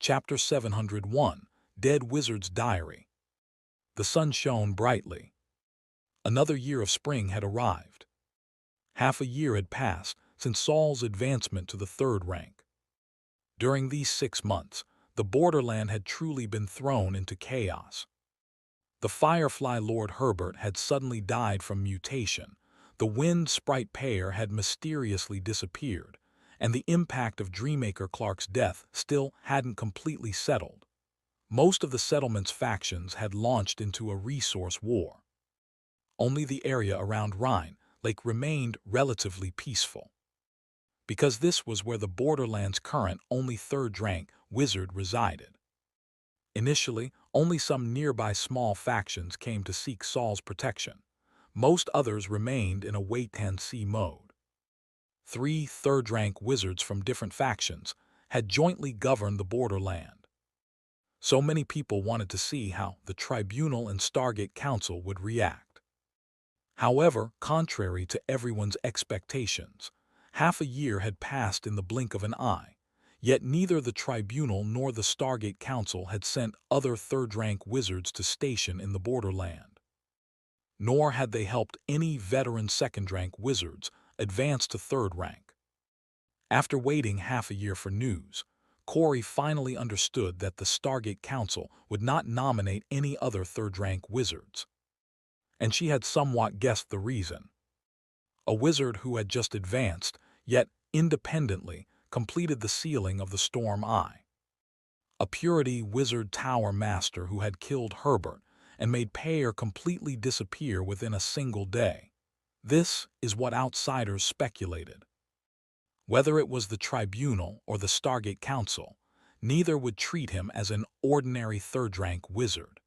Chapter 701, Dead Wizard's Diary. The sun shone brightly. Another year of spring had arrived. Half a year had passed since Saul's advancement to the third rank. During these 6 months, the borderland had truly been thrown into chaos. The Firefly Lord Herbert had suddenly died from mutation, the Wind Sprite Payer had mysteriously disappeared, and the impact of Dreammaker Clark's death still hadn't completely settled. Most of the settlement's factions had launched into a resource war. Only the area around Rhine Lake remained relatively peaceful, because this was where the borderland's current only third-rank wizard resided. Initially, only some nearby small factions came to seek Saul's protection. Most others remained in a wait-and-see mode. 3 third-rank wizards from different factions had jointly governed the borderland. So many people wanted to see how the Tribunal and Stargate Council would react. However, contrary to everyone's expectations, half a year had passed in the blink of an eye, yet neither the Tribunal nor the Stargate Council had sent other third-rank wizards to station in the borderland. Nor had they helped any veteran second-rank wizards advance to third rank. After waiting half a year for news, Corey finally understood that the Stargate Council would not nominate any other third-rank wizards. And she had somewhat guessed the reason. A wizard who had just advanced, yet independently, completed the sealing of the Storm Eye. A Purity Wizard Tower Master who had killed Herbert and made Payer completely disappear within a single day. This is what outsiders speculated. Whether it was the Tribunal or the Stargate Council, neither would treat him as an ordinary third-rank wizard.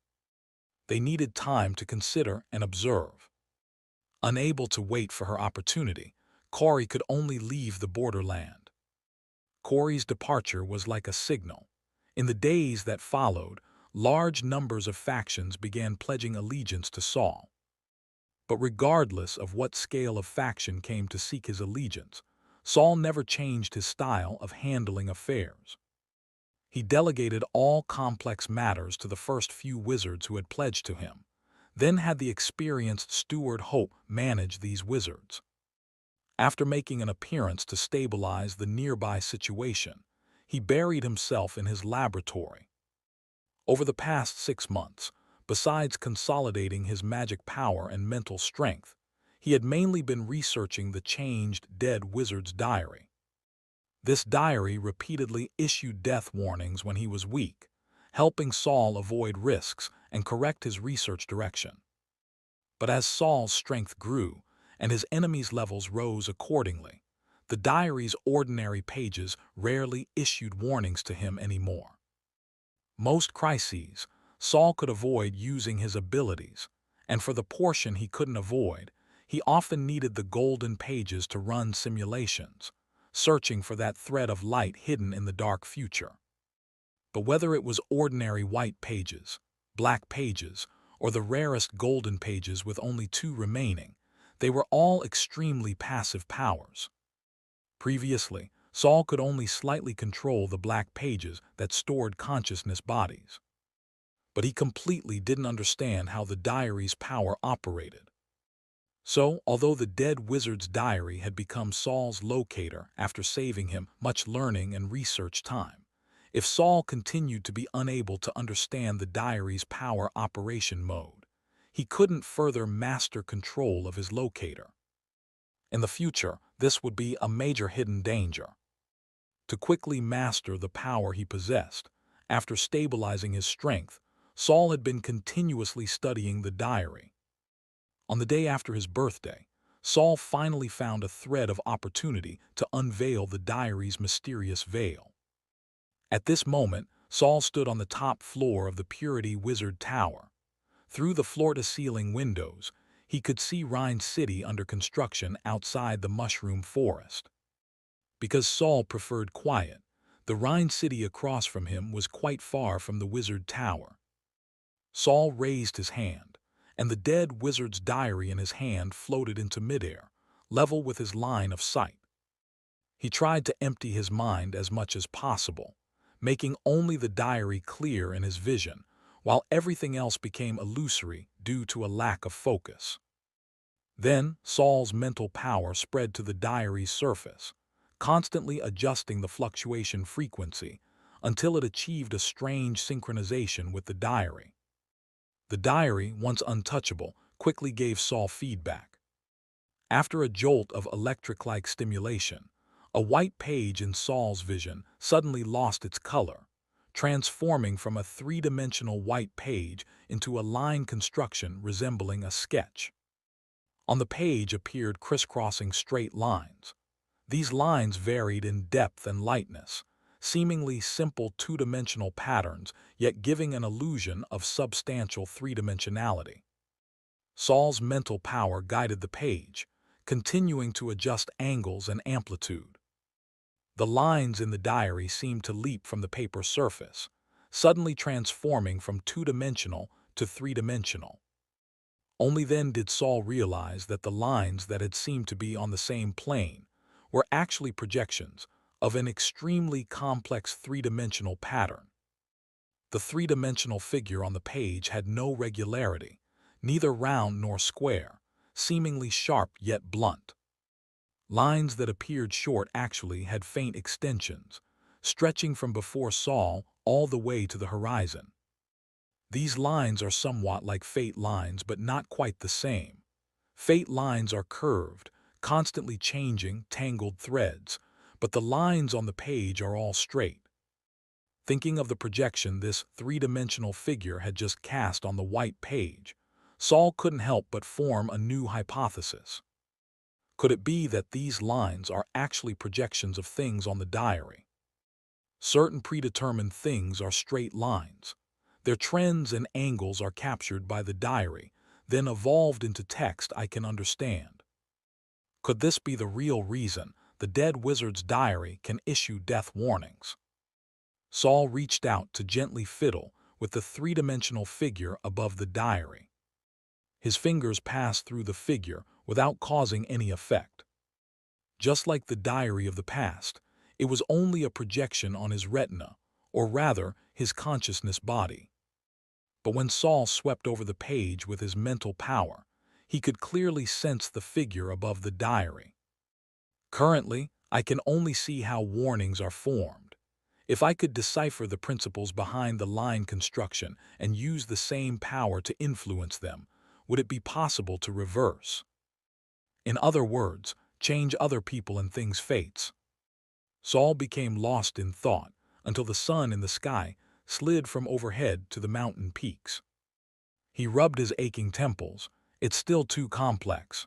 They needed time to consider and observe. Unable to wait for her opportunity, Corey could only leave the borderland. Corey's departure was like a signal. In the days that followed, large numbers of factions began pledging allegiance to Saul. But regardless of what scale of faction came to seek his allegiance, Saul never changed his style of handling affairs. He delegated all complex matters to the first few wizards who had pledged to him, then had the experienced Steward Hope manage these wizards. After making an appearance to stabilize the nearby situation, he buried himself in his laboratory. Over the past 6 months, besides consolidating his magic power and mental strength, he had mainly been researching the changed dead wizard's diary. This diary repeatedly issued death warnings when he was weak, helping Saul avoid risks and correct his research direction. But as Saul's strength grew and his enemies' levels rose accordingly, the diary's ordinary pages rarely issued warnings to him anymore. Most crises, Saul could avoid using his abilities, and for the portion he couldn't avoid, he often needed the golden pages to run simulations, searching for that thread of light hidden in the dark future. But whether it was ordinary white pages, black pages, or the rarest golden pages with only 2 remaining, they were all extremely passive powers. Previously, Saul could only slightly control the black pages that stored consciousness bodies. But he completely didn't understand how the diary's power operated. So, although the dead wizard's diary had become Saul's locator after saving him much learning and research time, if Saul continued to be unable to understand the diary's power operation mode, he couldn't further master control of his locator. In the future, this would be a major hidden danger. To quickly master the power he possessed, after stabilizing his strength, Saul had been continuously studying the diary. On the day after his birthday, Saul finally found a thread of opportunity to unveil the diary's mysterious veil. At this moment, Saul stood on the top floor of the Purity Wizard Tower. Through the floor-to-ceiling windows, he could see Rhine City under construction outside the Mushroom Forest. Because Saul preferred quiet, the Rhine City across from him was quite far from the Wizard Tower. Saul raised his hand, and the dead wizard's diary in his hand floated into midair, level with his line of sight. He tried to empty his mind as much as possible, making only the diary clear in his vision, while everything else became illusory due to a lack of focus. Then Saul's mental power spread to the diary's surface, constantly adjusting the fluctuation frequency until it achieved a strange synchronization with the diary. The diary, once untouchable, quickly gave Saul feedback. After a jolt of electric-like stimulation, a white page in Saul's vision suddenly lost its color, transforming from a three-dimensional white page into a line construction resembling a sketch. On the page appeared crisscrossing straight lines. These lines varied in depth and lightness, seemingly simple two-dimensional patterns, yet giving an illusion of substantial three-dimensionality. Saul's mental power guided the page, continuing to adjust angles and amplitude. The lines in the diary seemed to leap from the paper surface, suddenly transforming from two-dimensional to three-dimensional. Only then did Saul realize that the lines that had seemed to be on the same plane were actually projections of an extremely complex three-dimensional pattern. The three-dimensional figure on the page had no regularity, neither round nor square, seemingly sharp yet blunt. Lines that appeared short actually had faint extensions, stretching from before Saul all the way to the horizon. These lines are somewhat like fate lines, but not quite the same. Fate lines are curved, constantly changing, tangled threads, but the lines on the page are all straight. Thinking of the projection this three-dimensional figure had just cast on the white page, Saul couldn't help but form a new hypothesis. Could it be that these lines are actually projections of things on the diary? Certain predetermined things are straight lines. Their trends and angles are captured by the diary, then evolved into text I can understand. Could this be the real reason the dead wizard's diary can issue death warnings? Saul reached out to gently fiddle with the three-dimensional figure above the diary. His fingers passed through the figure without causing any effect. Just like the diary of the past, it was only a projection on his retina, or rather, his consciousness body. But when Saul swept over the page with his mental power, he could clearly sense the figure above the diary. Currently, I can only see how warnings are formed. If I could decipher the principles behind the line construction and use the same power to influence them, would it be possible to reverse? In other words, change other people and things' fates. Saul became lost in thought until the sun in the sky slid from overhead to the mountain peaks. He rubbed his aching temples. It's still too complex.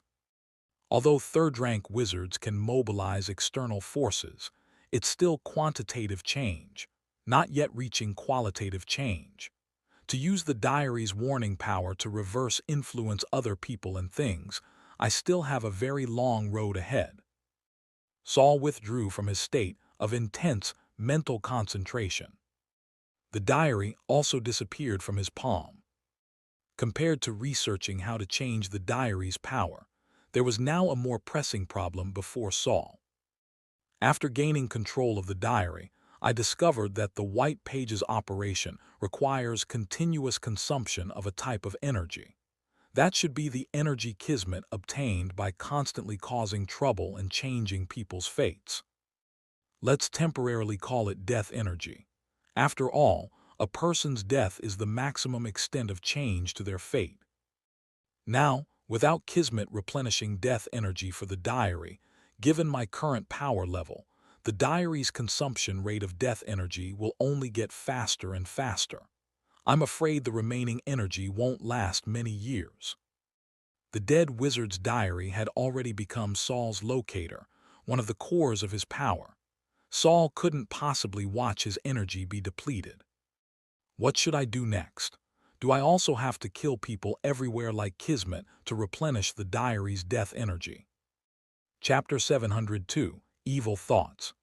Although third-rank wizards can mobilize external forces, it's still quantitative change, not yet reaching qualitative change. To use the diary's warning power to reverse influence other people and things, I still have a very long road ahead. Saul withdrew from his state of intense mental concentration. The diary also disappeared from his palm. Compared to researching how to change the diary's power, there was now a more pressing problem before Saul. After gaining control of the diary, I discovered that the white page's operation requires continuous consumption of a type of energy. That should be the energy kismet obtained by constantly causing trouble and changing people's fates. Let's temporarily call it death energy. After all, a person's death is the maximum extent of change to their fate. Now, without kismet replenishing death energy for the diary, given my current power level, the diary's consumption rate of death energy will only get faster and faster. I'm afraid the remaining energy won't last many years. The dead wizard's diary had already become Saul's locator, one of the cores of his power. Saul couldn't possibly watch his energy be depleted. What should I do next? Do I also have to kill people everywhere like Kismet to replenish the diary's death energy? Chapter 702, Evil Thoughts.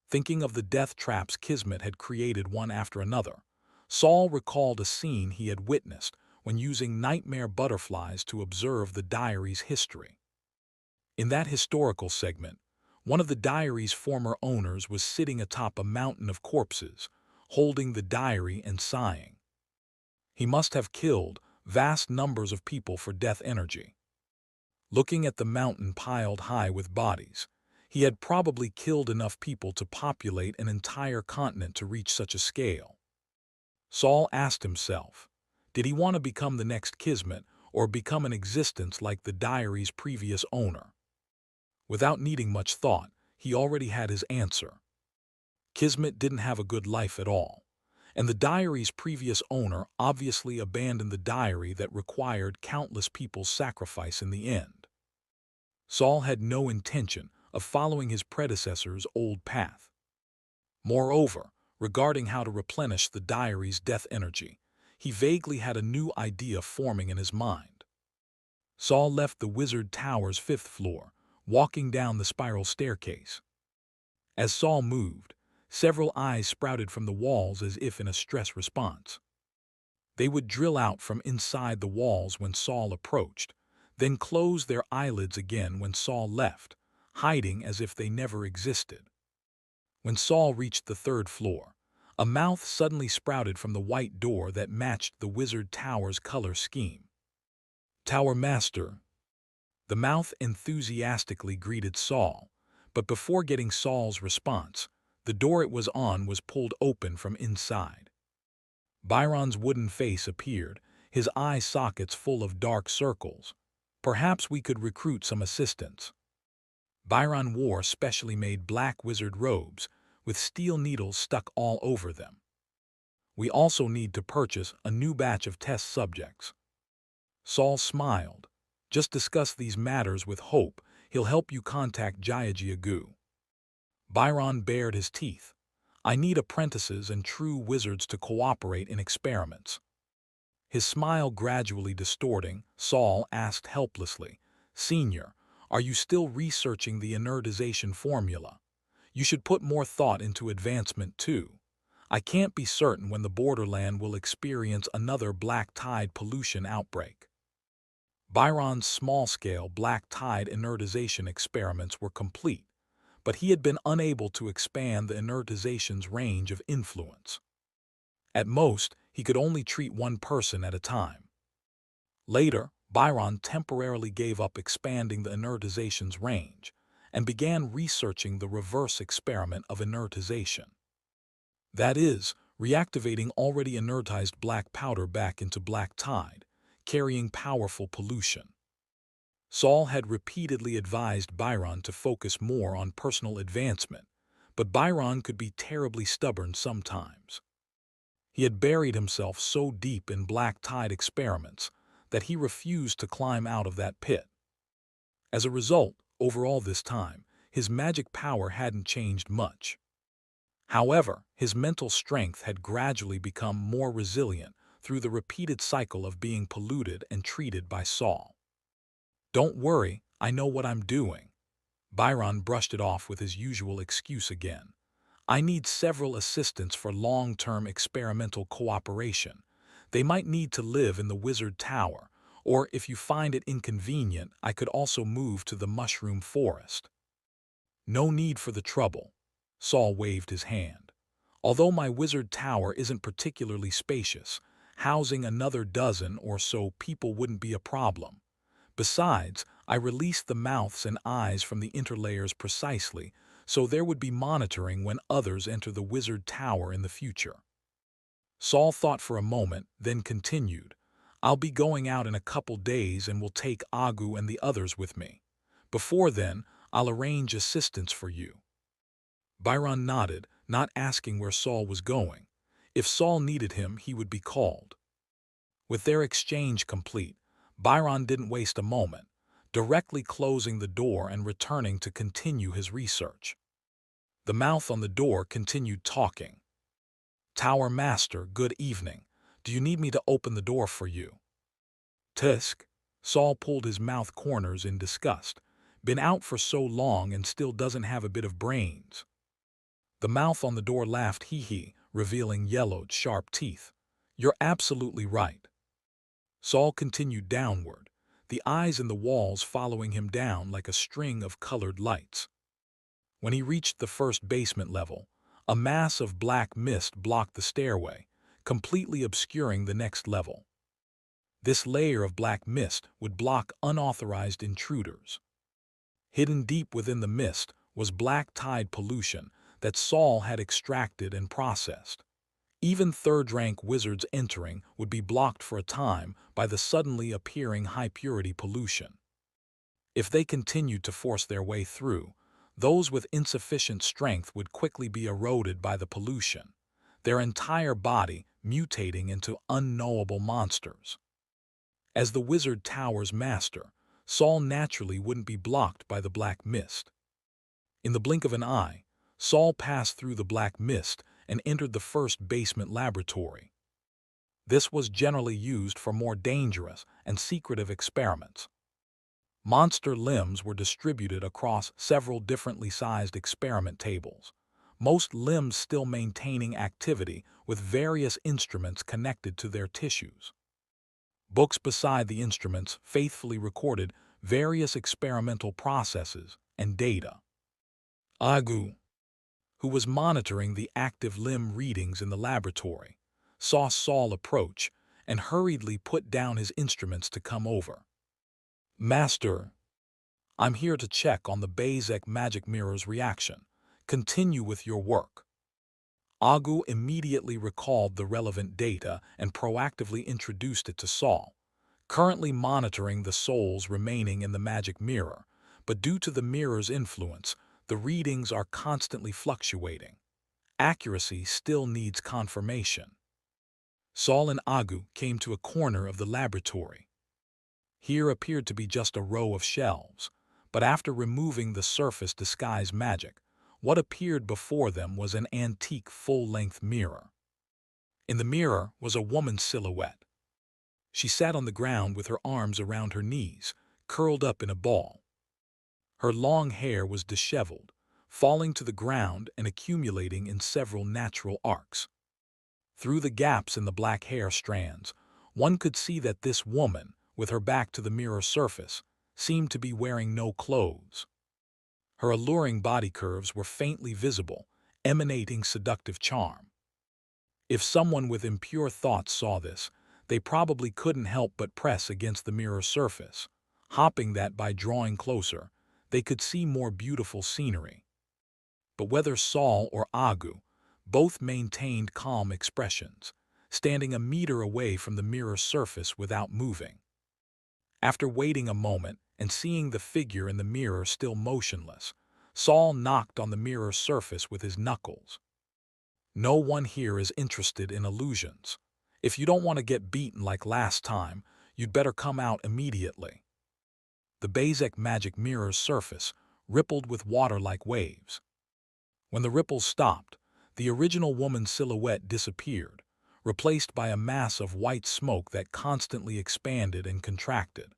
Thinking of the death traps Kismet had created one after another, Saul recalled a scene he had witnessed when using nightmare butterflies to observe the diary's history. In that historical segment, one of the diary's former owners was sitting atop a mountain of corpses, holding the diary and sighing. He must have killed vast numbers of people for death energy. Looking at the mountain piled high with bodies, he had probably killed enough people to populate an entire continent to reach such a scale. Saul asked himself, did he want to become the next Kismet or become an existence like the diary's previous owner? Without needing much thought, he already had his answer. Kismet didn't have a good life at all, and the diary's previous owner obviously abandoned the diary that required countless people's sacrifice in the end. Saul had no intention of following his predecessor's old path. Moreover, regarding how to replenish the diary's death energy, he vaguely had a new idea forming in his mind. Saul left the Wizard Tower's 5th floor, walking down the spiral staircase. As Saul moved, several eyes sprouted from the walls as if in a stress response. They would drill out from inside the walls when Saul approached, then close their eyelids again when Saul left, hiding as if they never existed. When Saul reached the 3rd floor, a mouth suddenly sprouted from the white door that matched the Wizard Tower's color scheme. "Tower Master." The mouth enthusiastically greeted Saul, but before getting Saul's response, the door it was on was pulled open from inside. Byron's wooden face appeared, his eye sockets full of dark circles. "Perhaps we could recruit some assistants." Byron wore specially made black wizard robes, with steel needles stuck all over them. "We also need to purchase a new batch of test subjects." Saul smiled. "Just discuss these matters with Hope. He'll help you contact Jiaji Agu." Byron bared his teeth. "I need apprentices and true wizards to cooperate in experiments." His smile gradually distorting, Saul asked helplessly, "Senior, are you still researching the inertization formula? You should put more thought into advancement too. I can't be certain when the borderland will experience another black tide pollution outbreak." Byron's small-scale black tide inertization experiments were complete, but he had been unable to expand the inertization's range of influence. At most, he could only treat one person at a time. Later, Byron temporarily gave up expanding the inertization's range and began researching the reverse experiment of inertization. That is, reactivating already inertized black powder back into black tide, carrying powerful pollution. Saul had repeatedly advised Byron to focus more on personal advancement, but Byron could be terribly stubborn sometimes. He had buried himself so deep in black tide experiments that he refused to climb out of that pit. As a result, over all this time, his magic power hadn't changed much. However, his mental strength had gradually become more resilient through the repeated cycle of being polluted and treated by Saul. "Don't worry, I know what I'm doing." Byron brushed it off with his usual excuse again. "I need several assistants for long-term experimental cooperation. They might need to live in the Wizard Tower, or if you find it inconvenient, I could also move to the Mushroom Forest." "No need for the trouble." Saul waved his hand. "Although my Wizard Tower isn't particularly spacious, housing another dozen or so people wouldn't be a problem. Besides, I released the mouths and eyes from the interlayers precisely, so there would be monitoring when others enter the Wizard Tower in the future." Saul thought for a moment, then continued, "I'll be going out in a couple days and will take Agu and the others with me. Before then, I'll arrange assistance for you." Byron nodded, not asking where Saul was going. If Saul needed him, he would be called. With their exchange complete, Byron didn't waste a moment, directly closing the door and returning to continue his research. The mouth on the door continued talking. "Tower Master, good evening. Do you need me to open the door for you?" "Tisk." Saul pulled his mouth corners in disgust. "Been out for so long and still doesn't have a bit of brains." The mouth on the door laughed hee-hee, revealing yellowed, sharp teeth. "You're absolutely right." Saul continued downward, the eyes in the walls following him down like a string of colored lights. When he reached the first basement level, A mass of black mist blocked the stairway, completely obscuring the next level. This layer of black mist would block unauthorized intruders. Hidden deep within the mist was black tide pollution that Saul had extracted and processed. Even third-rank wizards entering would be blocked for a time by the suddenly appearing high-purity pollution. If they continued to force their way through, those with insufficient strength would quickly be eroded by the pollution, their entire body mutating into unknowable monsters. As the wizard tower's master, Saul naturally wouldn't be blocked by the black mist. In the blink of an eye, Saul passed through the black mist and entered the first basement laboratory. This was generally used for more dangerous and secretive experiments. Monster limbs were distributed across several differently sized experiment tables, most limbs still maintaining activity with various instruments connected to their tissues. Books beside the instruments faithfully recorded various experimental processes and data. Agu, who was monitoring the active limb readings in the laboratory, saw Saul approach and hurriedly put down his instruments to come over. "Master, I'm here to check on the Bezek magic mirror's reaction. Continue with your work." Agu immediately recalled the relevant data and proactively introduced it to Saul, currently monitoring the souls remaining in the magic mirror, but due to the mirror's influence, the readings are constantly fluctuating. Accuracy still needs confirmation. Saul and Agu came to a corner of the laboratory. Here appeared to be just a row of shelves, but after removing the surface disguise magic, what appeared before them was an antique full-length mirror. In the mirror was a woman's silhouette. She sat on the ground with her arms around her knees, curled up in a ball. Her long hair was disheveled, falling to the ground and accumulating in several natural arcs. Through the gaps in the black hair strands, one could see that this woman, with her back to the mirror surface, seemed to be wearing no clothes. Her alluring body curves were faintly visible, emanating seductive charm. If someone with impure thoughts saw this, they probably couldn't help but press against the mirror surface, hoping that by drawing closer, they could see more beautiful scenery. But whether Saul or Agu, both maintained calm expressions, standing a meter away from the mirror surface without moving. After waiting a moment and seeing the figure in the mirror still motionless, Saul knocked on the mirror surface with his knuckles. "No one here is interested in illusions. If you don't want to get beaten like last time, you'd better come out immediately." The Bezek magic mirror's surface rippled with water-like waves. When the ripples stopped, the original woman's silhouette disappeared, replaced by a mass of white smoke that constantly expanded and contracted.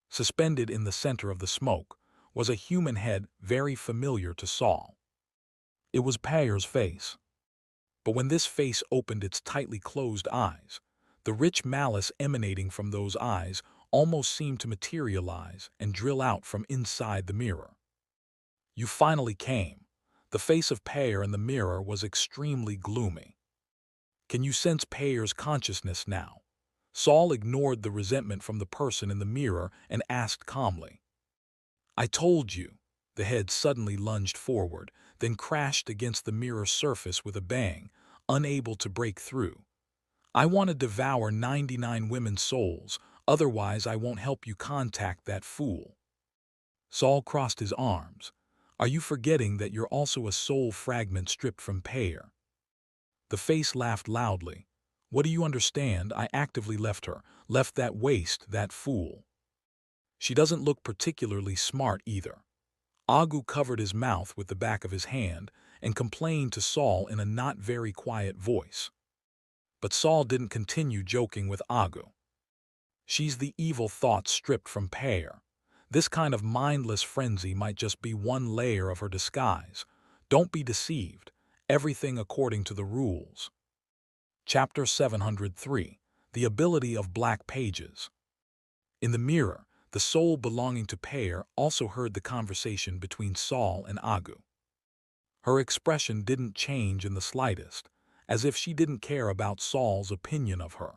Suspended in the center of the smoke was a human head very familiar to Saul. It was Payer's face. But when this face opened its tightly closed eyes, the rich malice emanating from those eyes almost seemed to materialize and drill out from inside the mirror. "You finally came." The face of Payer in the mirror was extremely gloomy. "Can you sense Payer's consciousness now?" Saul ignored the resentment from the person in the mirror and asked calmly. "I told you." The head suddenly lunged forward, then crashed against the mirror surface with a bang, unable to break through. "I want to devour 99 women's souls, otherwise I won't help you contact that fool." Saul crossed his arms. "Are you forgetting that you're also a soul fragment stripped from Payer?" The face laughed loudly. "What do you understand? I actively left her, left that waste, that fool. She doesn't look particularly smart either." Agu covered his mouth with the back of his hand and complained to Saul in a not very quiet voice. But Saul didn't continue joking with Agu. "She's the evil thought stripped from Payer. This kind of mindless frenzy might just be one layer of her disguise. Don't be deceived. Everything according to the rules." Chapter 703. The Ability of Black Pages. In the mirror, the soul belonging to Payer also heard the conversation between Saul and Agu. Her expression didn't change in the slightest, as if she didn't care about Saul's opinion of her.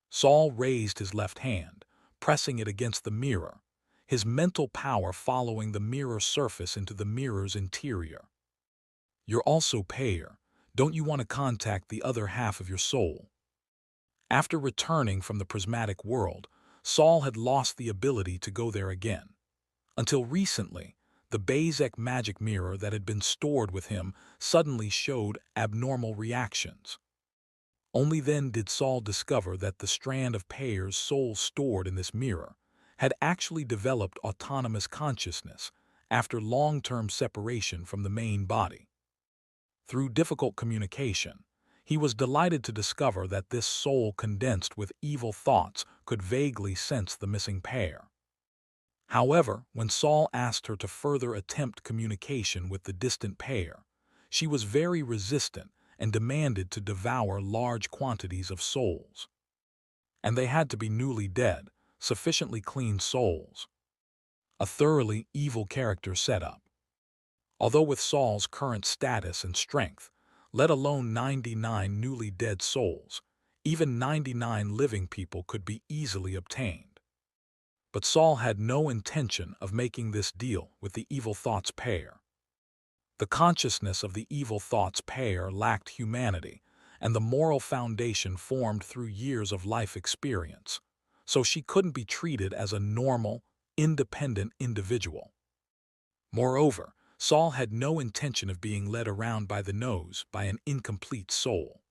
Saul raised his left hand, pressing it against the mirror, his mental power following the mirror surface into the mirror's interior. You're also Peyer. Don't you want to contact the other half of your soul? After returning from the prismatic world, Saul had lost the ability to go there again. Until recently, the Bezek magic mirror that had been stored with him suddenly showed abnormal reactions. Only then did Saul discover that the strand of Peyer's soul stored in this mirror had actually developed autonomous consciousness after long-term separation from the main body. Through difficult communication, he was delighted to discover that this soul condensed with evil thoughts could vaguely sense the missing pair. However, when Saul asked her to further attempt communication with the distant pair, she was very resistant and demanded to devour large quantities of souls. And they had to be newly dead, sufficiently clean souls. A thoroughly evil character setup. Although with Saul's current status and strength, let alone 99 newly dead souls, even 99 living people could be easily obtained. But Saul had no intention of making this deal with the evil thoughts pair. The consciousness of the evil thoughts pair lacked humanity and the moral foundation formed through years of life experience, so she couldn't be treated as a normal, independent individual. Moreover, Saul had no intention of being led around by the nose by an incomplete soul.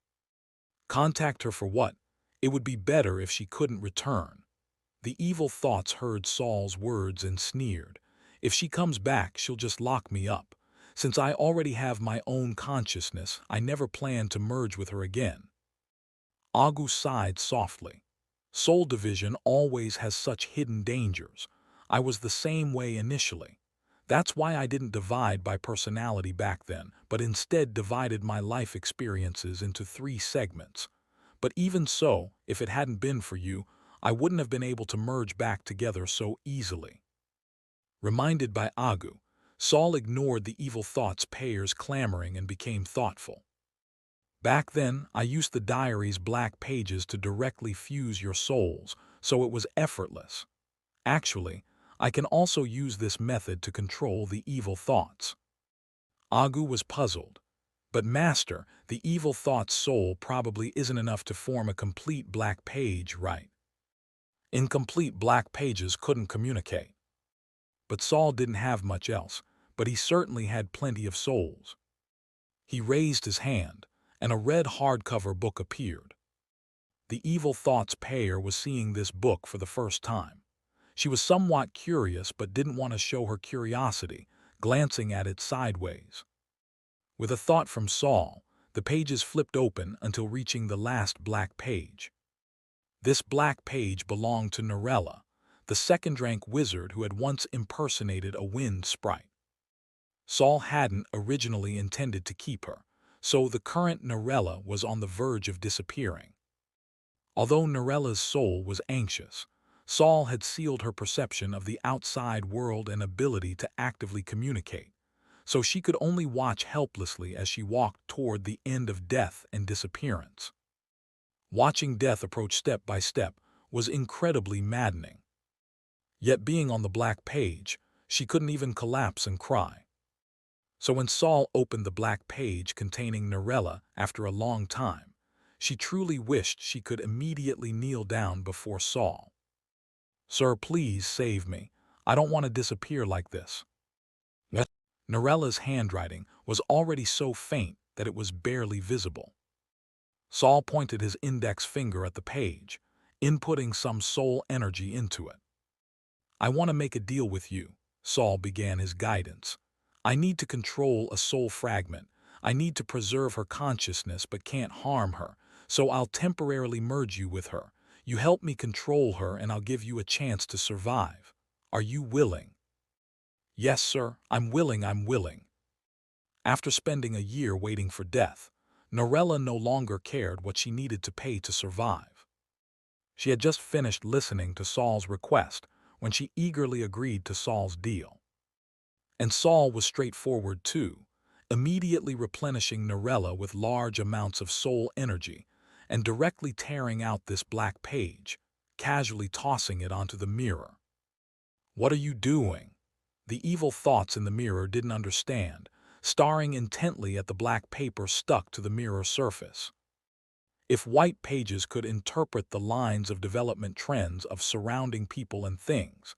Contact her for what? It would be better if she couldn't return. The evil thoughts heard Saul's words and sneered. If she comes back, she'll just lock me up. Since I already have my own consciousness, I never plan to merge with her again. Agu sighed softly. Soul division always has such hidden dangers. I was the same way initially. That's why I didn't divide by personality back then, but instead divided my life experiences into 3 segments. But even so, if it hadn't been for you, I wouldn't have been able to merge back together so easily. Reminded by Agu, Saul ignored the evil thoughts payers clamoring and became thoughtful. Back then, I used the diary's black pages to directly fuse your souls, so it was effortless. Actually, I can also use this method to control the evil thoughts. Agu was puzzled. But Master, the evil thought's soul probably isn't enough to form a complete black page, right? Incomplete black pages couldn't communicate. But Saul didn't have much else, but he certainly had plenty of souls. He raised his hand, and a red hardcover book appeared. The evil thoughts payer was seeing this book for the first time. She was somewhat curious but didn't want to show her curiosity, glancing at it sideways. With a thought from Saul, the pages flipped open until reaching the last black page. This black page belonged to Narella, the second-rank wizard who had once impersonated a wind sprite. Saul hadn't originally intended to keep her, so the current Narella was on the verge of disappearing. Although Narella's soul was anxious, Saul had sealed her perception of the outside world and ability to actively communicate, so she could only watch helplessly as she walked toward the end of death and disappearance. Watching death approach step by step was incredibly maddening. Yet being on the black page, she couldn't even collapse and cry. So when Saul opened the black page containing Narella after a long time, she truly wished she could immediately kneel down before Saul. "Sir, please save me. I don't want to disappear like this." Narella's handwriting was already so faint that it was barely visible. Saul pointed his index finger at the page, inputting some soul energy into it. "I want to make a deal with you," Saul began his guidance. "I need to control a soul fragment. I need to preserve her consciousness but can't harm her, so I'll temporarily merge you with her. You help me control her and I'll give you a chance to survive. Are you willing?" "Yes, sir, I'm willing." After spending a year waiting for death, Narella no longer cared what she needed to pay to survive. She had just finished listening to Saul's request when she eagerly agreed to Saul's deal. And Saul was straightforward too, immediately replenishing Narella with large amounts of soul energy and directly tearing out this black page, casually tossing it onto the mirror. "What are you doing?" The evil thoughts in the mirror didn't understand, staring intently at the black paper stuck to the mirror surface. If white pages could interpret the lines of development trends of surrounding people and things,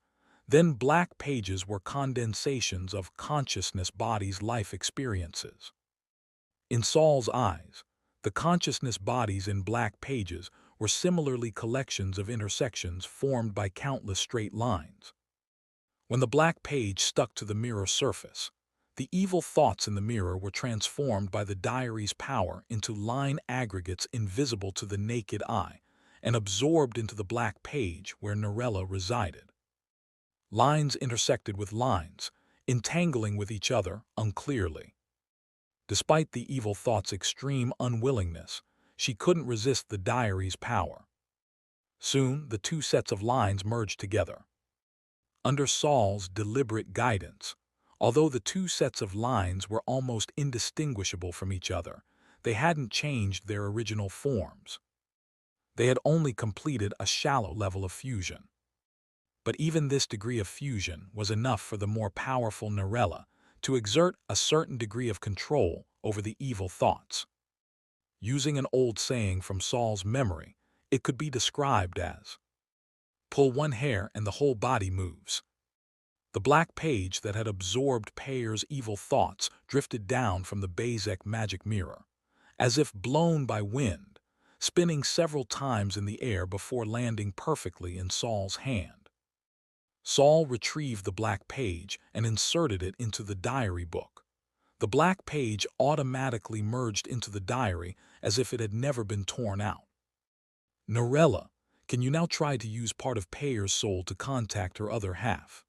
then black pages were condensations of consciousness bodies' life experiences. In Saul's eyes, the consciousness bodies in black pages were similarly collections of intersections formed by countless straight lines. When the black page stuck to the mirror surface, the evil thoughts in the mirror were transformed by the diary's power into line aggregates invisible to the naked eye and absorbed into the black page where Narella resided. Lines intersected with lines, entangling with each other unclearly. Despite the evil thought's extreme unwillingness, she couldn't resist the diary's power. Soon, the two sets of lines merged together. Under Saul's deliberate guidance, although the two sets of lines were almost indistinguishable from each other, they hadn't changed their original forms. They had only completed a shallow level of fusion. But even this degree of fusion was enough for the more powerful Narella to exert a certain degree of control over the evil thoughts. Using an old saying from Saul's memory, it could be described as, "Pull one hair and the whole body moves." The black page that had absorbed Payer's evil thoughts drifted down from the Bezek magic mirror, as if blown by wind, spinning several times in the air before landing perfectly in Saul's hand. Saul retrieved the black page and inserted it into the diary book. The black page automatically merged into the diary as if it had never been torn out. "Narella, can you now try to use part of Payer's soul to contact her other half?"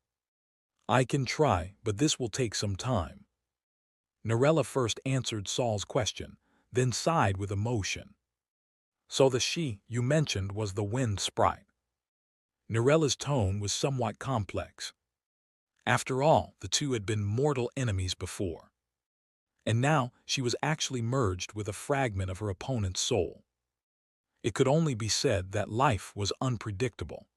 "I can try, but this will take some time." Narella first answered Saul's question, then sighed with emotion. "So the she you mentioned was the wind sprite." Narella's tone was somewhat complex. After all, the two had been mortal enemies before. And now she was actually merged with a fragment of her opponent's soul. It could only be said that life was unpredictable.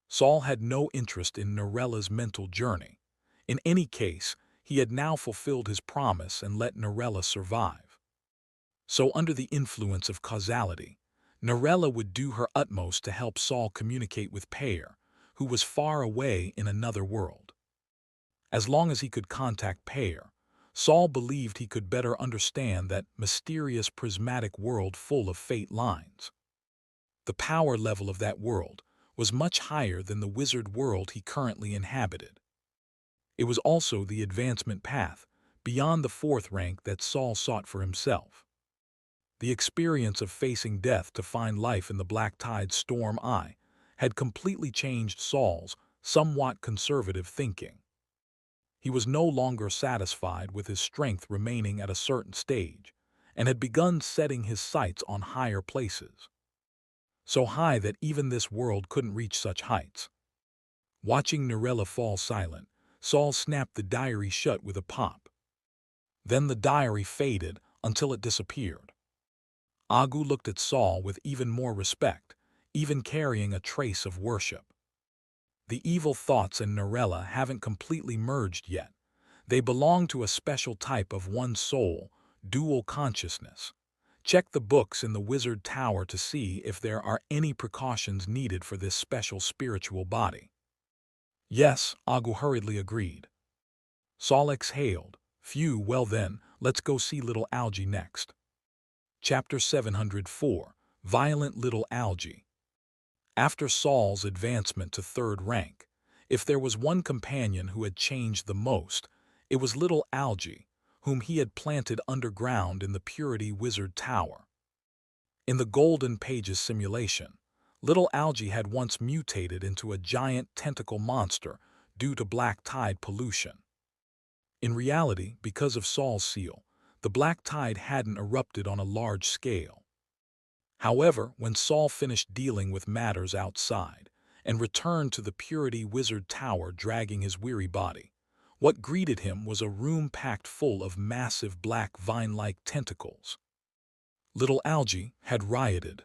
Saul had no interest in Narella's mental journey. In any case, he had now fulfilled his promise and let Narella survive. So under the influence of causality, Narella would do her utmost to help Saul communicate with Payer, who was far away in another world. As long as he could contact Payer, Saul believed he could better understand that mysterious prismatic world full of fate lines. The power level of that world was much higher than the wizard world he currently inhabited. It was also the advancement path beyond the fourth rank that Saul sought for himself. The experience of facing death to find life in the Black Tide's storm eye had completely changed Saul's somewhat conservative thinking. He was no longer satisfied with his strength remaining at a certain stage, and had begun setting his sights on higher places. So high that even this world couldn't reach such heights. Watching Narella fall silent, Saul snapped the diary shut with a pop. Then the diary faded until it disappeared. Agu looked at Saul with even more respect, even carrying a trace of worship. The evil thoughts in Narella haven't completely merged yet. They belong to a special type of one soul, dual consciousness. Check the books in the Wizard Tower to see if there are any precautions needed for this special spiritual body. Yes, Agu hurriedly agreed. Saul exhaled. Phew, well then, let's go see little Algie next. Chapter 704, Violent Little Algie. After Saul's advancement to third rank, if there was one companion who had changed the most, it was little Algie, whom he had planted underground in the Purity Wizard Tower. In the Golden Pages simulation, little Algie had once mutated into a giant tentacle monster due to Black Tide pollution. In reality, because of Saul's seal, the Black Tide hadn't erupted on a large scale. However, when Saul finished dealing with matters outside and returned to the Purity Wizard Tower dragging his weary body, What greeted him was a room packed full of massive black vine-like tentacles. Little Algae had rioted.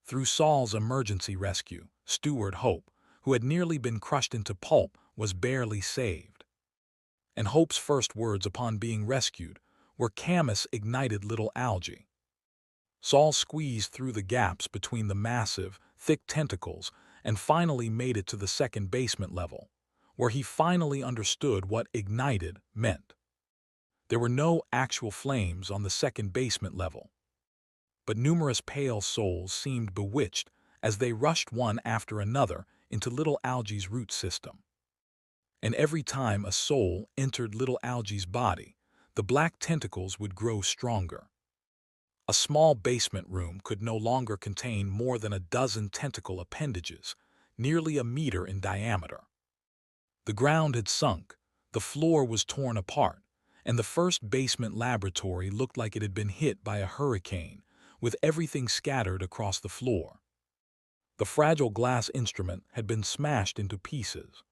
Through Saul's emergency rescue, Steward Hope, who had nearly been crushed into pulp, was barely saved. And Hope's first words upon being rescued were, "Camus ignited Little Algae." Saul squeezed through the gaps between the massive, thick tentacles and finally made it to the second basement level, where he finally understood what ignited meant. There were no actual flames on the second basement level, but numerous pale souls seemed bewitched as they rushed one after another into Little Algae's root system. And every time a soul entered Little Algae's body, the black tentacles would grow stronger. A small basement room could no longer contain more than a dozen tentacle appendages, nearly a meter in diameter. The ground had sunk, the floor was torn apart, and the first basement laboratory looked like it had been hit by a hurricane, with everything scattered across the floor. The fragile glass instrument had been smashed into pieces.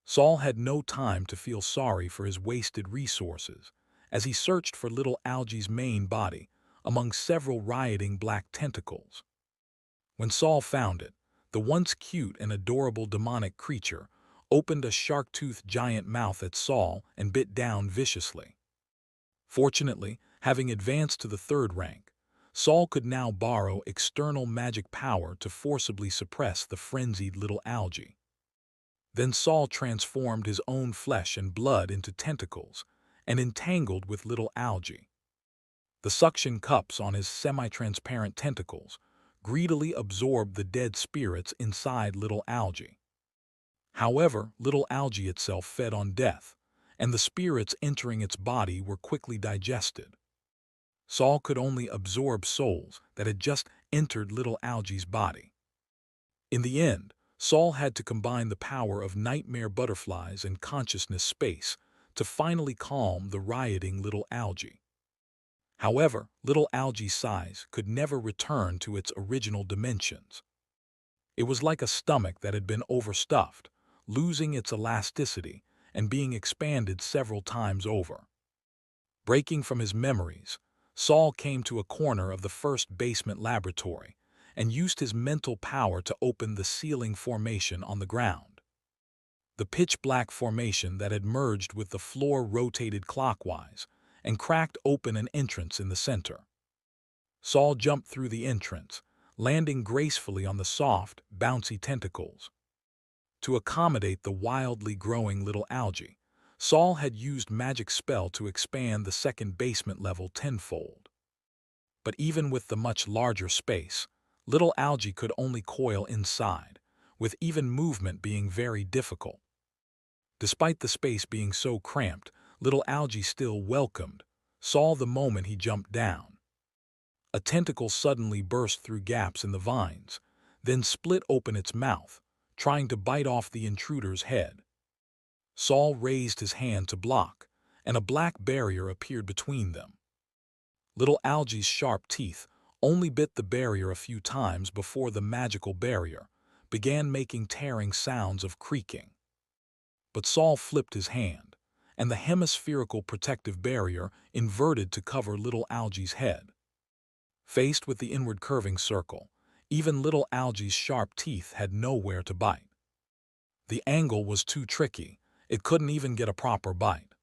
Saul had no time to feel sorry for his wasted resources as he searched for Little Algae's main body among several rioting black tentacles. When Saul found it, the once cute and adorable demonic creature opened a shark-toothed giant mouth at Saul and bit down viciously. Fortunately, having advanced to the third rank, Saul could now borrow external magic power to forcibly suppress the frenzied Little Algae. Then Saul transformed his own flesh and blood into tentacles and entangled with Little Algae. The suction cups on his semi-transparent tentacles greedily absorbed the dead spirits inside Little Algae. However, Little Algae itself fed on death, and the spirits entering its body were quickly digested. Saul could only absorb souls that had just entered Little Algae's body. In the end, Saul had to combine the power of nightmare butterflies and consciousness space to finally calm the rioting Little Algae. However, Little Algae's size could never return to its original dimensions. It was like a stomach that had been overstuffed, losing its elasticity and being expanded several times over. Breaking from his memories, Saul came to a corner of the first basement laboratory and used his mental power to open the ceiling formation on the ground. The pitch-black formation that had merged with the floor rotated clockwise and cracked open an entrance in the center. Saul jumped through the entrance, landing gracefully on the soft, bouncy tentacles. To accommodate the wildly growing Little Algae, Saul had used magic spell to expand the second basement level tenfold. But even with the much larger space, Little Algae could only coil inside, with even movement being very difficult. Despite the space being so cramped, Little Algae still welcomed Saul the moment he jumped down. A tentacle suddenly burst through gaps in the vines, then split open its mouth, trying to bite off the intruder's head. Saul raised his hand to block, and a black barrier appeared between them. Little Algae's sharp teeth only bit the barrier a few times before the magical barrier began making tearing sounds of creaking. But Saul flipped his hand, and the hemispherical protective barrier inverted to cover Little Algae's head. Faced with the inward curving circle, even Little Algae's sharp teeth had nowhere to bite. The angle was too tricky, it couldn't even get a proper bite.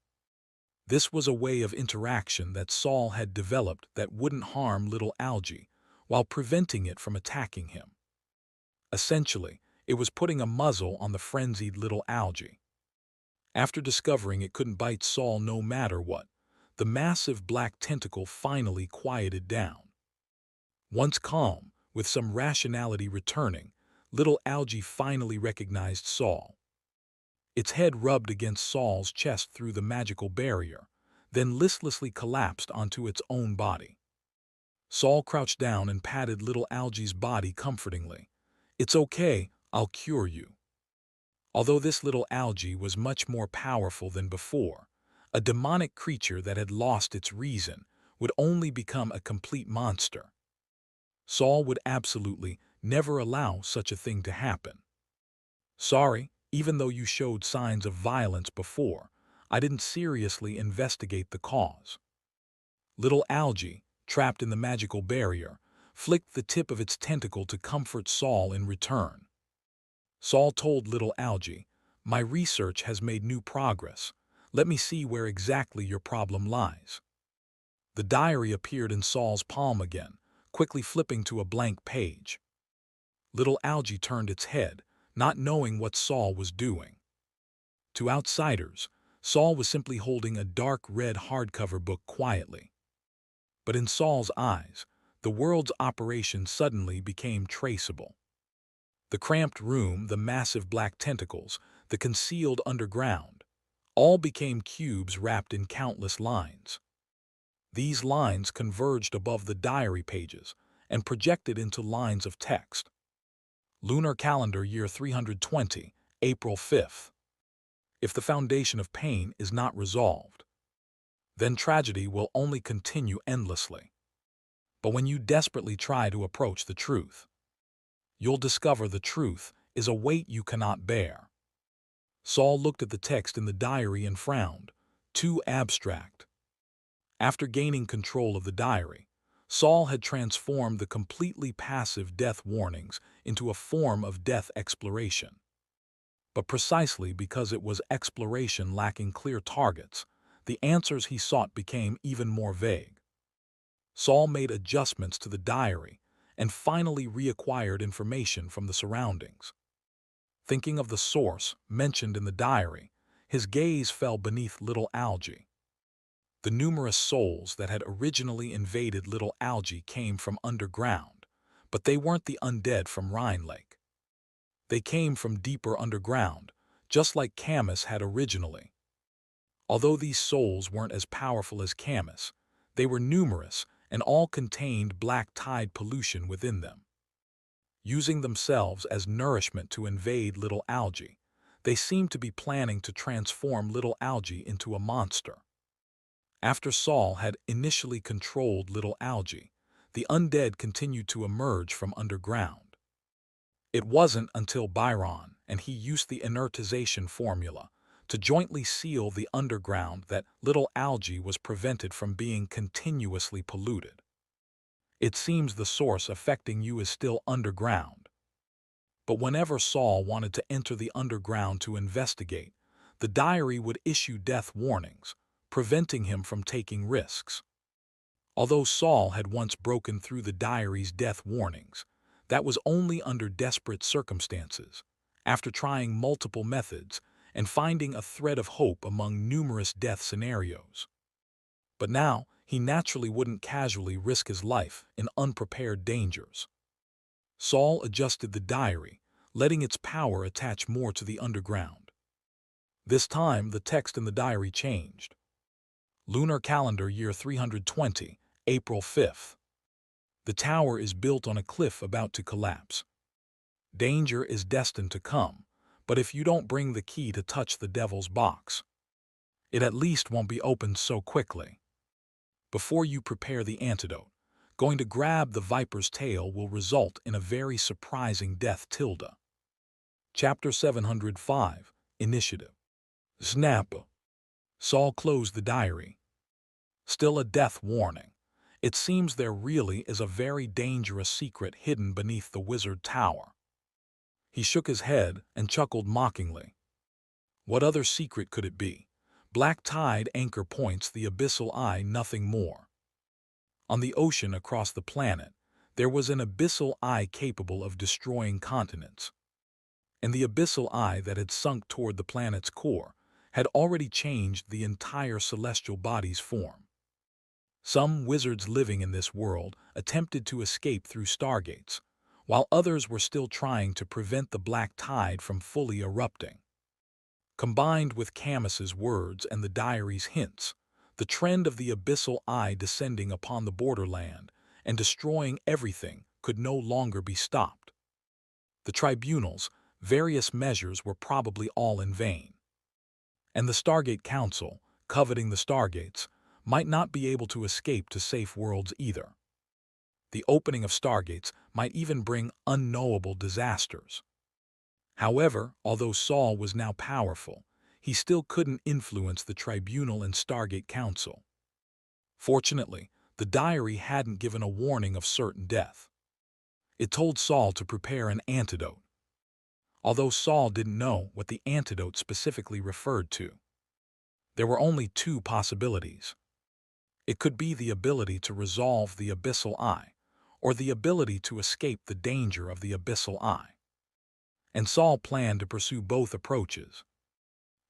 This was a way of interaction that Saul had developed that wouldn't harm Little Algae while preventing it from attacking him. Essentially, it was putting a muzzle on the frenzied Little Algae. After discovering it couldn't bite Saul no matter what, the massive black tentacle finally quieted down. Once calm, with some rationality returning, Little Algae finally recognized Saul. Its head rubbed against Saul's chest through the magical barrier, then listlessly collapsed onto its own body. Saul crouched down and patted Little Algae's body comfortingly. "It's okay, I'll cure you." Although this Little Algae was much more powerful than before, a demonic creature that had lost its reason would only become a complete monster. Saul would absolutely never allow such a thing to happen. "Sorry, Even though you showed signs of violence before, I didn't seriously investigate the cause. Little Algae, trapped in the magical barrier, flicked the tip of its tentacle to comfort Saul in return. Saul told Little Algae, "My research has made new progress. Let me see where exactly your problem lies." The diary appeared in Saul's palm again, quickly flipping to a blank page. Little Algae turned its head, not knowing what Saul was doing. To outsiders, Saul was simply holding a dark red hardcover book quietly. But in Saul's eyes, the world's operation suddenly became traceable. The cramped room, the massive black tentacles, the concealed underground, all became cubes wrapped in countless lines. These lines converged above the diary pages and projected into lines of text. Lunar calendar year 320, April 5th. If the foundation of pain is not resolved, then tragedy will only continue endlessly. But when you desperately try to approach the truth, you'll discover the truth is a weight you cannot bear. Saul looked at the text in the diary and frowned. Too abstract. After gaining control of the diary, Saul had transformed the completely passive death warnings into a form of death exploration. But precisely because it was exploration lacking clear targets, the answers he sought became even more vague. Saul made adjustments to the diary and finally reacquired information from the surroundings. Thinking of the source mentioned in the diary, his gaze fell beneath Little Algae. The numerous souls that had originally invaded Little Algae came from underground, but they weren't the undead from Rhine Lake. They came from deeper underground, just like Camus had originally. Although these souls weren't as powerful as Camus, they were numerous and all contained black tide pollution within them. Using themselves as nourishment to invade Little Algae, they seemed to be planning to transform Little Algae into a monster. After Saul had initially controlled Little Algae, the undead continued to emerge from underground. It wasn't until Byron and he used the inertization formula to jointly seal the underground that Little Algae was prevented from being continuously polluted. It seems the source affecting you is still underground. But whenever Saul wanted to enter the underground to investigate, the diary would issue death warnings, preventing him from taking risks. Although Saul had once broken through the diary's death warnings, that was only under desperate circumstances, after trying multiple methods and finding a thread of hope among numerous death scenarios. But now, he naturally wouldn't casually risk his life in unprepared dangers. Saul adjusted the diary, letting its power attach more to the underground. This time, the text in the diary changed. Lunar calendar year 320, April 5th. The tower is built on a cliff about to collapse. Danger is destined to come, but if you don't bring the key to touch the devil's box, it at least won't be opened so quickly. Before you prepare the antidote, going to grab the viper's tail will result in a very surprising death. Chapter 705, Initiative. Snap. Saul closed the diary. Still a death warning. It seems there really is a very dangerous secret hidden beneath the wizard tower. He shook his head and chuckled mockingly. What other secret could it be? Black tide anchor points the abyssal eye, nothing more. On the ocean across the planet, there was an abyssal eye capable of destroying continents. And the abyssal eye that had sunk toward the planet's core had already changed the entire celestial body's form. Some wizards living in this world attempted to escape through stargates, while others were still trying to prevent the black tide from fully erupting. Combined with Camus's words and the diary's hints, the trend of the abyssal eye descending upon the borderland and destroying everything could no longer be stopped. The tribunal's various measures were probably all in vain. And the Stargate Council, coveting the Stargates, might not be able to escape to safe worlds either. The opening of Stargates might even bring unknowable disasters. However, although Saul was now powerful, he still couldn't influence the tribunal and Stargate Council. Fortunately, the diary hadn't given a warning of certain death. It told Saul to prepare an antidote, although Saul didn't know what the antidote specifically referred to. There were only two possibilities. It could be the ability to resolve the Abyssal Eye, or the ability to escape the danger of the Abyssal Eye. And Saul planned to pursue both approaches.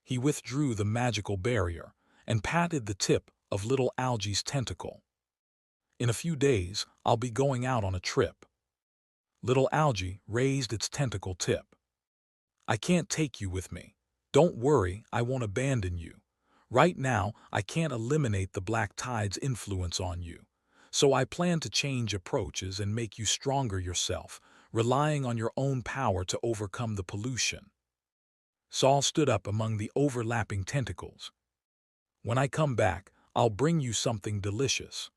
He withdrew the magical barrier and patted the tip of little Algy's tentacle. In a few days, I'll be going out on a trip. Little Algy raised its tentacle tip. I can't take you with me. Don't worry, I won't abandon you. Right now, I can't eliminate the black tide's influence on you. So I plan to change approaches and make you stronger yourself, relying on your own power to overcome the pollution. Saul stood up among the overlapping tentacles. When I come back, I'll bring you something delicious.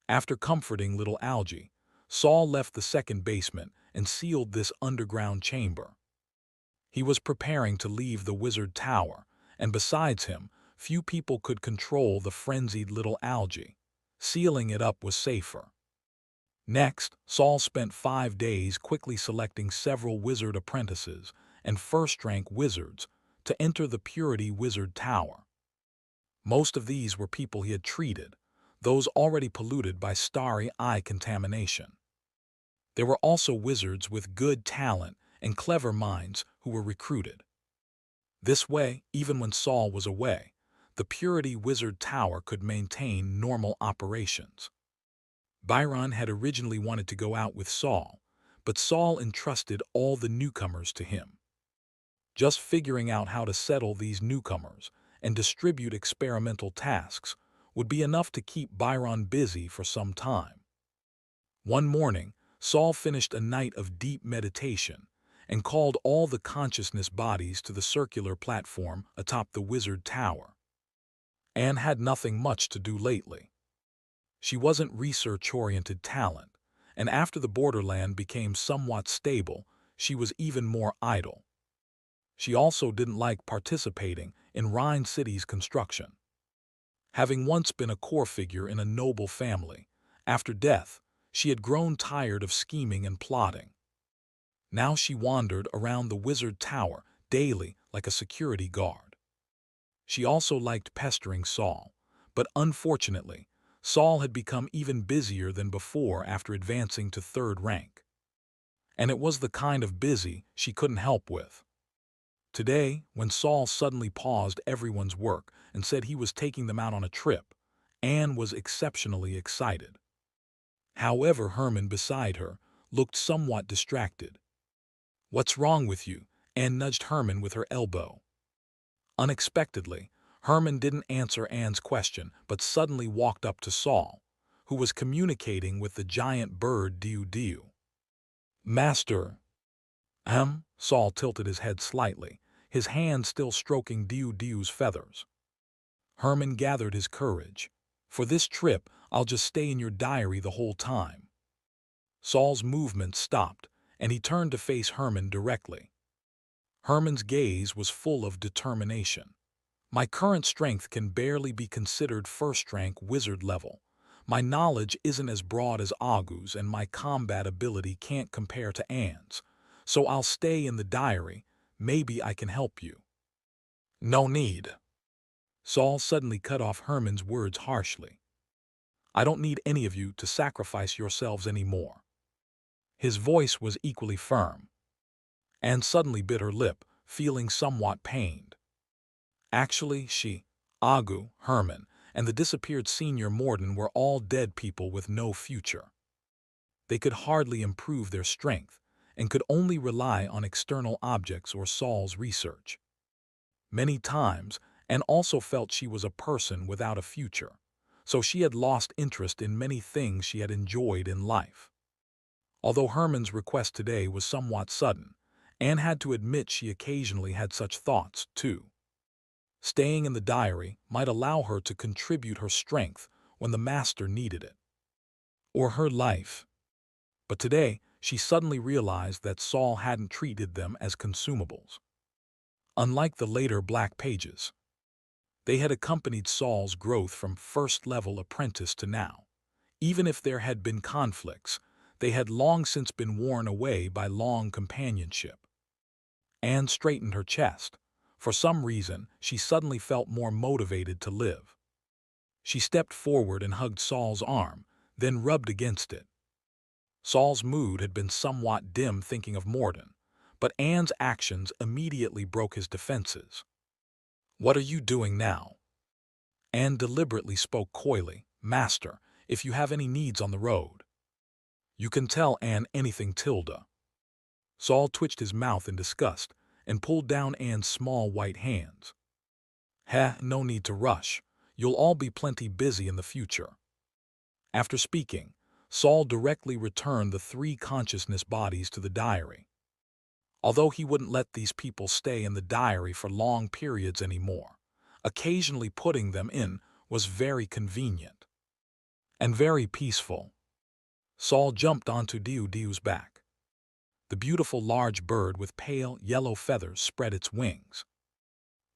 After comforting little Algy, Saul left the second basement and sealed this underground chamber. He was preparing to leave the wizard tower, and besides him, few people could control the frenzied little Algy. Sealing it up was safer. Next, Saul spent 5 days quickly selecting several wizard apprentices and first-rank wizards to enter the Purity Wizard Tower. Most of these were people he had treated, those already polluted by starry eye contamination. There were also wizards with good talent and clever minds who were recruited. This way, even when Saul was away, the Purity Wizard Tower could maintain normal operations. Byron had originally wanted to go out with Saul, but Saul entrusted all the newcomers to him. Just figuring out how to settle these newcomers and distribute experimental tasks would be enough to keep Byron busy for some time. One morning, Saul finished a night of deep meditation and called all the consciousness bodies to the circular platform atop the wizard tower. Anne had nothing much to do lately. She wasn't research-oriented talent, and after the borderland became somewhat stable, she was even more idle. She also didn't like participating in Rhine City's construction. Having once been a core figure in a noble family, after death, she had grown tired of scheming and plotting. Now she wandered around the wizard tower daily like a security guard. She also liked pestering Saul, but unfortunately, Saul had become even busier than before after advancing to 3rd rank. And it was the kind of busy she couldn't help with. Today, when Saul suddenly paused everyone's work and said he was taking them out on a trip, Anne was exceptionally excited. However, Herman beside her looked somewhat distracted. "What's wrong with you?" Anne nudged Herman with her elbow. Unexpectedly, Herman didn't answer Anne's question but suddenly walked up to Saul, who was communicating with the giant bird Diu. "Master." Saul tilted his head slightly, his hand still stroking Diu's feathers. Herman gathered his courage. "For this trip, I'll just stay in your diary the whole time." Saul's movement stopped, and he turned to face Herman directly. Herman's gaze was full of determination. "My current strength can barely be considered first-rank wizard level. My knowledge isn't as broad as Agu's, and my combat ability can't compare to Anne's. So I'll stay in the diary. Maybe I can help you." "No need." Saul suddenly cut off Herman's words harshly. "I don't need any of you to sacrifice yourselves anymore." His voice was equally firm. Anne suddenly bit her lip, feeling somewhat pained. Actually, she, Agu, Herman, and the disappeared senior Morden were all dead people with no future. They could hardly improve their strength, and could only rely on external objects or Saul's research. Many times, Anne also felt she was a person without a future, so she had lost interest in many things she had enjoyed in life. Although Herman's request today was somewhat sudden, Anne had to admit she occasionally had such thoughts, too. Staying in the diary might allow her to contribute her strength when the master needed it. Or her life. But today, she suddenly realized that Saul hadn't treated them as consumables. Unlike the later Black Pages, they had accompanied Saul's growth from first-level apprentice to now. Even if there had been conflicts, they had long since been worn away by long companionship. Anne straightened her chest. For some reason, she suddenly felt more motivated to live. She stepped forward and hugged Saul's arm, then rubbed against it. Saul's mood had been somewhat dim thinking of Morden, but Anne's actions immediately broke his defenses. "What are you doing now?" Anne deliberately spoke coyly. "Master, if you have any needs on the road." "You can tell Anne anything, Tilda." Saul twitched his mouth in disgust and pulled down Anne's small white hands. No need to rush. You'll all be plenty busy in the future." After speaking, Saul directly returned the 3 consciousness bodies to the diary. Although he wouldn't let these people stay in the diary for long periods anymore, occasionally putting them in was very convenient and very peaceful. Saul jumped onto Diudiu's back. The beautiful large bird with pale yellow feathers spread its wings.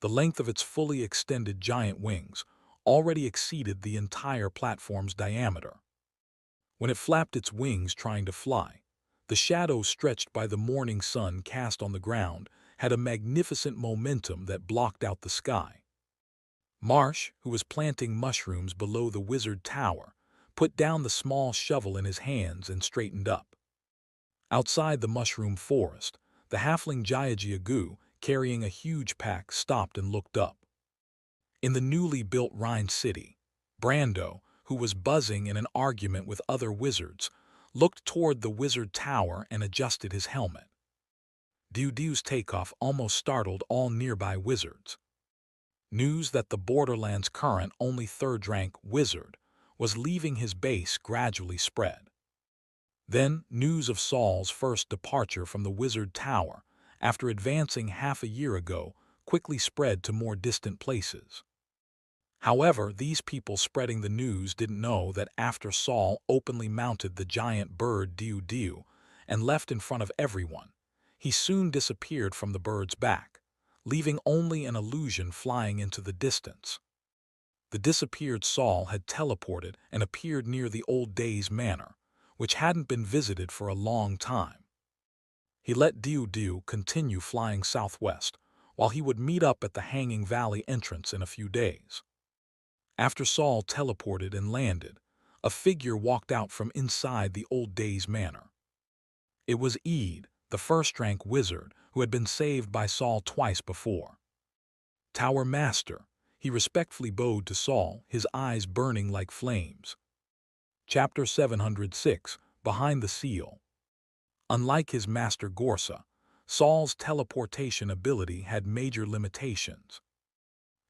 The length of its fully extended giant wings already exceeded the entire platform's diameter. When it flapped its wings trying to fly, the shadows stretched by the morning sun cast on the ground had a magnificent momentum that blocked out the sky. Marsh, who was planting mushrooms below the wizard tower, put down the small shovel in his hands and straightened up. Outside the mushroom forest, the halfling Jiajiagu, carrying a huge pack, stopped and looked up. In the newly built Rhine city, Brando, who was buzzing in an argument with other wizards, looked toward the wizard tower and adjusted his helmet. Diudiu's takeoff almost startled all nearby wizards. News that the Borderlands' current only third-rank wizard was leaving his base gradually spread. Then, news of Saul's first departure from the wizard tower, after advancing half a year ago, quickly spread to more distant places. However, these people spreading the news didn't know that after Saul openly mounted the giant bird Diudiu and left in front of everyone, he soon disappeared from the bird's back, leaving only an illusion flying into the distance. The disappeared Saul had teleported and appeared near the Old Days Manor, which hadn't been visited for a long time. He let Diudiu continue flying southwest, while he would meet up at the Hanging Valley entrance in a few days. After Saul teleported and landed, a figure walked out from inside the Old Days Manor. It was Eid, the first-rank wizard who had been saved by Saul twice before. "Tower Master," he respectfully bowed to Saul, his eyes burning like flames. Chapter 706, Behind the Seal. Unlike his master Gorsa, Saul's teleportation ability had major limitations.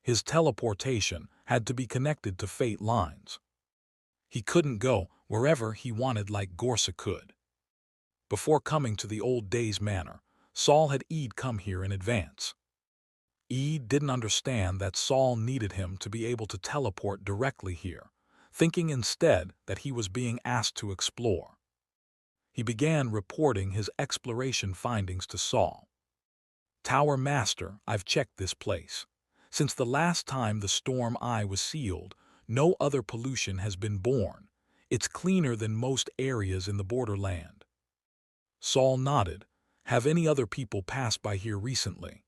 His teleportation had to be connected to fate lines. He couldn't go wherever he wanted like Gorsa could. Before coming to the Old Days Manor, Saul had Eid come here in advance. Eid didn't understand that Saul needed him to be able to teleport directly here, thinking instead that he was being asked to explore. He began reporting his exploration findings to Saul. "Tower Master, I've checked this place. Since the last time the Storm Eye was sealed, no other pollution has been born. It's cleaner than most areas in the borderland." Saul nodded. "Have any other people passed by here recently?"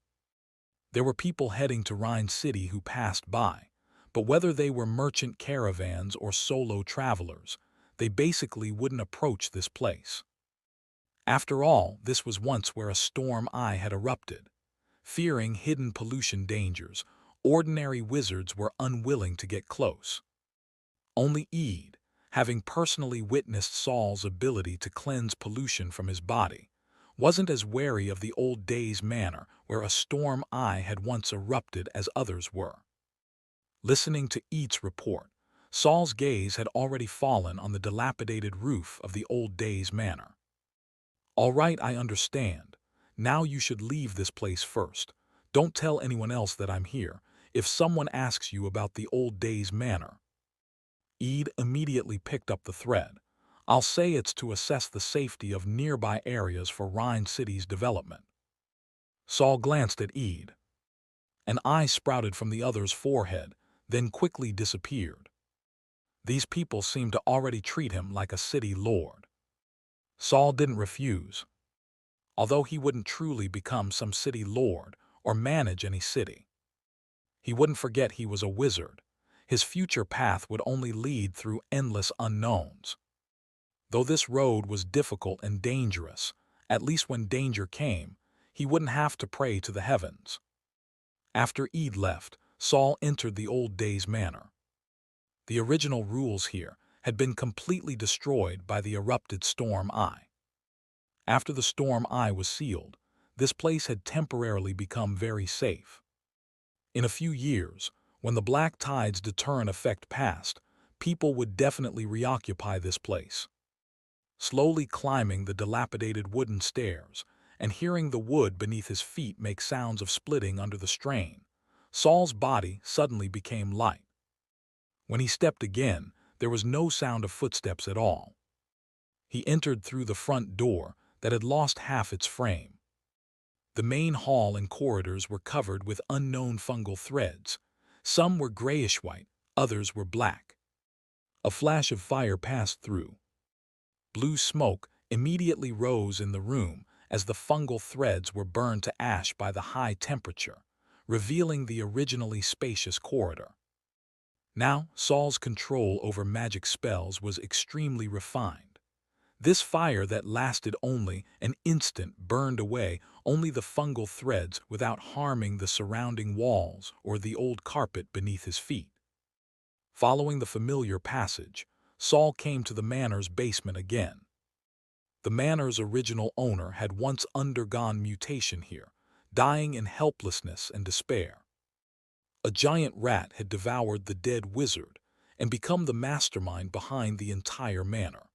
There were people heading to Rhine City who passed by, but whether they were merchant caravans or solo travelers, they basically wouldn't approach this place. After all, this was once where a storm eye had erupted. Fearing hidden pollution dangers, ordinary wizards were unwilling to get close. Only Eid, having personally witnessed Saul's ability to cleanse pollution from his body, wasn't as wary of the Old Days Manor where a storm eye had once erupted as others were. Listening to Eid's report, Saul's gaze had already fallen on the dilapidated roof of the Old Days Manor. "All right, I understand. Now you should leave this place first. Don't tell anyone else that I'm here, if someone asks you about the Old Days Manor." Eid immediately picked up the thread. I'll say it's to assess the safety of nearby areas for Rhine City's development. Saul glanced at Eid. An eye sprouted from the other's forehead, then quickly disappeared. These people seemed to already treat him like a city lord. Saul didn't refuse. Although he wouldn't truly become some city lord or manage any city, he wouldn't forget he was a wizard. His future path would only lead through endless unknowns. Though this road was difficult and dangerous, at least when danger came, he wouldn't have to pray to the heavens. After Eid left, Saul entered the old days manor. The original rules here had been completely destroyed by the erupted Storm Eye. After the Storm Eye was sealed, this place had temporarily become very safe. In a few years, when the Black Tide's deterrent effect passed, people would definitely reoccupy this place. Slowly climbing the dilapidated wooden stairs and hearing the wood beneath his feet make sounds of splitting under the strain, Saul's body suddenly became light. When he stepped again, there was no sound of footsteps at all. He entered through the front door that had lost half its frame. The main hall and corridors were covered with unknown fungal threads. Some were grayish-white, others were black. A flash of fire passed through. Blue smoke immediately rose in the room as the fungal threads were burned to ash by the high temperature, revealing the originally spacious corridor. Now, Saul's control over magic spells was extremely refined. This fire that lasted only an instant burned away only the fungal threads without harming the surrounding walls or the old carpet beneath his feet. Following the familiar passage, Saul came to the manor's basement again. The manor's original owner had once undergone mutation here, dying in helplessness and despair. A giant rat had devoured the dead wizard and become the mastermind behind the entire manor.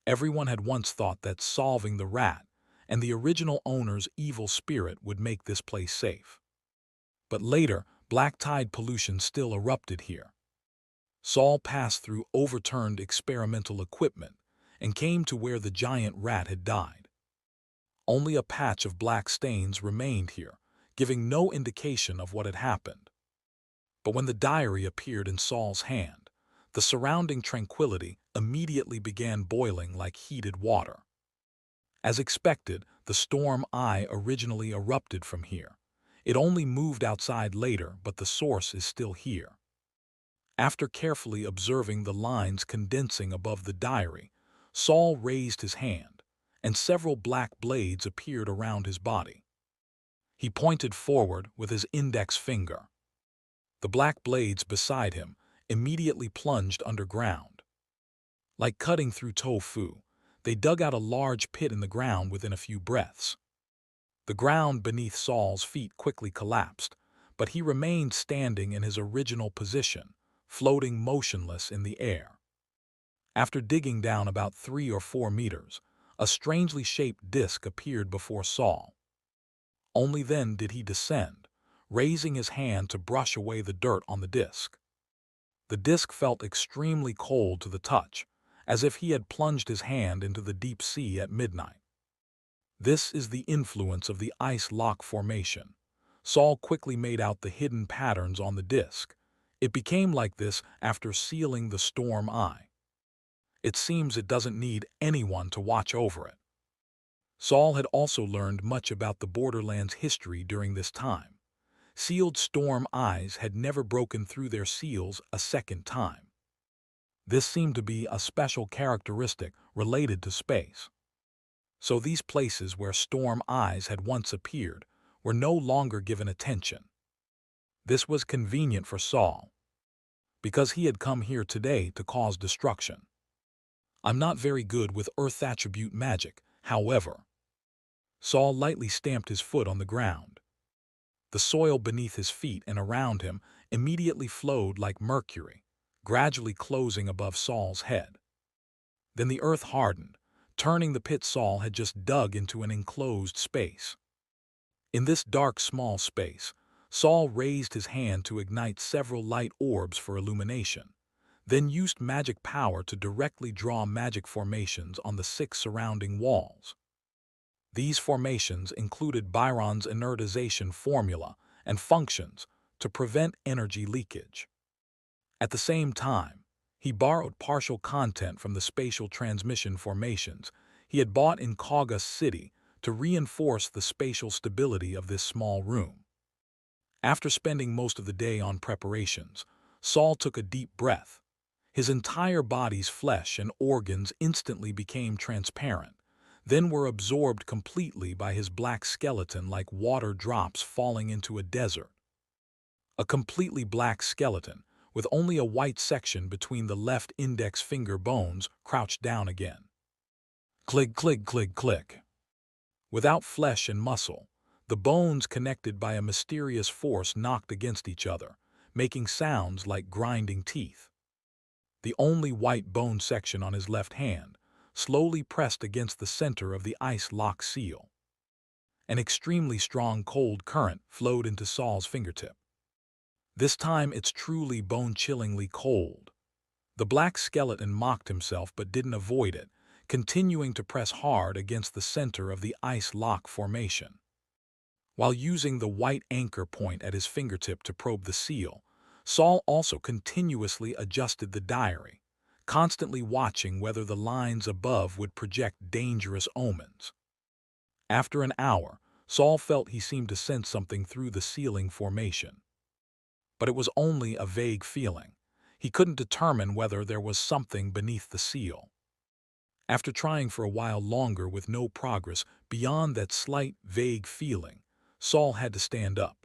Everyone had once thought that solving the rat and the original owner's evil spirit would make this place safe. But later, black tide pollution still erupted here. Saul passed through overturned experimental equipment and came to where the giant rat had died. Only a patch of black stains remained here, giving no indication of what had happened. But when the diary appeared in Saul's hand, the surrounding tranquility immediately began boiling like heated water. As expected, the Storm Eye originally erupted from here. It only moved outside later, but the source is still here. After carefully observing the lines condensing above the diary, Saul raised his hand, and several black blades appeared around his body. He pointed forward with his index finger. The black blades beside him immediately plunged underground. Like cutting through tofu, they dug out a large pit in the ground within a few breaths. The ground beneath Saul's feet quickly collapsed, but he remained standing in his original position, floating motionless in the air. After digging down about 3 or 4 meters, a strangely shaped disc appeared before Saul. Only then did he descend, raising his hand to brush away the dirt on the disc. The disc felt extremely cold to the touch, as if he had plunged his hand into the deep sea at midnight. This is the influence of the ice lock formation. Saul quickly made out the hidden patterns on the disc. It became like this after sealing the Storm Eye. It seems it doesn't need anyone to watch over it. Saul had also learned much about the Borderlands' history during this time. Sealed Storm Eyes had never broken through their seals a second time. This seemed to be a special characteristic related to space. So these places where Storm Eyes had once appeared were no longer given attention. This was convenient for Saul, because he had come here today to cause destruction. I'm not very good with Earth attribute magic, however. Saul lightly stamped his foot on the ground. The soil beneath his feet and around him immediately flowed like mercury, gradually closing above Saul's head. Then the earth hardened, turning the pit Saul had just dug into an enclosed space. In this dark small space, Saul raised his hand to ignite several light orbs for illumination. then used magic power to directly draw magic formations on the 6 surrounding walls. These formations included Byron's inertization formula and functions to prevent energy leakage. At the same time, he borrowed partial content from the spatial transmission formations he had bought in Kauga City to reinforce the spatial stability of this small room. After spending most of the day on preparations, Saul took a deep breath. His entire body's flesh and organs instantly became transparent, then were absorbed completely by his black skeleton like water drops falling into a desert. A completely black skeleton, with only a white section between the left index finger bones crouched down again. Click, click, click, click. Without flesh and muscle, the bones connected by a mysterious force knocked against each other, making sounds like grinding teeth. The only white bone section on his left hand slowly pressed against the center of the ice lock seal. An extremely strong cold current flowed into Saul's fingertip. This time it's truly bone-chillingly cold. The black skeleton mocked himself but didn't avoid it, continuing to press hard against the center of the ice lock formation. While using the white anchor point at his fingertip to probe the seal, Saul also continuously adjusted the diary, constantly watching whether the lines above would project dangerous omens. After an hour, Saul felt he seemed to sense something through the sealing formation. But it was only a vague feeling. He couldn't determine whether there was something beneath the seal. After trying for a while longer with no progress beyond that slight, vague feeling, Saul had to stand up.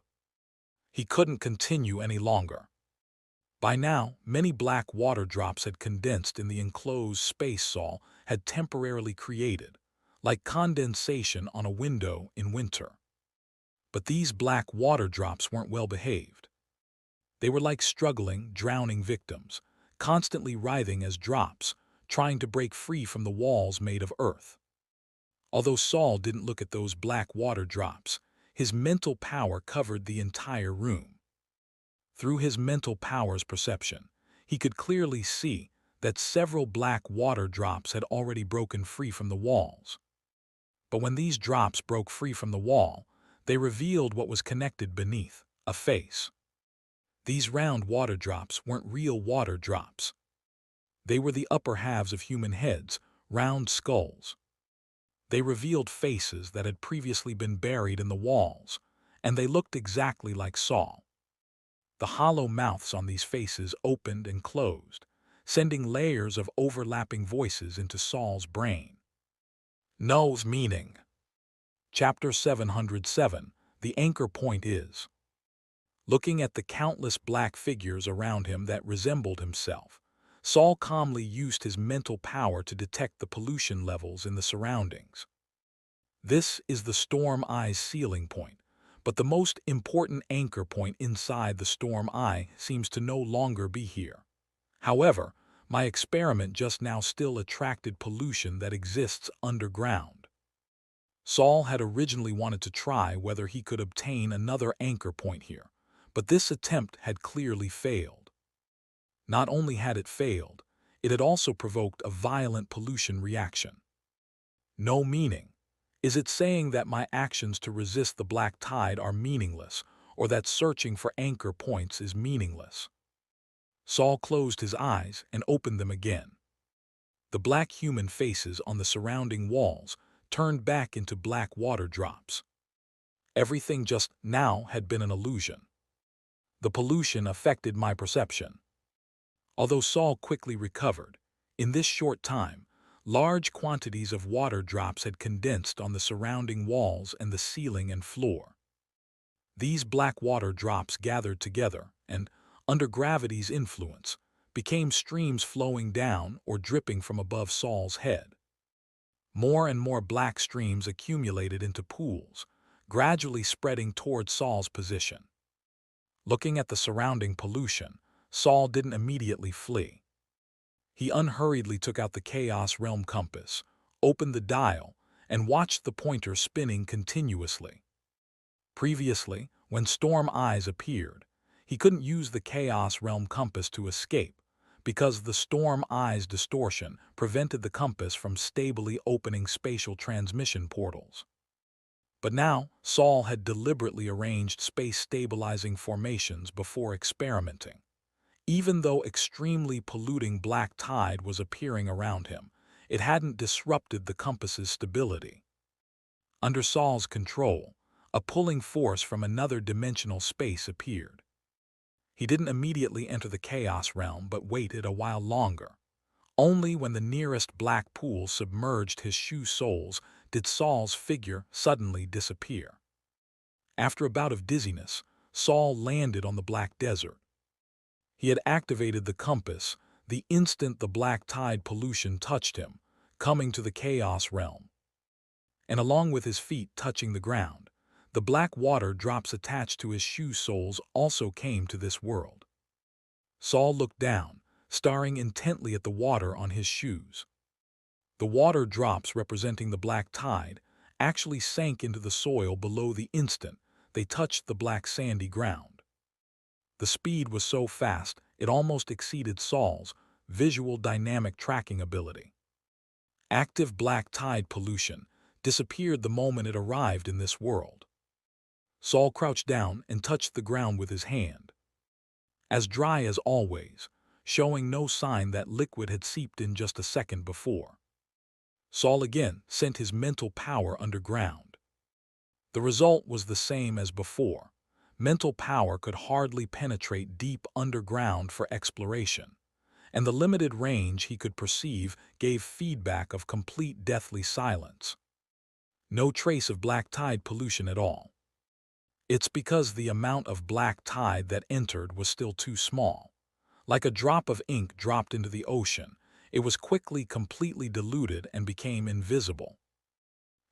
He couldn't continue any longer. By now, many black water drops had condensed in the enclosed space Saul had temporarily created, like condensation on a window in winter. But these black water drops weren't well behaved. They were like struggling, drowning victims, constantly writhing as drops, trying to break free from the walls made of earth. Although Saul didn't look at those black water drops, his mental power covered the entire room. Through his mental power's perception, he could clearly see that several black water drops had already broken free from the walls. But when these drops broke free from the wall, they revealed what was connected beneath, a face. These round water drops weren't real water drops. They were the upper halves of human heads, round skulls. They revealed faces that had previously been buried in the walls, and they looked exactly like Saul. The hollow mouths on these faces opened and closed, sending layers of overlapping voices into Saul's brain. No's meaning. Chapter 707, The Anchor Point is. Looking at the countless black figures around him that resembled himself, Saul calmly used his mental power to detect the pollution levels in the surroundings. This is the Storm Eye's sealing point, but the most important anchor point inside the Storm Eye seems to no longer be here. However, my experiment just now still attracted pollution that exists underground. Saul had originally wanted to try whether he could obtain another anchor point here, but this attempt had clearly failed. Not only had it failed, it had also provoked a violent pollution reaction. No meaning. Is it saying that my actions to resist the black tide are meaningless, or that searching for anchor points is meaningless? Saul closed his eyes and opened them again. The black human faces on the surrounding walls turned back into black water drops. Everything just now had been an illusion. The pollution affected my perception. Although Saul quickly recovered, in this short time, large quantities of water drops had condensed on the surrounding walls and the ceiling and floor. These black water drops gathered together and, under gravity's influence, became streams flowing down or dripping from above Saul's head. More and more black streams accumulated into pools, gradually spreading toward Saul's position. Looking at the surrounding pollution, Saul didn't immediately flee. He unhurriedly took out the Chaos Realm compass, opened the dial, and watched the pointer spinning continuously. Previously, when Storm Eyes appeared, he couldn't use the Chaos Realm compass to escape, because the storm eye's distortion prevented the compass from stably opening spatial transmission portals. But now, Saul had deliberately arranged space-stabilizing formations before experimenting. Even though extremely polluting black tide was appearing around him, it hadn't disrupted the compass's stability. Under Saul's control, a pulling force from another dimensional space appeared. He didn't immediately enter the chaos realm but waited a while longer. Only when the nearest black pool submerged his shoe soles did Saul's figure suddenly disappear. After a bout of dizziness, Saul landed on the black desert. He had activated the compass the instant the black tide pollution touched him, coming to the chaos realm. And along with his feet touching the ground, the black water drops attached to his shoe soles also came to this world. Saul looked down, staring intently at the water on his shoes. The water drops representing the black tide actually sank into the soil below the instant they touched the black sandy ground. The speed was so fast it almost exceeded Saul's visual dynamic tracking ability. Active black tide pollution disappeared the moment it arrived in this world. Saul crouched down and touched the ground with his hand. As dry as always, showing no sign that liquid had seeped in just a second before. Saul again sent his mental power underground. The result was the same as before. Mental power could hardly penetrate deep underground for exploration, and the limited range he could perceive gave feedback of complete deathly silence. No trace of black tide pollution at all. It's because the amount of black tide that entered was still too small. Like a drop of ink dropped into the ocean, it was quickly completely diluted and became invisible.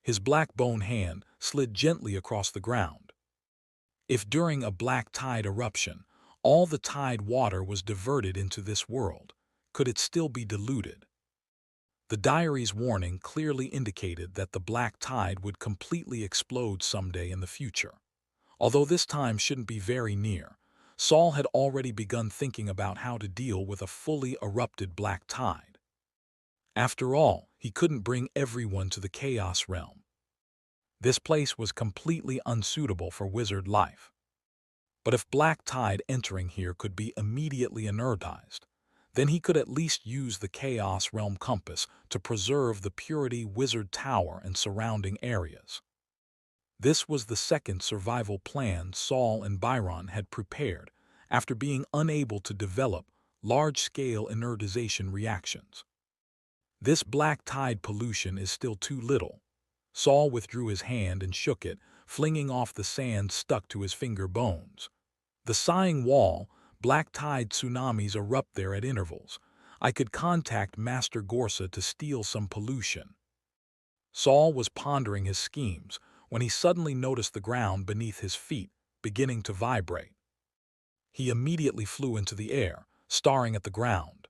His black bone hand slid gently across the ground. If during a black tide eruption, all the tide water was diverted into this world, could it still be diluted? The diary's warning clearly indicated that the black tide would completely explode someday in the future. Although this time shouldn't be very near, Saul had already begun thinking about how to deal with a fully erupted black tide. After all, he couldn't bring everyone to the chaos realm. This place was completely unsuitable for wizard life. But if black tide entering here could be immediately energized, then he could at least use the Chaos Realm compass to preserve the Purity Wizard Tower and surrounding areas. This was the second survival plan Saul and Byron had prepared after being unable to develop large-scale energization reactions. This black tide pollution is still too little. Saul withdrew his hand and shook it, flinging off the sand stuck to his finger bones. The sighing wall, black tide tsunamis erupt there at intervals. I could contact Master Gorsa to steal some pollution. Saul was pondering his schemes when he suddenly noticed the ground beneath his feet beginning to vibrate. He immediately flew into the air, staring at the ground.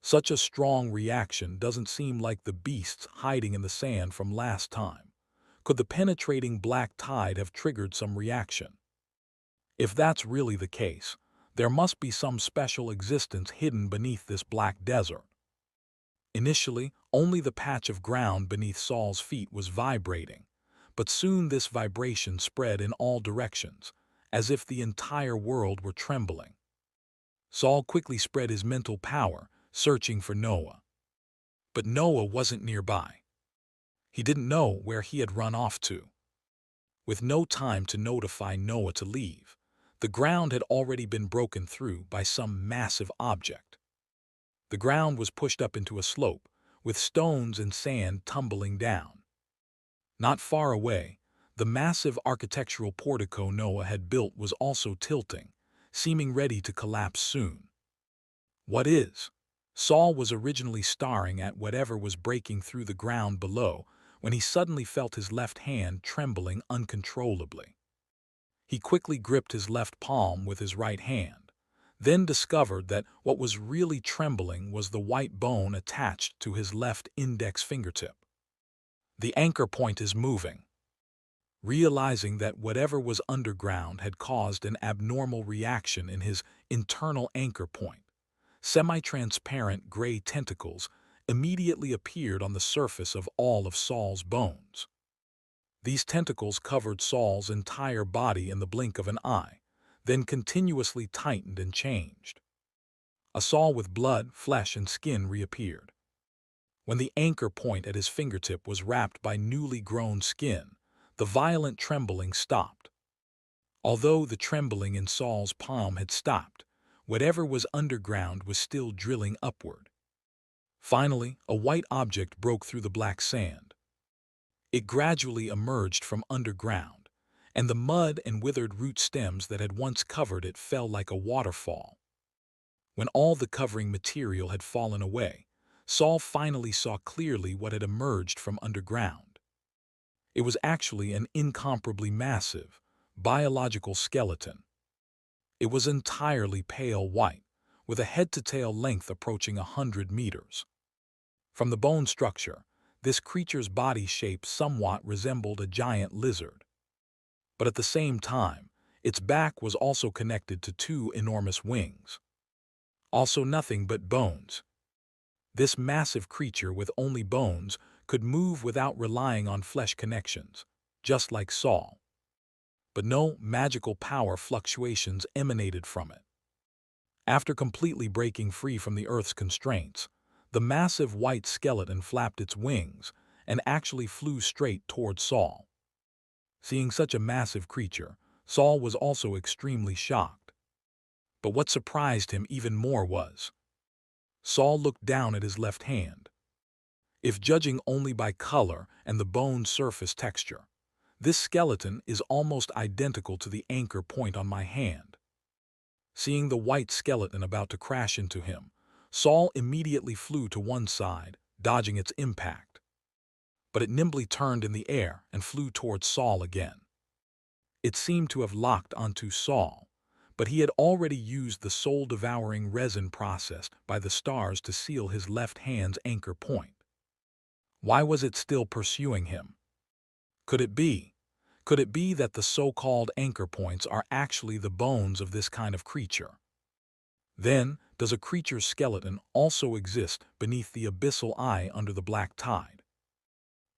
Such a strong reaction doesn't seem like the beasts hiding in the sand from last time. Could the penetrating black tide have triggered some reaction? If that's really the case, there must be some special existence hidden beneath this black desert. Initially, only the patch of ground beneath Saul's feet was vibrating, but soon this vibration spread in all directions, as if the entire world were trembling. Saul quickly spread his mental power, searching for Noah. But Noah wasn't nearby. He didn't know where he had run off to. With no time to notify Noah to leave, the ground had already been broken through by some massive object. The ground was pushed up into a slope, with stones and sand tumbling down. Not far away, the massive architectural portico Noah had built was also tilting, seeming ready to collapse soon. What is? Saul was originally staring at whatever was breaking through the ground below when he suddenly felt his left hand trembling uncontrollably. He quickly gripped his left palm with his right hand, then discovered that what was really trembling was the white bone attached to his left index fingertip. The anchor point is moving. Realizing that whatever was underground had caused an abnormal reaction in his internal anchor point, Semi-transparent gray tentacles immediately appeared on the surface of all of Saul's bones. These tentacles covered Saul's entire body in the blink of an eye, then continuously tightened and changed. A Saul with blood, flesh, and skin reappeared. When the anchor point at his fingertip was wrapped by newly grown skin, the violent trembling stopped. Although the trembling in Saul's palm had stopped, whatever was underground was still drilling upward. Finally, a white object broke through the black sand. It gradually emerged from underground, and the mud and withered root stems that had once covered it fell like a waterfall. When all the covering material had fallen away, Saul finally saw clearly what had emerged from underground. It was actually an incomparably massive, biological skeleton. It was entirely pale white, with a head-to-tail length approaching 100 meters. From the bone structure, this creature's body shape somewhat resembled a giant lizard. But at the same time, its back was also connected to two enormous wings. Also nothing but bones. This massive creature with only bones could move without relying on flesh connections, just like Saul. But no magical power fluctuations emanated from it. After completely breaking free from the Earth's constraints, the massive white skeleton flapped its wings and actually flew straight toward Saul. Seeing such a massive creature, Saul was also extremely shocked. But what surprised him even more was, Saul looked down at his left hand. If judging only by color and the bone surface texture, this skeleton is almost identical to the anchor point on my hand. Seeing the white skeleton about to crash into him, Saul immediately flew to one side, dodging its impact. But it nimbly turned in the air and flew towards Saul again. It seemed to have locked onto Saul, but he had already used the soul-devouring resin process by the stars to seal his left hand's anchor point. Why was it still pursuing him? Could it be that the so-called anchor points are actually the bones of this kind of creature? Then, does a creature's skeleton also exist beneath the abyssal eye under the black tide?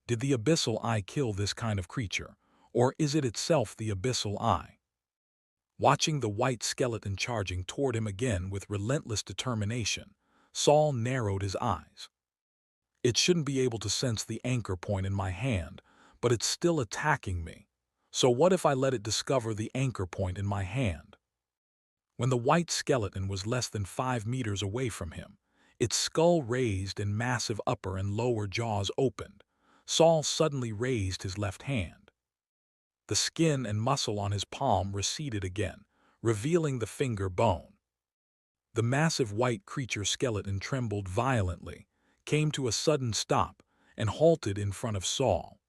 Did the abyssal eye kill this kind of creature, or is it itself the abyssal eye? Watching the white skeleton charging toward him again with relentless determination, Saul narrowed his eyes. It shouldn't be able to sense the anchor point in my hand, but it's still attacking me. So what if I let it discover the anchor point in my hand? When the white skeleton was less than 5 meters away from him, its skull raised and massive upper and lower jaws opened, Saul suddenly raised his left hand. The skin and muscle on his palm receded again, revealing the finger bone. The massive white creature skeleton trembled violently, came to a sudden stop, and halted in front of Saul.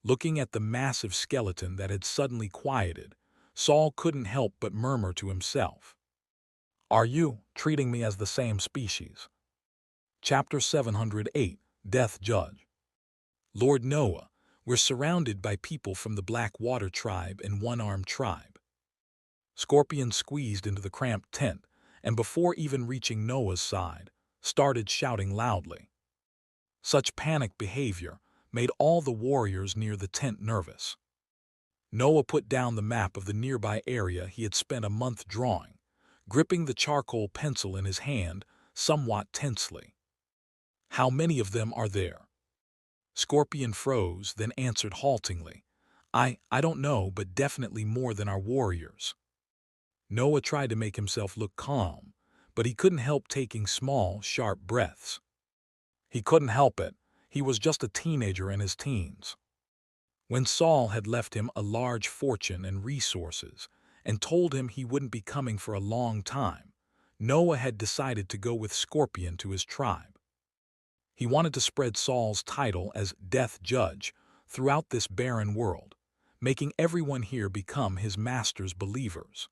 Looking at the massive skeleton that had suddenly quieted, Saul couldn't help but murmur to himself, "Are you treating me as the same species?" Chapter 708, Death Judge. Lord Noah, we're surrounded by people from the Blackwater tribe and One-Armed tribe. Scorpion squeezed into the cramped tent, and before even reaching Noah's side, started shouting loudly. Such panicked behavior made all the warriors near the tent nervous. Noah put down the map of the nearby area he had spent a month drawing, gripping the charcoal pencil in his hand somewhat tensely. "How many of them are there?" Scorpion froze, then answered haltingly, I don't know, but definitely more than our warriors." Noah tried to make himself look calm, but he couldn't help taking small, sharp breaths. He couldn't help it. He was just a teenager in his teens. When Saul had left him a large fortune and resources and told him he wouldn't be coming for a long time, Noah had decided to go with Scorpion to his tribe. He wanted to spread Saul's title as Death Judge throughout this barren world, making everyone here become his master's believers.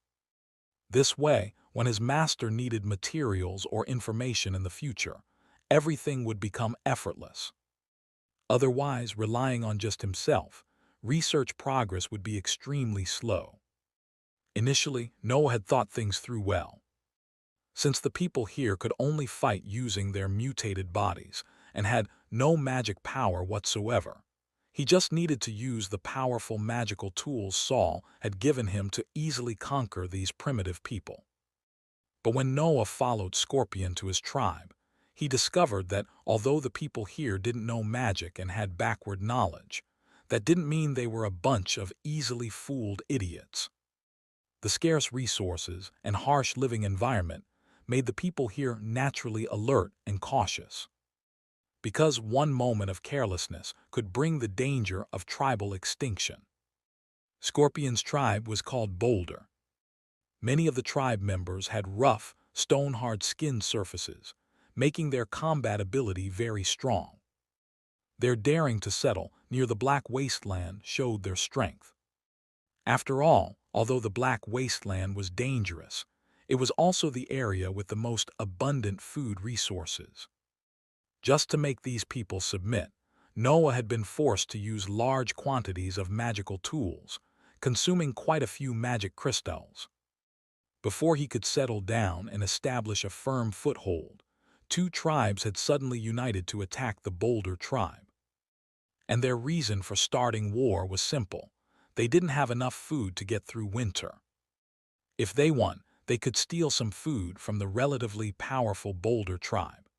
This way, when his master needed materials or information in the future, everything would become effortless. Otherwise, relying on just himself, research progress would be extremely slow. Initially, Noah had thought things through well. Since the people here could only fight using their mutated bodies and had no magic power whatsoever, he just needed to use the powerful magical tools Saul had given him to easily conquer these primitive people. But when Noah followed Scorpion to his tribe, he discovered that although the people here didn't know magic and had backward knowledge, that didn't mean they were a bunch of easily fooled idiots. The scarce resources and harsh living environment made the people here naturally alert and cautious, because one moment of carelessness could bring the danger of tribal extinction. Scorpion's tribe was called Boulder. Many of the tribe members had rough, stone-hard skin surfaces, making their combat ability very strong. Their daring to settle near the Black Wasteland showed their strength. After all, although the Black Wasteland was dangerous, it was also the area with the most abundant food resources. Just to make these people submit, Noah had been forced to use large quantities of magical tools, consuming quite a few magic crystals. Before he could settle down and establish a firm foothold, two tribes had suddenly united to attack the Boulder tribe. And their reason for starting war was simple: they didn't have enough food to get through winter. If they won, they could steal some food from the relatively powerful Boulder tribe.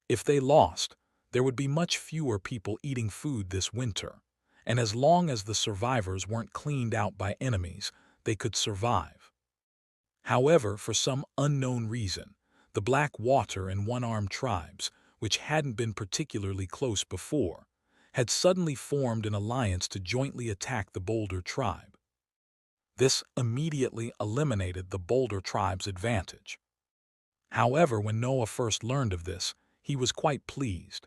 If they lost, there would be much fewer people eating food this winter, and as long as the survivors weren't cleaned out by enemies, they could survive. However, for some unknown reason, the Blackwater and One-Armed tribes, which hadn't been particularly close before, had suddenly formed an alliance to jointly attack the Boulder tribe. This immediately eliminated the Boulder tribe's advantage. However, when Noah first learned of this, he was quite pleased.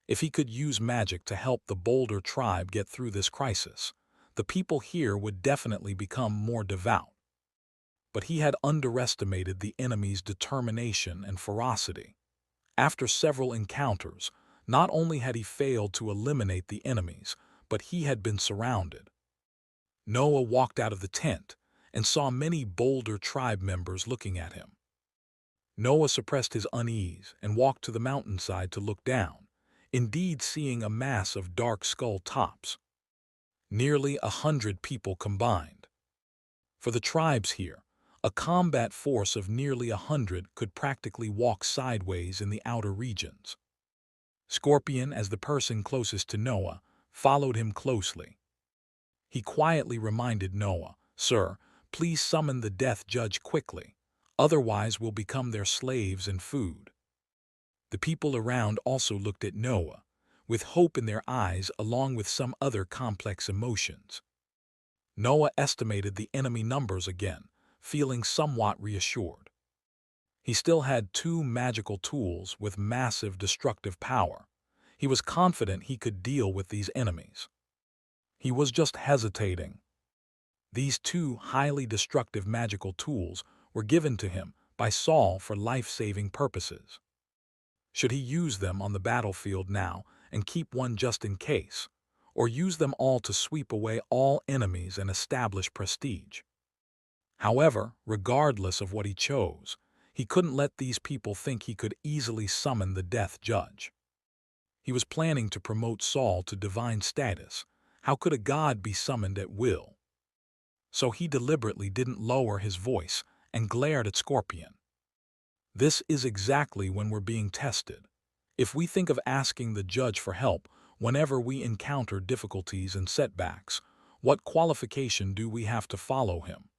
If he could use magic to help the Boulder tribe get through this crisis, the people here would definitely become more devout. But he had underestimated the enemy's determination and ferocity. After several encounters, not only had he failed to eliminate the enemies, but he had been surrounded. Noah walked out of the tent and saw many Boulder tribe members looking at him. Noah suppressed his unease and walked to the mountainside to look down, indeed seeing a mass of dark skull tops. Nearly 100 people combined. For the tribes here, a combat force of nearly 100 could practically walk sideways in the outer regions. Scorpion, as the person closest to Noah, followed him closely. He quietly reminded Noah, "Sir, please summon the death judge quickly, otherwise we'll become their slaves and food." The people around also looked at Noah, with hope in their eyes along with some other complex emotions. Noah estimated the enemy numbers again, feeling somewhat reassured. He still had two magical tools with massive destructive power. He was confident he could deal with these enemies. He was just hesitating. These two highly destructive magical tools were given to him by Saul for life-saving purposes. Should he use them on the battlefield now and keep one just in case, or use them all to sweep away all enemies and establish prestige? However, regardless of what he chose, he couldn't let these people think he could easily summon the death judge. He was planning to promote Saul to divine status. How could a god be summoned at will? So he deliberately didn't lower his voice and glared at Scorpion. This is exactly when we're being tested. If we think of asking the judge for help whenever we encounter difficulties and setbacks, what qualification do we have to follow him?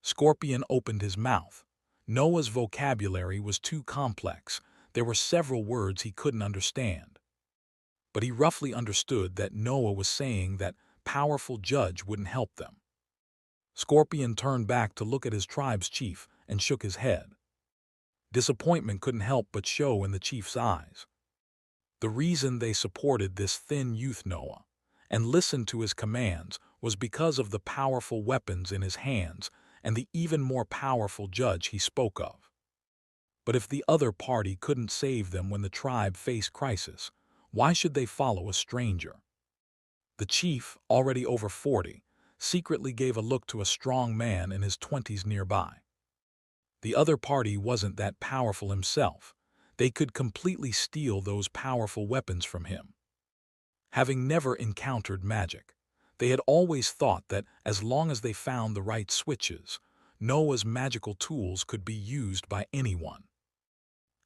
Scorpion opened his mouth. Noah's vocabulary was too complex. There were several words he couldn't understand. But he roughly understood that Noah was saying that powerful judge wouldn't help them. Scorpion turned back to look at his tribe's chief and shook his head. Disappointment couldn't help but show in the chief's eyes. The reason they supported this thin youth Noah and listened to his commands was because of the powerful weapons in his hands and the even more powerful judge he spoke of. But if the other party couldn't save them when the tribe faced crisis, why should they follow a stranger? The chief, already over 40, secretly gave a look to a strong man in his 20s nearby. The other party wasn't that powerful himself. They could completely steal those powerful weapons from him. Having never encountered magic, they had always thought that as long as they found the right switches, Noah's magical tools could be used by anyone.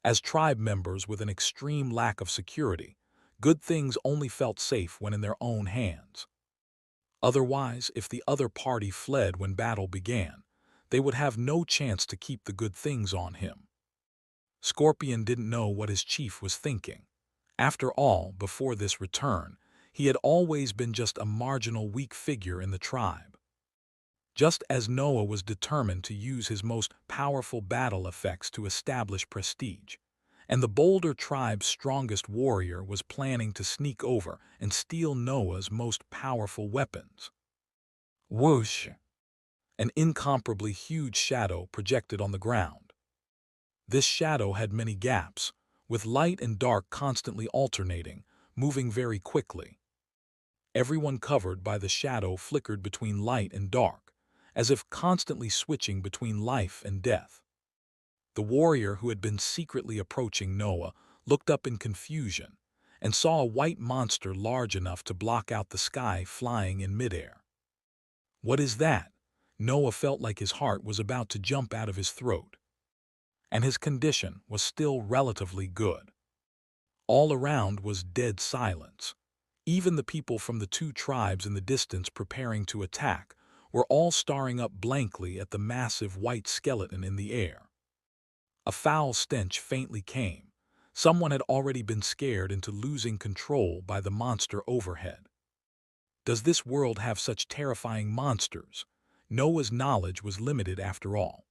As tribe members with an extreme lack of security, good things only felt safe when in their own hands. Otherwise, if the other party fled when battle began, they would have no chance to keep the good things on him. Scorpion didn't know what his chief was thinking. After all, before this return, he had always been just a marginal weak figure in the tribe. Just as Noah was determined to use his most powerful battle effects to establish prestige, and the Boulder tribe's strongest warrior was planning to sneak over and steal Noah's most powerful weapons. Whoosh! An incomparably huge shadow projected on the ground. This shadow had many gaps, with light and dark constantly alternating, moving very quickly. Everyone covered by the shadow flickered between light and dark, as if constantly switching between life and death. The warrior who had been secretly approaching Noah looked up in confusion and saw a white monster large enough to block out the sky flying in midair. What is that? Noah felt like his heart was about to jump out of his throat. And his condition was still relatively good. All around was dead silence. Even the people from the two tribes in the distance preparing to attack were all staring up blankly at the massive white skeleton in the air. A foul stench faintly came. Someone had already been scared into losing control by the monster overhead. Does this world have such terrifying monsters? Noah's knowledge was limited after all.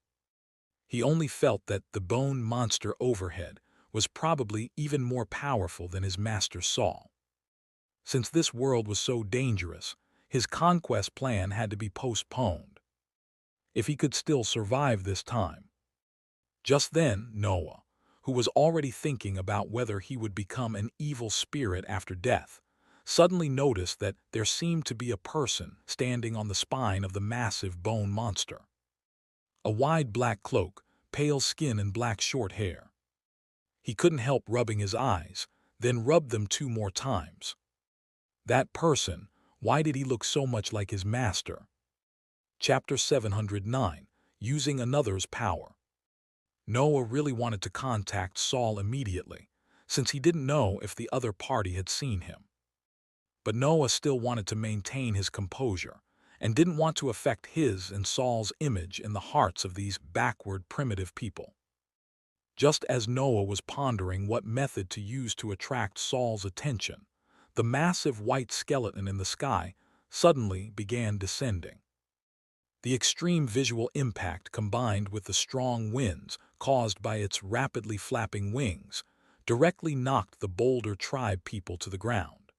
He only felt that the bone monster overhead was probably even more powerful than his master Saul. Since this world was so dangerous, his conquest plan had to be postponed. If he could still survive this time. Just then, Noah, who was already thinking about whether he would become an evil spirit after death, suddenly noticed that there seemed to be a person standing on the spine of the massive bone monster. A wide black cloak, pale skin and black short hair. He couldn't help rubbing his eyes, then rubbed them 2 more times. That person, why did he look so much like his master? Chapter 709, Using Another's Power. Noah really wanted to contact Saul immediately, since he didn't know if the other party had seen him. But Noah still wanted to maintain his composure, and didn't want to affect his and Saul's image in the hearts of these backward primitive people. Just as Noah was pondering what method to use to attract Saul's attention, the massive white skeleton in the sky suddenly began descending. The extreme visual impact combined with the strong winds caused by its rapidly flapping wings directly knocked the Boulder tribe people to the ground.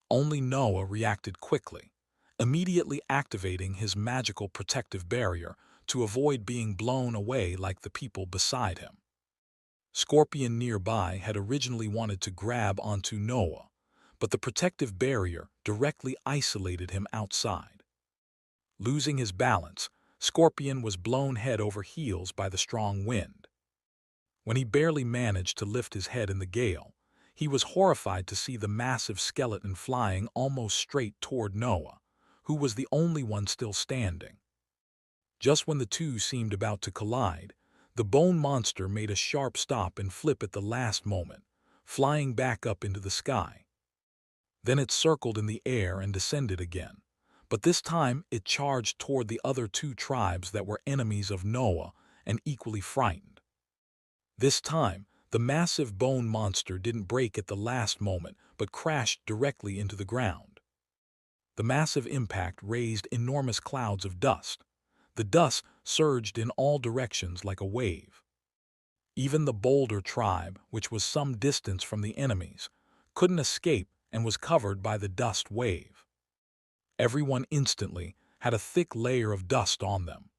Only Noah reacted quickly, immediately activating his magical protective barrier to avoid being blown away like the people beside him. Scorpion nearby had originally wanted to grab onto Noah, but the protective barrier directly isolated him outside. Losing his balance, Scorpion was blown head over heels by the strong wind. When he barely managed to lift his head in the gale, he was horrified to see the massive skeleton flying almost straight toward Noah, who was the only one still standing. Just when the two seemed about to collide, the bone monster made a sharp stop and flip at the last moment, flying back up into the sky. Then it circled in the air and descended again, but this time it charged toward the other two tribes that were enemies of Noah and equally frightened. This time, the massive bone monster didn't break at the last moment but crashed directly into the ground. The massive impact raised enormous clouds of dust. The dust surged in all directions like a wave. Even the Boulder tribe, which was some distance from the enemies, couldn't escape and was covered by the dust wave. Everyone instantly had a thick layer of dust on them.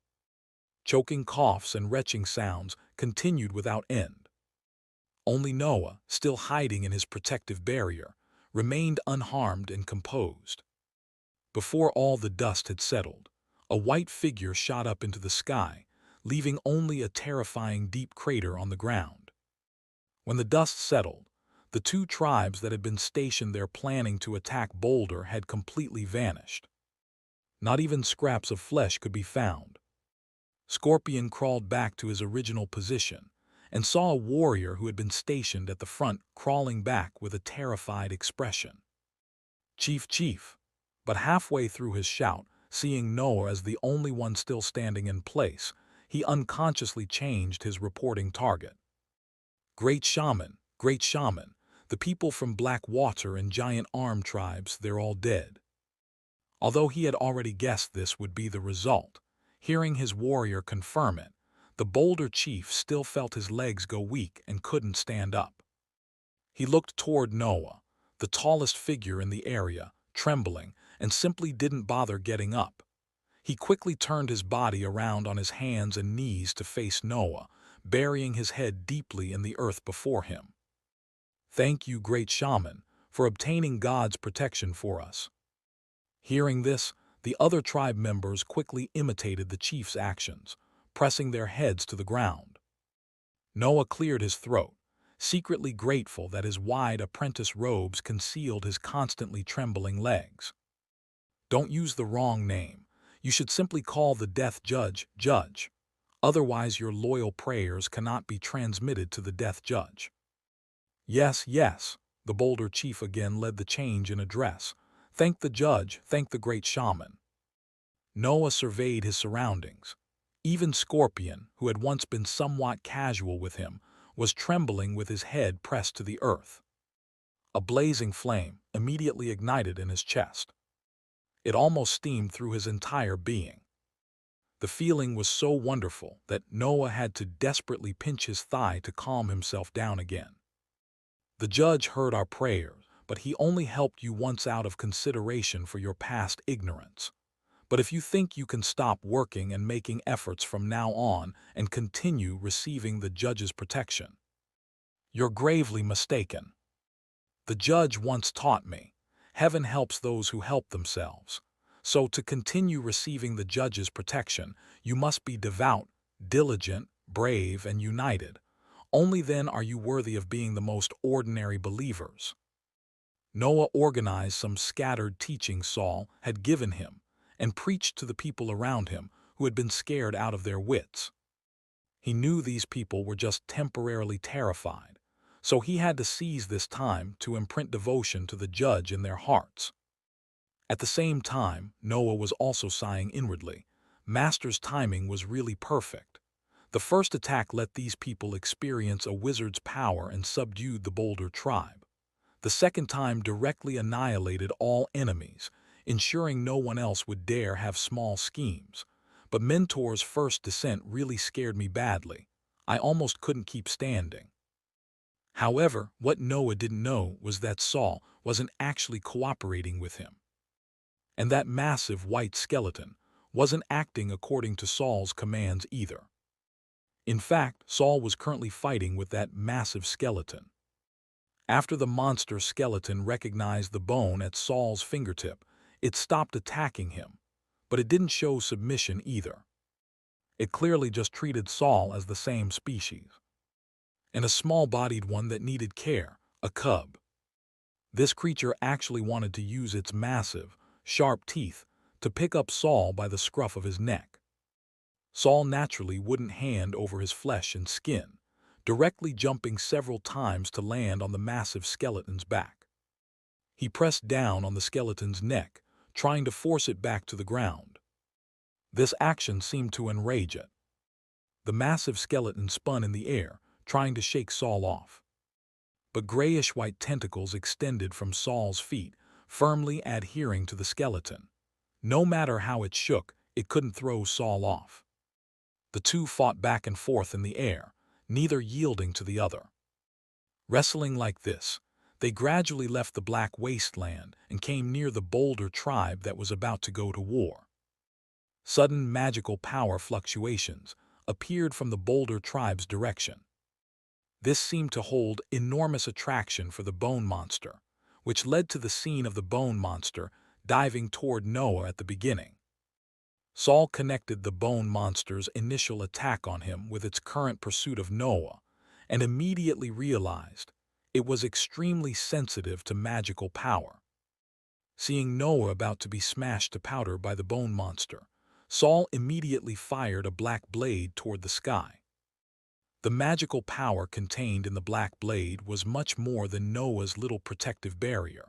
Choking coughs and retching sounds continued without end. Only Noah, still hiding in his protective barrier, remained unharmed and composed. Before all the dust had settled, a white figure shot up into the sky, leaving only a terrifying deep crater on the ground. When the dust settled, the two tribes that had been stationed there planning to attack Boulder had completely vanished. Not even scraps of flesh could be found. Scorpion crawled back to his original position and saw a warrior who had been stationed at the front crawling back with a terrified expression. "Chief, Chief!" But halfway through his shout, seeing Noah as the only one still standing in place, he unconsciously changed his reporting target. "Great Shaman, Great Shaman, the people from Blackwater and Giant Arm tribes, they're all dead." Although he had already guessed this would be the result, hearing his warrior confirm it, the Boulder chief still felt his legs go weak and couldn't stand up. He looked toward Noah, the tallest figure in the area, trembling, and simply didn't bother getting up. He quickly turned his body around on his hands and knees to face Noah, burying his head deeply in the earth before him. "Thank you, Great Shaman, for obtaining God's protection for us." Hearing this, the other tribe members quickly imitated the chief's actions, pressing their heads to the ground. Noah cleared his throat, secretly grateful that his wide apprentice robes concealed his constantly trembling legs. "Don't use the wrong name. You should simply call the death judge, Judge. Otherwise your loyal prayers cannot be transmitted to the death judge." "Yes, yes," the Boulder chief again led the change in address. "Thank the judge, thank the Great Shaman." Noah surveyed his surroundings. Even Scorpion, who had once been somewhat casual with him, was trembling with his head pressed to the earth. A blazing flame immediately ignited in his chest. It almost steamed through his entire being. The feeling was so wonderful that Noah had to desperately pinch his thigh to calm himself down again. "The judge heard our prayers, but he only helped you once out of consideration for your past ignorance. But if you think you can stop working and making efforts from now on and continue receiving the judge's protection, you're gravely mistaken. The judge once taught me, heaven helps those who help themselves. So to continue receiving the judge's protection, you must be devout, diligent, brave, and united. Only then are you worthy of being the most ordinary believers." Noah organized some scattered teachings Saul had given him and preached to the people around him who had been scared out of their wits. He knew these people were just temporarily terrified, so he had to seize this time to imprint devotion to the judge in their hearts. At the same time, Noah was also sighing inwardly. Master's timing was really perfect. The first attack let these people experience a wizard's power and subdued the Boulder tribe. The second time directly annihilated all enemies, ensuring no one else would dare have small schemes. But Mentor's first descent really scared me badly. I almost couldn't keep standing. However, what Noah didn't know was that Saul wasn't actually cooperating with him. And that massive white skeleton wasn't acting according to Saul's commands either. In fact, Saul was currently fighting with that massive skeleton. After the monster skeleton recognized the bone at Saul's fingertip, it stopped attacking him, but it didn't show submission either. It clearly just treated Saul as the same species, and a small-bodied one that needed care, a cub. This creature actually wanted to use its massive, sharp teeth to pick up Saul by the scruff of his neck. Saul naturally wouldn't hand over his flesh and skin, directly jumping several times to land on the massive skeleton's back. He pressed down on the skeleton's neck, trying to force it back to the ground. This action seemed to enrage it. The massive skeleton spun in the air, trying to shake Saul off. But grayish-white tentacles extended from Saul's feet, firmly adhering to the skeleton. No matter how it shook, it couldn't throw Saul off. The two fought back and forth in the air, neither yielding to the other. Wrestling like this, they gradually left the Black Wasteland and came near the Boulder tribe that was about to go to war. Sudden magical power fluctuations appeared from the Boulder tribe's direction. This seemed to hold enormous attraction for the bone monster, which led to the scene of the bone monster diving toward Noah at the beginning. Saul connected the bone monster's initial attack on him with its current pursuit of Noah, and immediately realized it was extremely sensitive to magical power. Seeing Noah about to be smashed to powder by the bone monster, Saul immediately fired a black blade toward the sky. The magical power contained in the black blade was much more than Noah's little protective barrier.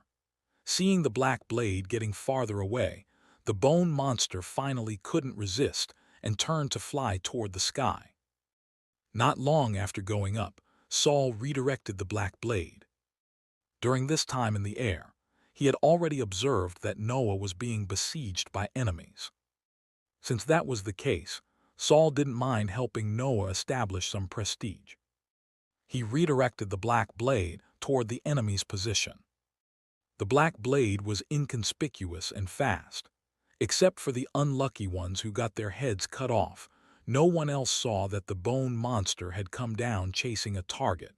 Seeing the black blade getting farther away, the bone monster finally couldn't resist and turned to fly toward the sky. Not long after going up, Saul redirected the black blade. During this time in the air, he had already observed that Noah was being besieged by enemies. Since that was the case, Saul didn't mind helping Noah establish some prestige. He redirected the black blade toward the enemy's position. The black blade was inconspicuous and fast. Except for the unlucky ones who got their heads cut off, no one else saw that the bone monster had come down chasing a target.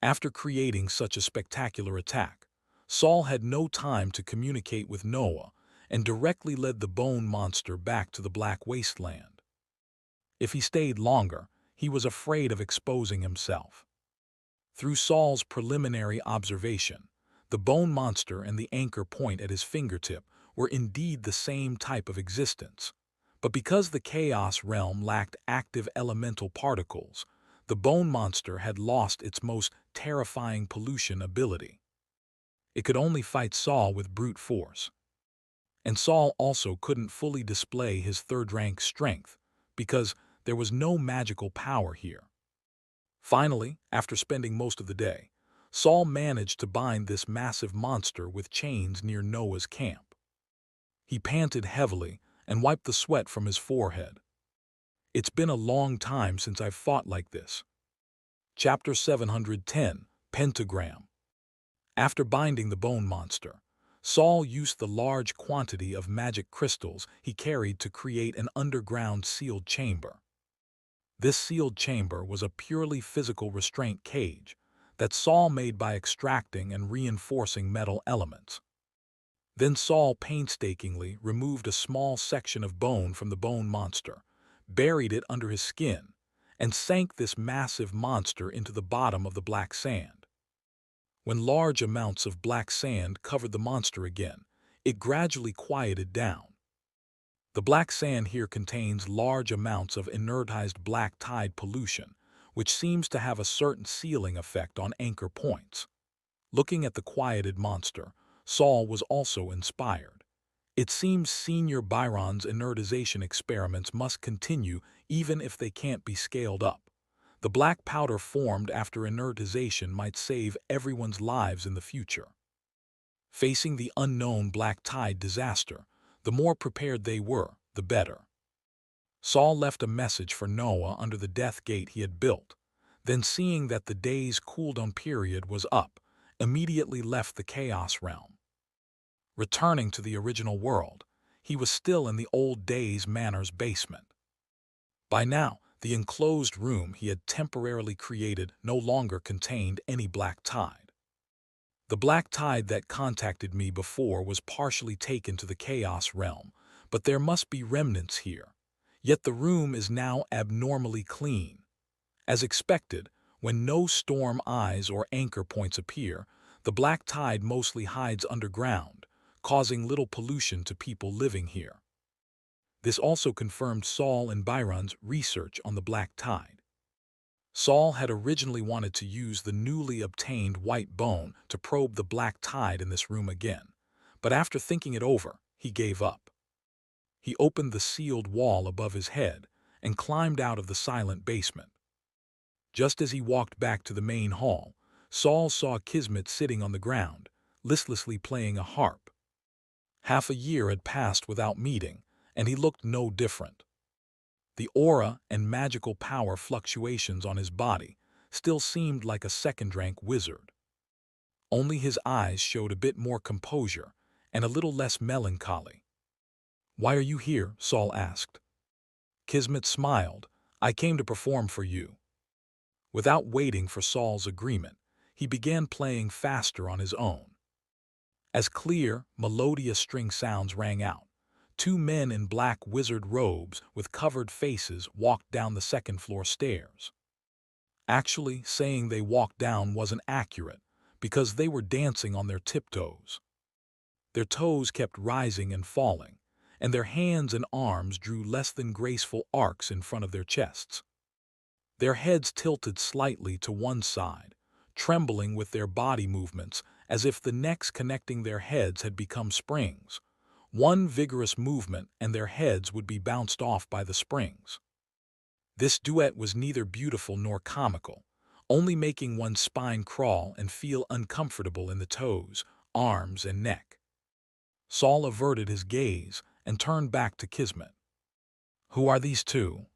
After creating such a spectacular attack, Saul had no time to communicate with Noah and directly led the bone monster back to the black wasteland. If he stayed longer, he was afraid of exposing himself. Through Saul's preliminary observation, the bone monster and the anchor point at his fingertip were indeed the same type of existence. But because the Chaos Realm lacked active elemental particles, the bone monster had lost its most terrifying pollution ability. It could only fight Saul with brute force. And Saul also couldn't fully display his third-rank strength, because there was no magical power here. Finally, after spending most of the day, Saul managed to bind this massive monster with chains near Noah's camp. He panted heavily and wiped the sweat from his forehead. It's been a long time since I've fought like this. Chapter 710, Pentagram. After binding the bone monster, Saul used the large quantity of magic crystals he carried to create an underground sealed chamber. This sealed chamber was a purely physical restraint cage that Saul made by extracting and reinforcing metal elements. Then Saul painstakingly removed a small section of bone from the bone monster, buried it under his skin, and sank this massive monster into the bottom of the black sand. When large amounts of black sand covered the monster again, it gradually quieted down. The black sand here contains large amounts of inertized black tide pollution, which seems to have a certain sealing effect on anchor points. Looking at the quieted monster, Saul was also inspired. It seems Senior Byron's inertization experiments must continue even if they can't be scaled up. The black powder formed after inertization might save everyone's lives in the future. Facing the unknown black tide disaster, the more prepared they were, the better. Saul left a message for Noah under the death gate he had built, then seeing that the day's cooldown period was up, immediately left the Chaos Realm. Returning to the original world, he was still in the old Days Manor's basement. By now, the enclosed room he had temporarily created no longer contained any black tide. The black tide that contacted me before was partially taken to the Chaos Realm, but there must be remnants here. Yet the room is now abnormally clean. As expected, when no storm eyes or anchor points appear, the black tide mostly hides underground, causing little pollution to people living here. This also confirmed Saul and Byron's research on the black tide. Saul had originally wanted to use the newly obtained white bone to probe the black tide in this room again, but after thinking it over, he gave up. He opened the sealed wall above his head and climbed out of the silent basement. Just as he walked back to the main hall, Saul saw Kismet sitting on the ground, listlessly playing a harp. Half a year had passed without meeting, and he looked no different. The aura and magical power fluctuations on his body still seemed like a second-rank wizard. Only his eyes showed a bit more composure and a little less melancholy. "Why are you here?" Saul asked. Kismet smiled. "I came to perform for you." Without waiting for Saul's agreement, he began playing faster on his own. As clear, melodious string sounds rang out, Two men in black wizard robes with covered faces walked down the second-floor stairs. Actually, saying they walked down wasn't accurate, because they were dancing on their tiptoes. Their toes kept rising and falling, and their hands and arms drew less than graceful arcs in front of their chests. Their heads tilted slightly to one side, trembling with their body movements as if the necks connecting their heads had become springs. One vigorous movement and their heads would be bounced off by the springs. This duet was neither beautiful nor comical, only making one's spine crawl and feel uncomfortable in the toes, arms, and neck. Saul averted his gaze and turned back to Kismet. "Who are these two?"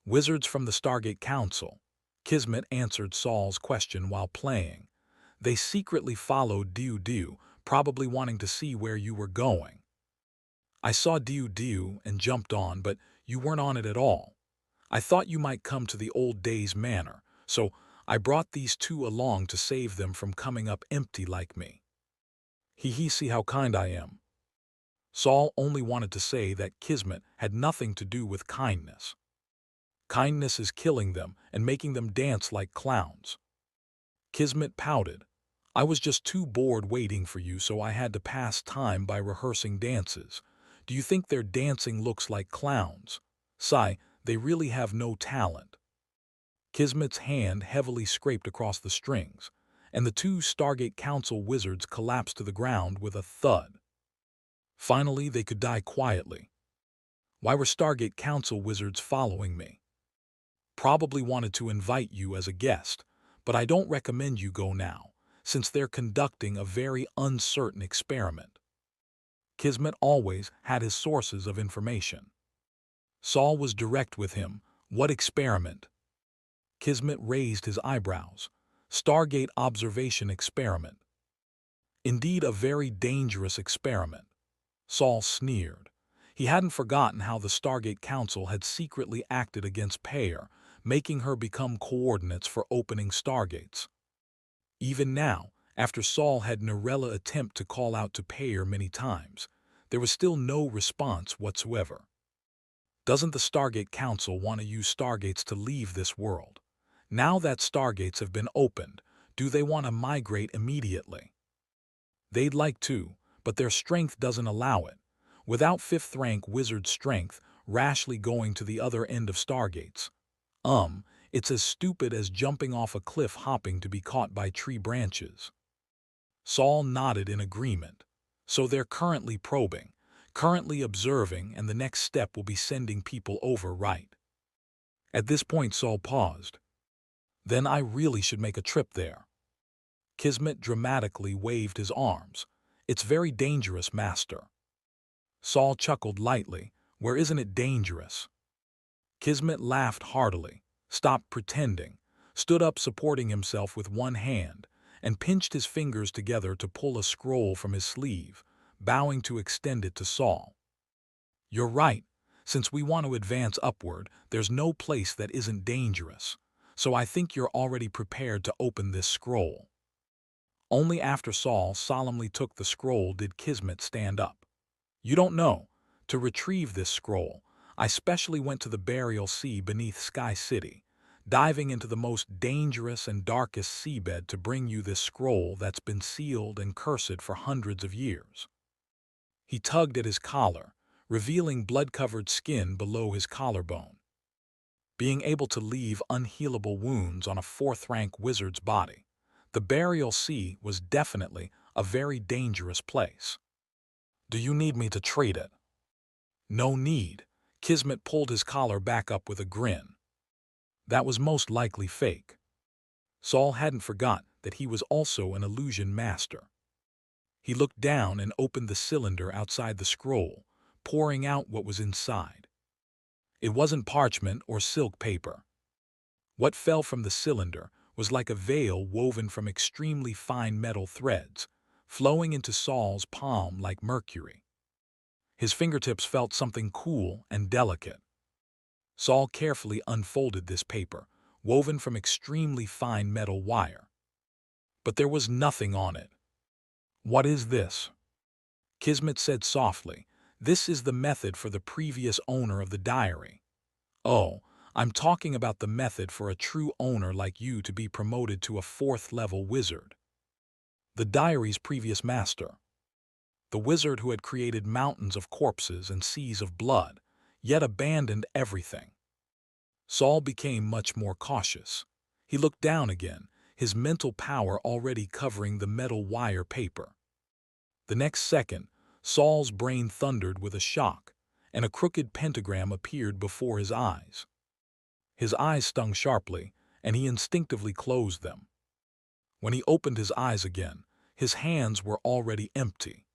"Wizards from the Stargate Council," Kismet answered Saul's question while playing. "They secretly followed Diu, probably wanting to see where you were going. I saw Diu and jumped on, but you weren't on it at all. I thought you might come to the old days manor, so I brought these two along to save them from coming up empty like me." See how kind I am." Saul only wanted to say that Kismet had nothing to do with kindness. Kindness is killing them and making them dance like clowns. Kismet pouted. "I was just too bored waiting for you, so I had to pass time by rehearsing dances. Do you think their dancing looks like clowns? Sigh, they really have no talent." Kismet's hand heavily scraped across the strings, and the two Stargate Council wizards collapsed to the ground with a thud. Finally, they could die quietly. "Why were Stargate Council wizards following me?" "Probably wanted to invite you as a guest, but I don't recommend you go now, since they're conducting a very uncertain experiment." Kismet always had his sources of information. Saul was direct with him. "What experiment?" Kismet raised his eyebrows. "Stargate observation experiment." "Indeed, a very dangerous experiment." Saul sneered. He hadn't forgotten how the Stargate Council had secretly acted against Peyer, making her become coordinates for opening stargates. Even now, after Saul had Narella attempt to call out to Peyer many times, there was still no response whatsoever. Doesn't the Stargate Council want to use stargates to leave this world? Now that stargates have been opened, do they want to migrate immediately? They'd like to, but their strength doesn't allow it. Without fifth-rank wizard strength, rashly going to the other end of stargates. It's as stupid as jumping off a cliff hopping to be caught by tree branches. Saul nodded in agreement. So they're currently probing, currently observing, and the next step will be sending people over, right? At this point, Saul paused. "Then I really should make a trip there." Kismet dramatically waved his arms. "It's very dangerous, master." Saul chuckled lightly. "Where isn't it dangerous?" Kismet laughed heartily, stopped pretending, stood up supporting himself with one hand, and pinched his fingers together to pull a scroll from his sleeve, bowing to extend it to Saul. "You're right. Since we want to advance upward, there's no place that isn't dangerous. So I think you're already prepared to open this scroll." Only after Saul solemnly took the scroll did Kismet stand up. "You don't know. To retrieve this scroll, I specially went to the burial sea beneath Sky City, diving into the most dangerous and darkest seabed to bring you this scroll that's been sealed and cursed for hundreds of years." He tugged at his collar, revealing blood-covered skin below his collarbone. Being able to leave unhealable wounds on a fourth-rank wizard's body, the burial sea was definitely a very dangerous place. "Do you need me to treat it?" "No need." Kismet pulled his collar back up with a grin. That was most likely fake. Saul hadn't forgot that he was also an illusion master. He looked down and opened the cylinder outside the scroll, pouring out what was inside. It wasn't parchment or silk paper. What fell from the cylinder was like a veil woven from extremely fine metal threads, flowing into Saul's palm like mercury. His fingertips felt something cool and delicate. Saul carefully unfolded this paper, woven from extremely fine metal wire. But there was nothing on it. "What is this?" Kismet said softly, This is the method for the previous owner of the diary. Oh, I'm talking about the method for a true owner like you to be promoted to a fourth-level wizard. The diary's previous master. The wizard who had created mountains of corpses and seas of blood, yet abandoned everything. Saul became much more cautious. He looked down again, his mental power already covering the metal wire paper. The next second, Saul's brain thundered with a shock, and a crooked pentagram appeared before his eyes. His eyes stung sharply, and he instinctively closed them. When he opened his eyes again, his hands were already empty.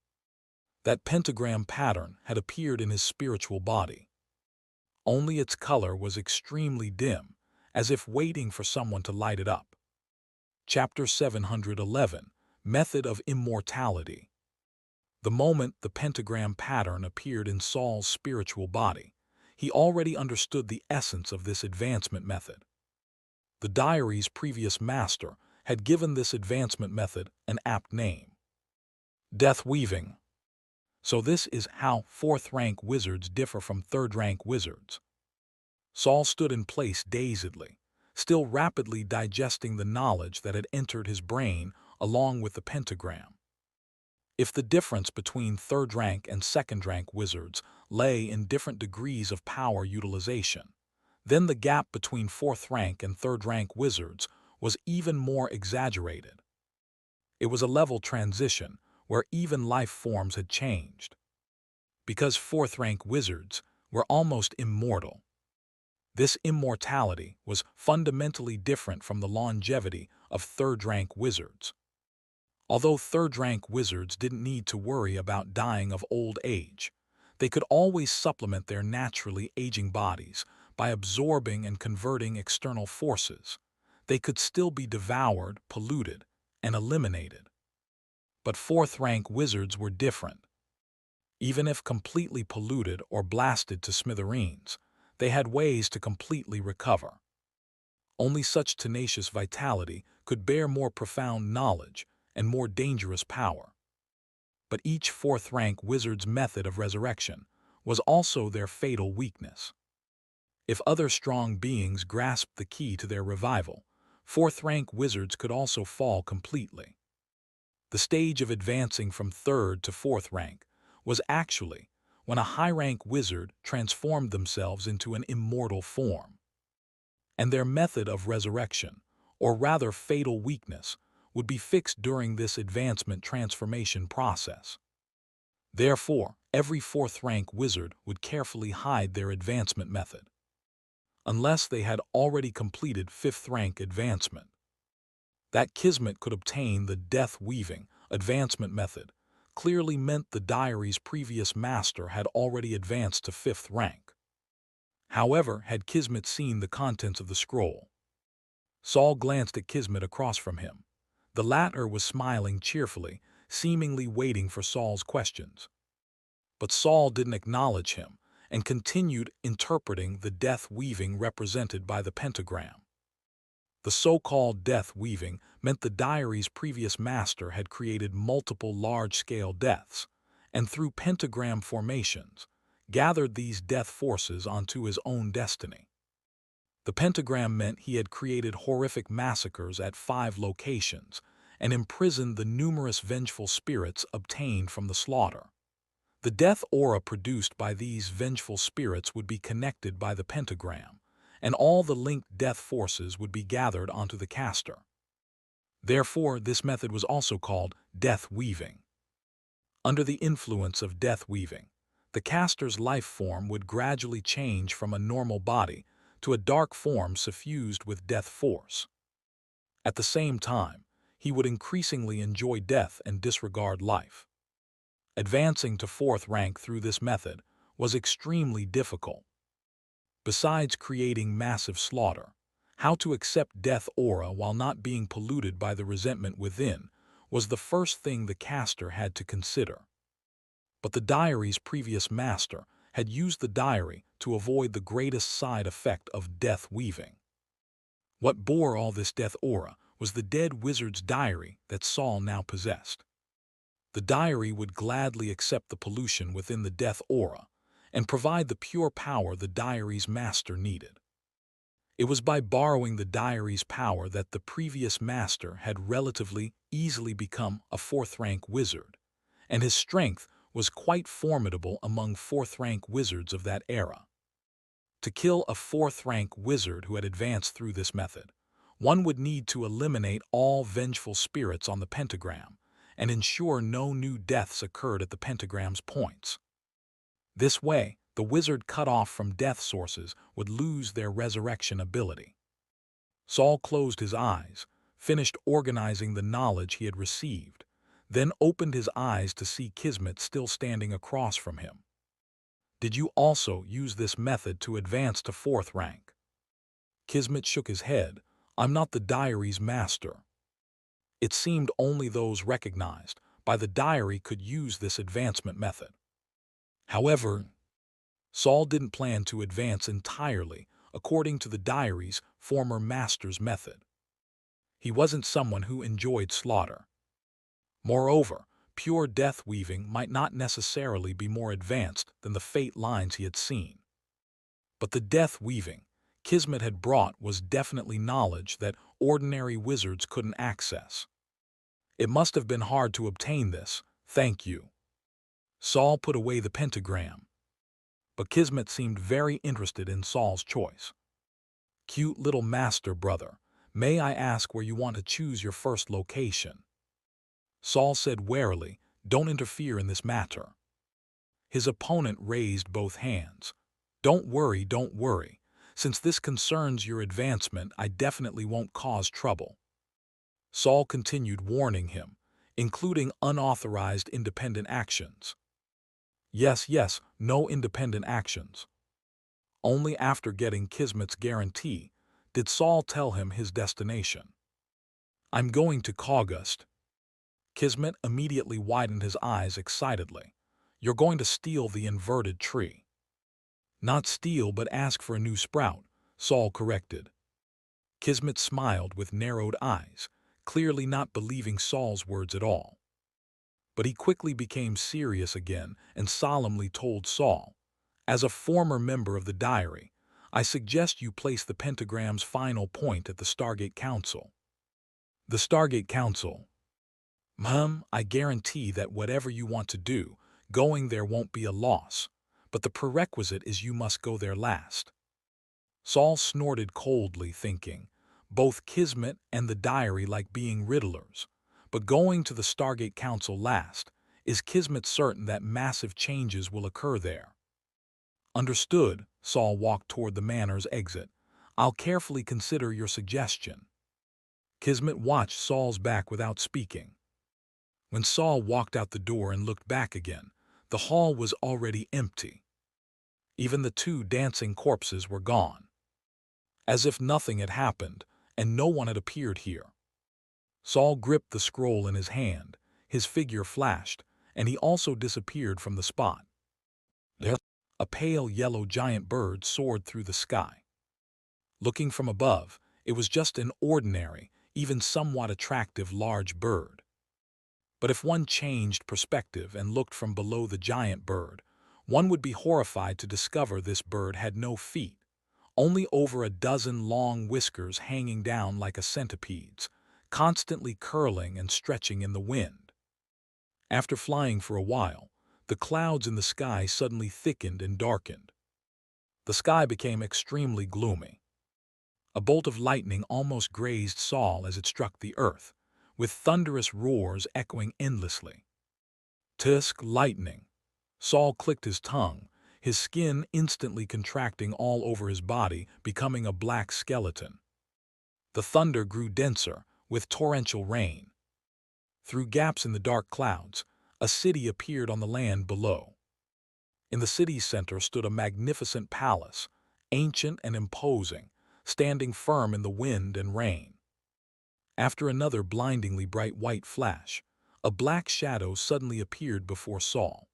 That pentagram pattern had appeared in his spiritual body. Only its color was extremely dim, as if waiting for someone to light it up. Chapter 711, Method of Immortality. The moment the pentagram pattern appeared in Saul's spiritual body, he already understood the essence of this advancement method. The diary's previous master had given this advancement method an apt name: death weaving. So this is how fourth-rank wizards differ from third-rank wizards. Saul stood in place dazedly, still rapidly digesting the knowledge that had entered his brain along with the pentagram. If the difference between third-rank and second-rank wizards lay in different degrees of power utilization, then the gap between fourth-rank and third-rank wizards was even more exaggerated. It was a level transition where even life forms had changed. Because fourth-rank wizards were almost immortal. This immortality was fundamentally different from the longevity of third-rank wizards. Although third-rank wizards didn't need to worry about dying of old age, they could always supplement their naturally aging bodies by absorbing and converting external forces. They could still be devoured, polluted, and eliminated. But fourth-rank wizards were different. Even if completely polluted or blasted to smithereens, they had ways to completely recover. Only such tenacious vitality could bear more profound knowledge and more dangerous power. But each fourth-rank wizard's method of resurrection was also their fatal weakness. If other strong beings grasped the key to their revival, fourth-rank wizards could also fall completely. The stage of advancing from third to fourth rank was actually when a high-rank wizard transformed themselves into an immortal form. And their method of resurrection, or rather fatal weakness, would be fixed during this advancement transformation process. Therefore, every fourth-rank wizard would carefully hide their advancement method, unless they had already completed fifth-rank advancement. That Kismet could obtain the death-weaving advancement method clearly meant the diary's previous master had already advanced to fifth rank. However, had Kismet seen the contents of the scroll? Saul glanced at Kismet across from him. The latter was smiling cheerfully, seemingly waiting for Saul's questions. But Saul didn't acknowledge him and continued interpreting the death weaving represented by the pentagram. The so-called death weaving meant the diary's previous master had created multiple large-scale deaths, and through pentagram formations, gathered these death forces onto his own destiny. The pentagram meant he had created horrific massacres at 5 locations and imprisoned the numerous vengeful spirits obtained from the slaughter. The death aura produced by these vengeful spirits would be connected by the pentagram, and all the linked death forces would be gathered onto the caster. Therefore, this method was also called death weaving. Under the influence of death weaving, the caster's life form would gradually change from a normal body to a dark form suffused with death force. At the same time, he would increasingly enjoy death and disregard life. Advancing to fourth rank through this method was extremely difficult. Besides creating massive slaughter, how to accept death aura while not being polluted by the resentment within was the first thing the caster had to consider. But the diary's previous master had used the diary to avoid the greatest side effect of death weaving. What bore all this death aura was the dead wizard's diary that Saul now possessed. The diary would gladly accept the pollution within the death aura and provide the pure power the diary's master needed. It was by borrowing the diary's power that the previous master had relatively easily become a fourth-rank wizard, and his strength was quite formidable among fourth-rank wizards of that era. To kill a fourth-rank wizard who had advanced through this method, one would need to eliminate all vengeful spirits on the pentagram and ensure no new deaths occurred at the pentagram's points. This way, the wizard cut off from death sources would lose their resurrection ability. Saul closed his eyes, finished organizing the knowledge he had received, then opened his eyes to see Kismet still standing across from him. Did you also use this method to advance to fourth rank? Kismet shook his head. I'm not the diary's master. It seemed only those recognized by the diary could use this advancement method. However, Saul didn't plan to advance entirely according to the diary's former master's method. He wasn't someone who enjoyed slaughter. Moreover, pure death weaving might not necessarily be more advanced than the fate lines he had seen. But the death weaving Kismet had brought was definitely knowledge that ordinary wizards couldn't access. It must have been hard to obtain this, thank you. Saul put away the pentagram, but Kismet seemed very interested in Saul's choice. Cute little master brother, may I ask where you want to choose your first location? Saul said warily, don't interfere in this matter. His opponent raised both hands. Don't worry. Since this concerns your advancement, I definitely won't cause trouble. Saul continued warning him, including unauthorized independent actions. Yes, no independent actions. Only after getting Kismet's guarantee did Saul tell him his destination. I'm going to Kaugust. Kismet immediately widened his eyes excitedly. You're going to steal the inverted tree. Not steal, but ask for a new sprout, Saul corrected. Kismet smiled with narrowed eyes, clearly not believing Saul's words at all. But he quickly became serious again and solemnly told Saul, as a former member of the diary, I suggest you place the pentagram's final point at the Stargate Council. The Stargate Council. I guarantee that whatever you want to do, going there won't be a loss, but the prerequisite is you must go there last. Saul snorted coldly, thinking, both Kismet and the diary like being riddlers, but going to the Stargate Council last, is Kismet certain that massive changes will occur there? Understood, Saul walked toward the manor's exit. I'll carefully consider your suggestion. Kismet watched Saul's back without speaking. When Saul walked out the door and looked back again, the hall was already empty. Even the two dancing corpses were gone. As if nothing had happened, and no one had appeared here. Saul gripped the scroll in his hand, his figure flashed, and he also disappeared from the spot. There, a pale yellow giant bird soared through the sky. Looking from above, it was just an ordinary, even somewhat attractive large bird. But if one changed perspective and looked from below the giant bird, one would be horrified to discover this bird had no feet, only over a dozen long whiskers hanging down like a centipede's, constantly curling and stretching in the wind. After flying for a while, the clouds in the sky suddenly thickened and darkened. The sky became extremely gloomy. A bolt of lightning almost grazed Saul as it struck the earth, with thunderous roars echoing endlessly. Tusk lightning. Saul clicked his tongue, his skin instantly contracting all over his body, becoming a black skeleton. The thunder grew denser, with torrential rain. Through gaps in the dark clouds, a city appeared on the land below. In the city's center stood a magnificent palace, ancient and imposing, standing firm in the wind and rain. After another blindingly bright white flash, a black shadow suddenly appeared before Saul.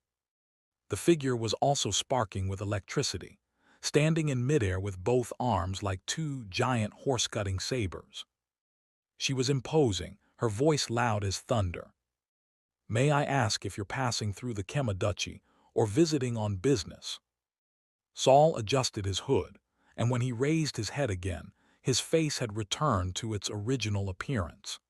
The figure was also sparking with electricity, standing in midair with both arms like two giant horse-cutting sabers. She was imposing, her voice loud as thunder. May I ask if you're passing through the Kema Duchy or visiting on business? Saul adjusted his hood, and when he raised his head again, his face had returned to its original appearance.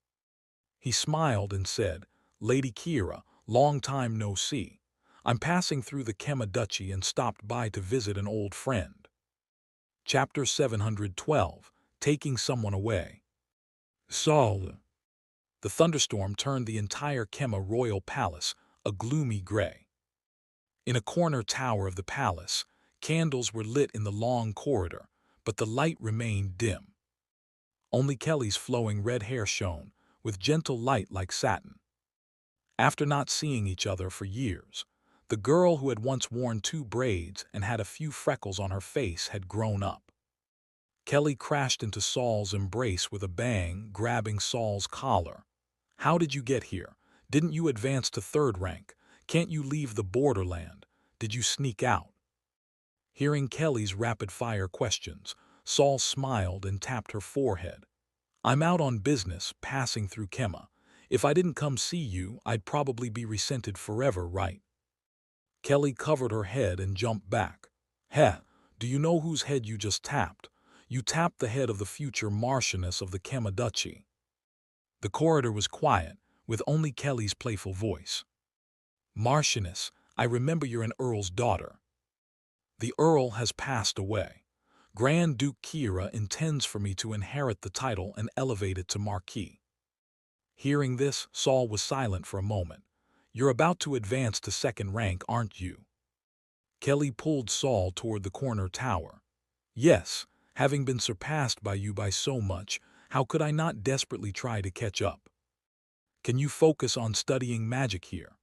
He smiled and said, "Lady Kira, long time no see. I'm passing through the Kema Duchy and stopped by to visit an old friend." Chapter 712, Taking Someone Away. Saul. The thunderstorm turned the entire Kema royal palace a gloomy gray. In a corner tower of the palace, candles were lit in the long corridor, but the light remained dim. Only Kelly's flowing red hair shone, with gentle light like satin. After not seeing each other for years, the girl who had once worn 2 braids and had a few freckles on her face had grown up. Kelly crashed into Saul's embrace with a bang, grabbing Saul's collar. "How did you get here? Didn't you advance to 3rd rank? Can't you leave the borderland? Did you sneak out?" Hearing Kelly's rapid-fire questions, Saul smiled and tapped her forehead. "I'm out on business, passing through Kema. If I didn't come see you, I'd probably be resented forever, right?" Kelly covered her head and jumped back. "Heh, do you know whose head you just tapped? You tapped the head of the future Marchioness of the Kema Duchy." The corridor was quiet, with only Kelly's playful voice. "Marchioness, I remember you're an Earl's daughter." "The Earl has passed away. Grand Duke Kira intends for me to inherit the title and elevate it to Marquis." Hearing this, Saul was silent for a moment. "You're about to advance to 2nd rank, aren't you?" Kelly pulled Saul toward the corner tower. "Yes, having been surpassed by you by so much, how could I not desperately try to catch up? Can you focus on studying magic here?"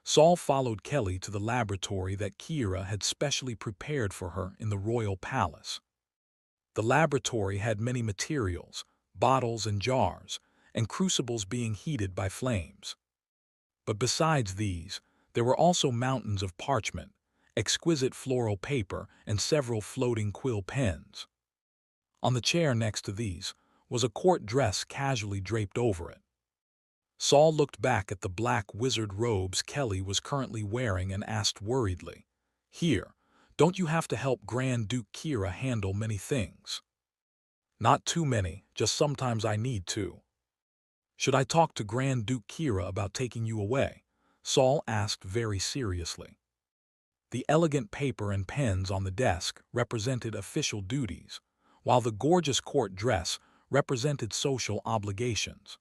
Saul followed Kelly to the laboratory that Kira had specially prepared for her in the royal palace. The laboratory had many materials, bottles and jars, and crucibles being heated by flames. But besides these, there were also mountains of parchment, exquisite floral paper, and several floating quill pens. On the chair next to these was a court dress casually draped over it. Saul looked back at the black wizard robes Kelly was currently wearing and asked worriedly, "Here, don't you have to help Grand Duke Kira handle many things?" "Not too many, just sometimes I need to." "Should I talk to Grand Duke Kira about taking you away?" Saul asked very seriously. The elegant paper and pens on the desk represented official duties, while the gorgeous court dress represented social obligations.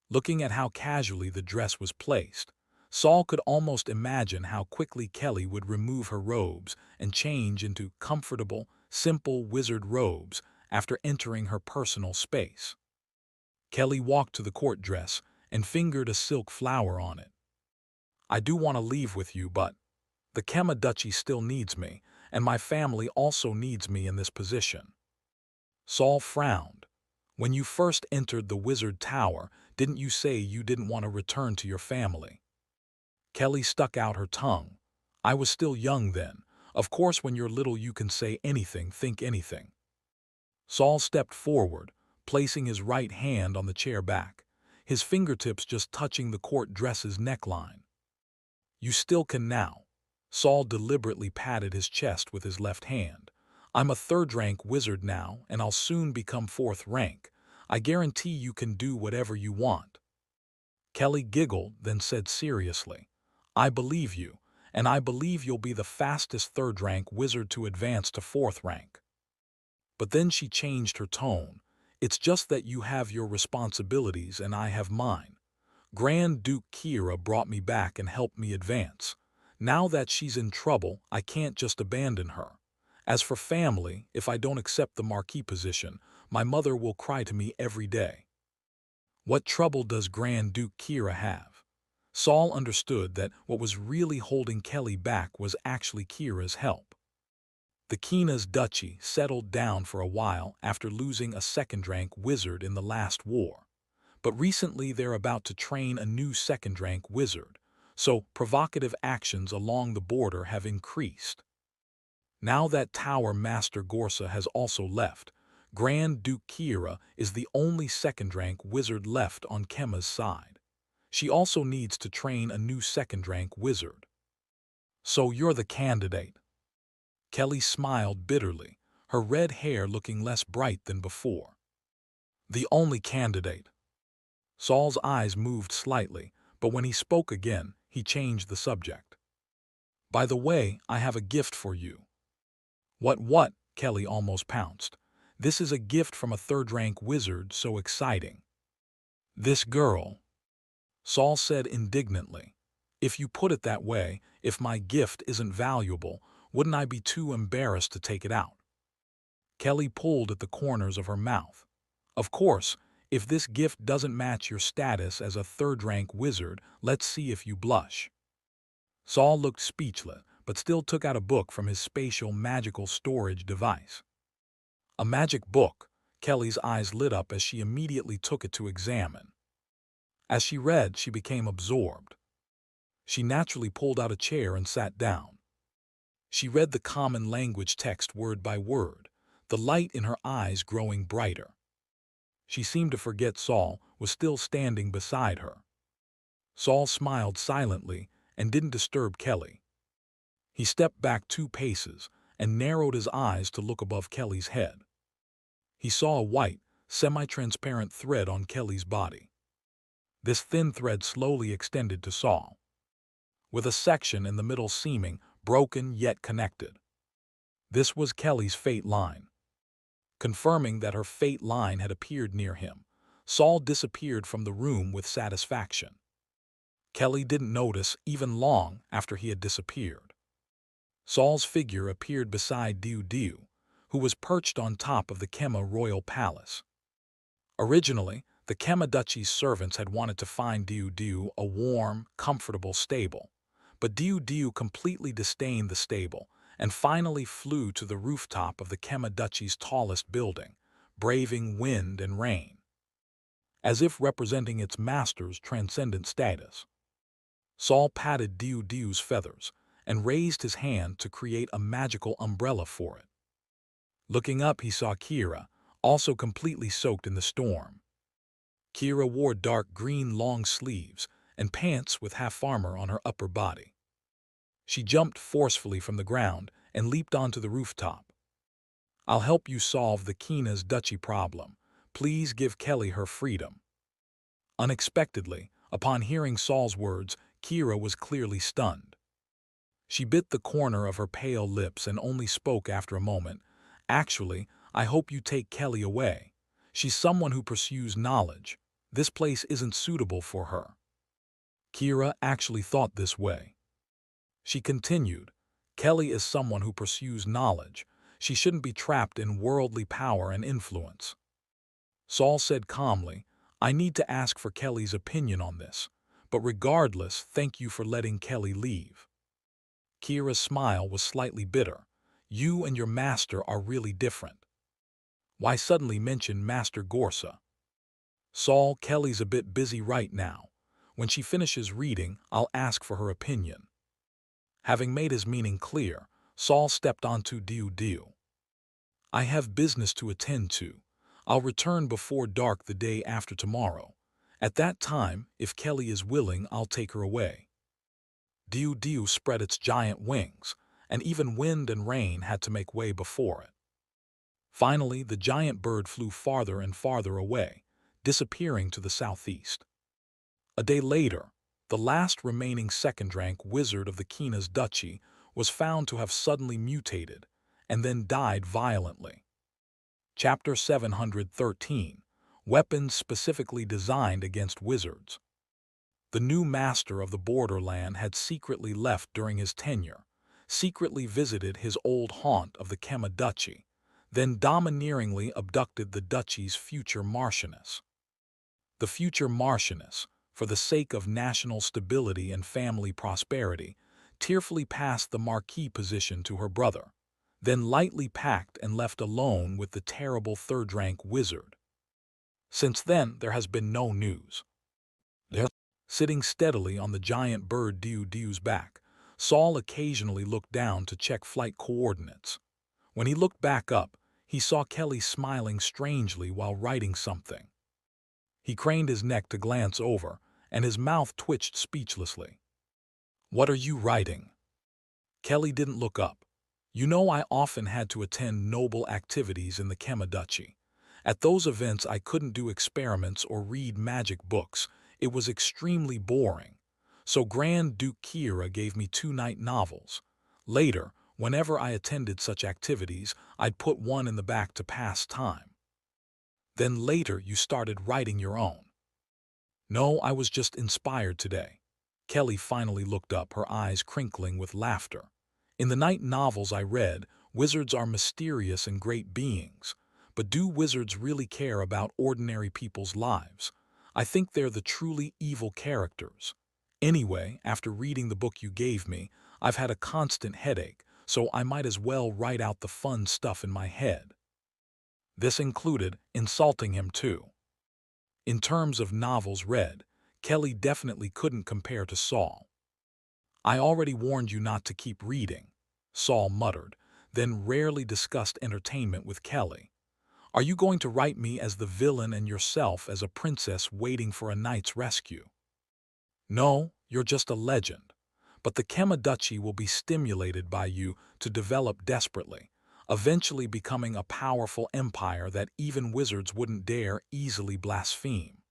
Looking at how casually the dress was placed, Saul could almost imagine how quickly Kelly would remove her robes and change into comfortable, simple wizard robes after entering her personal space. Kelly walked to the court dress and fingered a silk flower on it. "I do want to leave with you, but the Kema Duchy still needs me, and my family also needs me in this position." Saul frowned. "When you first entered the wizard tower, didn't you say you didn't want to return to your family?" Kelly stuck out her tongue. "I was still young then. Of course when you're little you can say anything, think anything." Saul stepped forward, placing his right hand on the chair back, his fingertips just touching the court dress's neckline. "You still can now." Saul deliberately patted his chest with his left hand. "I'm a 3rd-rank wizard now, and I'll soon become 4th rank. I guarantee you can do whatever you want." Kelly giggled, then said seriously, "I believe you, and I believe you'll be the fastest 3rd-rank wizard to advance to 4th rank." But then she changed her tone. "It's just that you have your responsibilities and I have mine. Grand Duke Kira brought me back and helped me advance. Now that she's in trouble, I can't just abandon her. As for family, if I don't accept the Marquis position, my mother will cry to me every day." What trouble does Grand Duke Kira have? Saul understood that what was really holding Kelly back was actually Kira's help. The Kina's duchy settled down for a while after losing a 2nd-rank wizard in the last war. But recently they're about to train a new 2nd-rank wizard, so provocative actions along the border have increased. Now that Tower Master Gorsa has also left, Grand Duke Kira is the only 2nd-rank wizard left on Kema's side. She also needs to train a new second-rank wizard. So you're the candidate. Kelly smiled bitterly, her red hair looking less bright than before. The only candidate. Saul's eyes moved slightly, but when he spoke again, he changed the subject. By the way, I have a gift for you. What? Kelly almost pounced. This is a gift from a third-rank wizard, so exciting. This girl, Saul said indignantly. If you put it that way, if my gift isn't valuable, wouldn't I be too embarrassed to take it out? Kelly pulled at the corners of her mouth. Of course, if this gift doesn't match your status as a third-rank wizard, let's see if you blush. Saul looked speechless, but still took out a book from his spatial magical storage device. A magic book. Kelly's eyes lit up as she immediately took it to examine. As she read, she became absorbed. She naturally pulled out a chair and sat down. She read the common language text word by word, the light in her eyes growing brighter. She seemed to forget Saul was still standing beside her. Saul smiled silently and didn't disturb Kelly. He stepped back 2 paces and narrowed his eyes to look above Kelly's head. He saw a white, semi-transparent thread on Kelly's body. This thin thread slowly extended to Saul, with a section in the middle seeming broken yet connected. This was Kelly's fate line. Confirming that her fate line had appeared near him, Saul disappeared from the room with satisfaction. Kelly didn't notice even long after he had disappeared. Saul's figure appeared beside Diu, who was perched on top of the Kema royal palace. Originally, the Kema duchy's servants had wanted to find Diu a warm, comfortable stable, but Diu completely disdained the stable and finally flew to the rooftop of the Kema duchy's tallest building, braving wind and rain, as if representing its master's transcendent status. Saul patted Diu's feathers and raised his hand to create a magical umbrella for it. Looking up, he saw Kira, also completely soaked in the storm. Kira wore dark green long sleeves and pants with half armor on her upper body. She jumped forcefully from the ground and leaped onto the rooftop. I'll help you solve the Kina's duchy problem. Please give Kelly her freedom. Unexpectedly, upon hearing Saul's words, Kira was clearly stunned. She bit the corner of her pale lips and only spoke after a moment. Actually, I hope you take Kelly away. She's someone who pursues knowledge. This place isn't suitable for her. Kira actually thought this way. She continued, Kelly is someone who pursues knowledge. She shouldn't be trapped in worldly power and influence. Saul said calmly, I need to ask for Kelly's opinion on this, but regardless, thank you for letting Kelly leave. Kira's smile was slightly bitter. You and your master are really different. Why suddenly mention Master Gorsa? Saul, Kelly's a bit busy right now. When she finishes reading, I'll ask for her opinion. Having made his meaning clear, Saul stepped onto Diu. I have business to attend to. I'll return before dark the day after tomorrow. At that time, if Kelly is willing, I'll take her away. Diu spread its giant wings, and even wind and rain had to make way before it. Finally, the giant bird flew farther and farther away, disappearing to the southeast. A day later, the last remaining second-rank wizard of the Kina's duchy was found to have suddenly mutated and then died violently. Chapter 713, Weapons Specifically Designed Against Wizards. The new master of the borderland had secretly left during his tenure, secretly visited his old haunt of the Kema duchy, then domineeringly abducted the duchy's future marchioness. The future marchioness, for the sake of national stability and family prosperity, tearfully passed the marquis position to her brother, then lightly packed and left alone with the terrible third-rank wizard. Since then, there has been no news. Sitting steadily on the giant bird Diu's back, Saul occasionally looked down to check flight coordinates. When he looked back up, he saw Kelly smiling strangely while writing something. He craned his neck to glance over, and his mouth twitched speechlessly. "What are you writing?" Kelly didn't look up. "You know, I often had to attend noble activities in the Kema Duchy. At those events I couldn't do experiments or read magic books. It was extremely boring. So Grand Duke Kira gave me 2 night novels. Later, whenever I attended such activities, I'd put one in the back to pass time. Then later you started writing your own." "No, I was just inspired today." Kelly finally looked up, her eyes crinkling with laughter. "In the night novels I read, wizards are mysterious and great beings. But do wizards really care about ordinary people's lives? I think they're the truly evil characters. Anyway, after reading the book you gave me, I've had a constant headache, so I might as well write out the fun stuff in my head." This included insulting him too. In terms of novels read, Kelly definitely couldn't compare to Saul. "I already warned you not to keep reading," Saul muttered, then rarely discussed entertainment with Kelly. "Are you going to write me as the villain and yourself as a princess waiting for a knight's rescue?" "No, you're just a legend. But the Kema Duchy will be stimulated by you to develop desperately, eventually becoming a powerful empire that even wizards wouldn't dare easily blaspheme."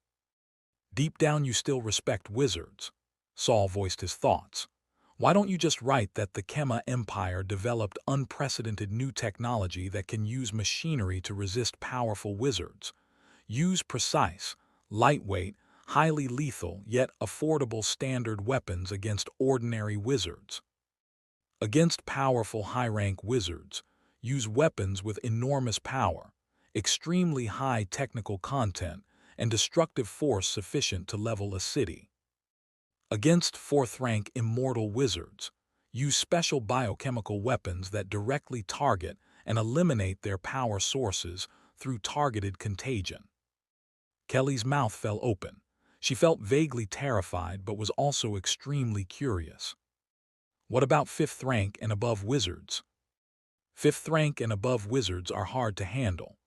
"Deep down you still respect wizards," Saul voiced his thoughts. "Why don't you just write that the Kema Empire developed unprecedented new technology that can use machinery to resist powerful wizards? Use precise, lightweight, highly lethal yet affordable standard weapons against ordinary wizards. Against powerful high-rank wizards, use weapons with enormous power, extremely high technical content, and destructive force sufficient to level a city. Against fourth-rank immortal wizards, use special biochemical weapons that directly target and eliminate their power sources through targeted contagion." Kelly's mouth fell open. She felt vaguely terrified but was also extremely curious. "What about fifth rank and above wizards?" "Fifth rank and above wizards are hard to handle.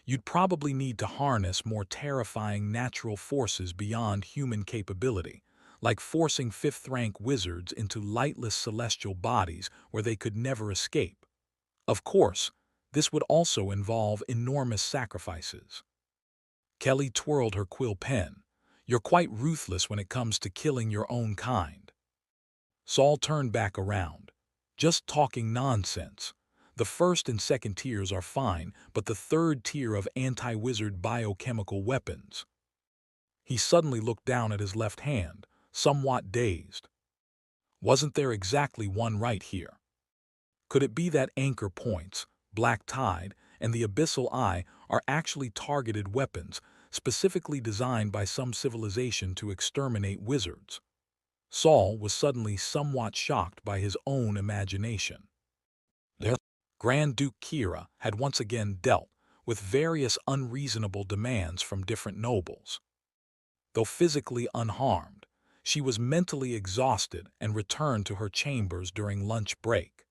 You'd probably need to harness more terrifying natural forces beyond human capability, like forcing fifth-rank wizards into lightless celestial bodies where they could never escape. Of course, this would also involve enormous sacrifices." Kelly twirled her quill pen. "You're quite ruthless when it comes to killing your own kind." Saul turned back around. "Just talking nonsense. The first and second tiers are fine, but the third tier of anti-wizard biochemical weapons." He suddenly looked down at his left hand, somewhat dazed. Wasn't there exactly one right here? Could it be that anchor points, Black Tide, and the Abyssal Eye are actually targeted weapons specifically designed by some civilization to exterminate wizards? Saul was suddenly somewhat shocked by his own imagination. Grand Duke Kira had once again dealt with various unreasonable demands from different nobles. Though physically unharmed, she was mentally exhausted and returned to her chambers during lunch break.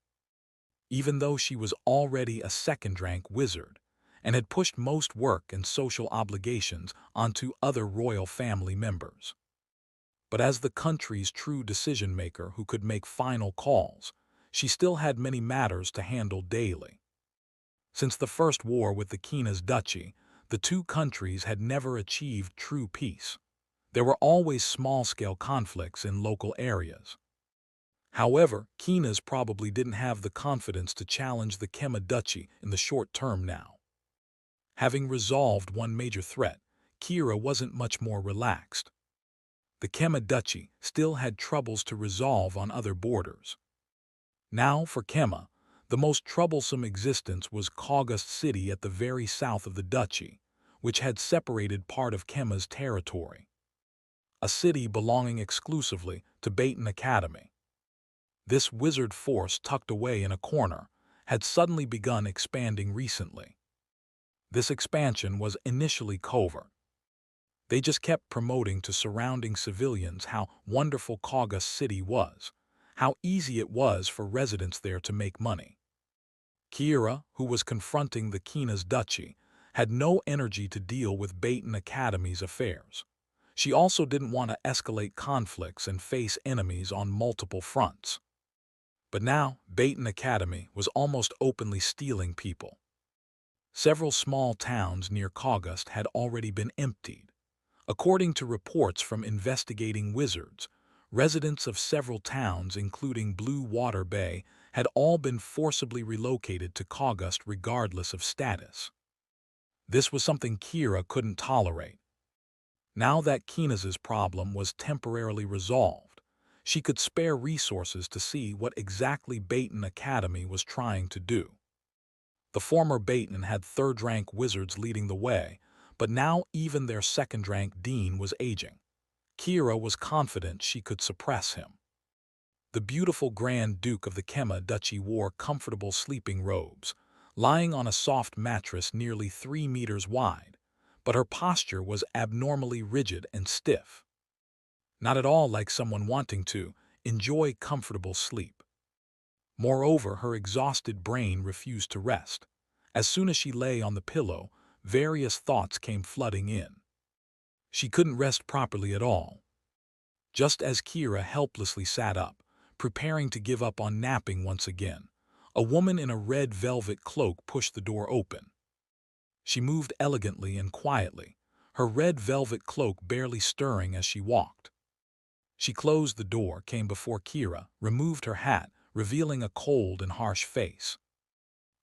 Even though she was already a second-rank wizard and had pushed most work and social obligations onto other royal family members. But as the country's true decision-maker who could make final calls, she still had many matters to handle daily. Since the first war with the Kina's duchy, the two countries had never achieved true peace. There were always small-scale conflicts in local areas. However, Kina's probably didn't have the confidence to challenge the Kema Duchy in the short term now. Having resolved one major threat, Kira wasn't much more relaxed. The Kema Duchy still had troubles to resolve on other borders. Now, for Kema, the most troublesome existence was Kaugust City at the very south of the duchy, which had separated part of Kema's territory. A city belonging exclusively to Baton Academy. This wizard force tucked away in a corner had suddenly begun expanding recently. This expansion was initially covert. They just kept promoting to surrounding civilians how wonderful Kaugust City was, how easy it was for residents there to make money. Kira, who was confronting the Kina's duchy, had no energy to deal with Baton Academy's affairs. She also didn't want to escalate conflicts and face enemies on multiple fronts. But now, Baton Academy was almost openly stealing people. Several small towns near Kaugust had already been emptied. According to reports from investigating wizards, residents of several towns, including Blue Water Bay, had all been forcibly relocated to Kaugust regardless of status. This was something Kira couldn't tolerate. Now that Kinaz's problem was temporarily resolved, she could spare resources to see what exactly Baton Academy was trying to do. The former Baton had third-rank wizards leading the way, but now even their second-rank dean was aging. Kira was confident she could suppress him. The beautiful Grand Duke of the Kema Duchy wore comfortable sleeping robes, lying on a soft mattress nearly 3 meters wide, but her posture was abnormally rigid and stiff. Not at all like someone wanting to enjoy comfortable sleep. Moreover, her exhausted brain refused to rest. As soon as she lay on the pillow, various thoughts came flooding in. She couldn't rest properly at all. Just as Kira helplessly sat up, preparing to give up on napping once again, a woman in a red velvet cloak pushed the door open. She moved elegantly and quietly, her red velvet cloak barely stirring as she walked. She closed the door, came before Kira, removed her hat, revealing a cold and harsh face.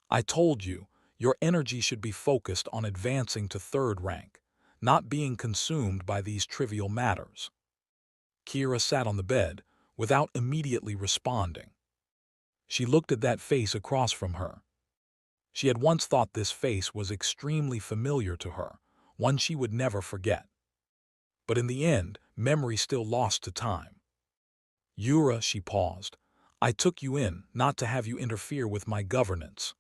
"I told you, your energy should be focused on advancing to third rank, not being consumed by these trivial matters." Kira sat on the bed, without immediately responding. She looked at that face across from her. She had once thought this face was extremely familiar to her, one she would never forget. But in the end, memory still lost to time. "Yura," she paused, "I took you in, not to have you interfere with my governance."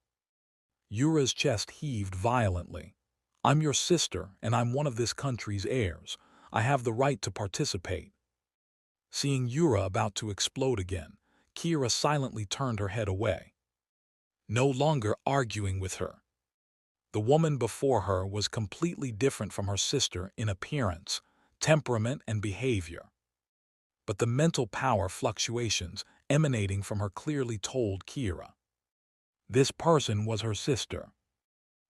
Yura's chest heaved violently. "I'm your sister, and I'm one of this country's heirs. I have the right to participate." Seeing Yura about to explode again, Kira silently turned her head away. No longer arguing with her. The woman before her was completely different from her sister in appearance, temperament, and behavior. But the mental power fluctuations emanating from her clearly told Kira. This person was her sister.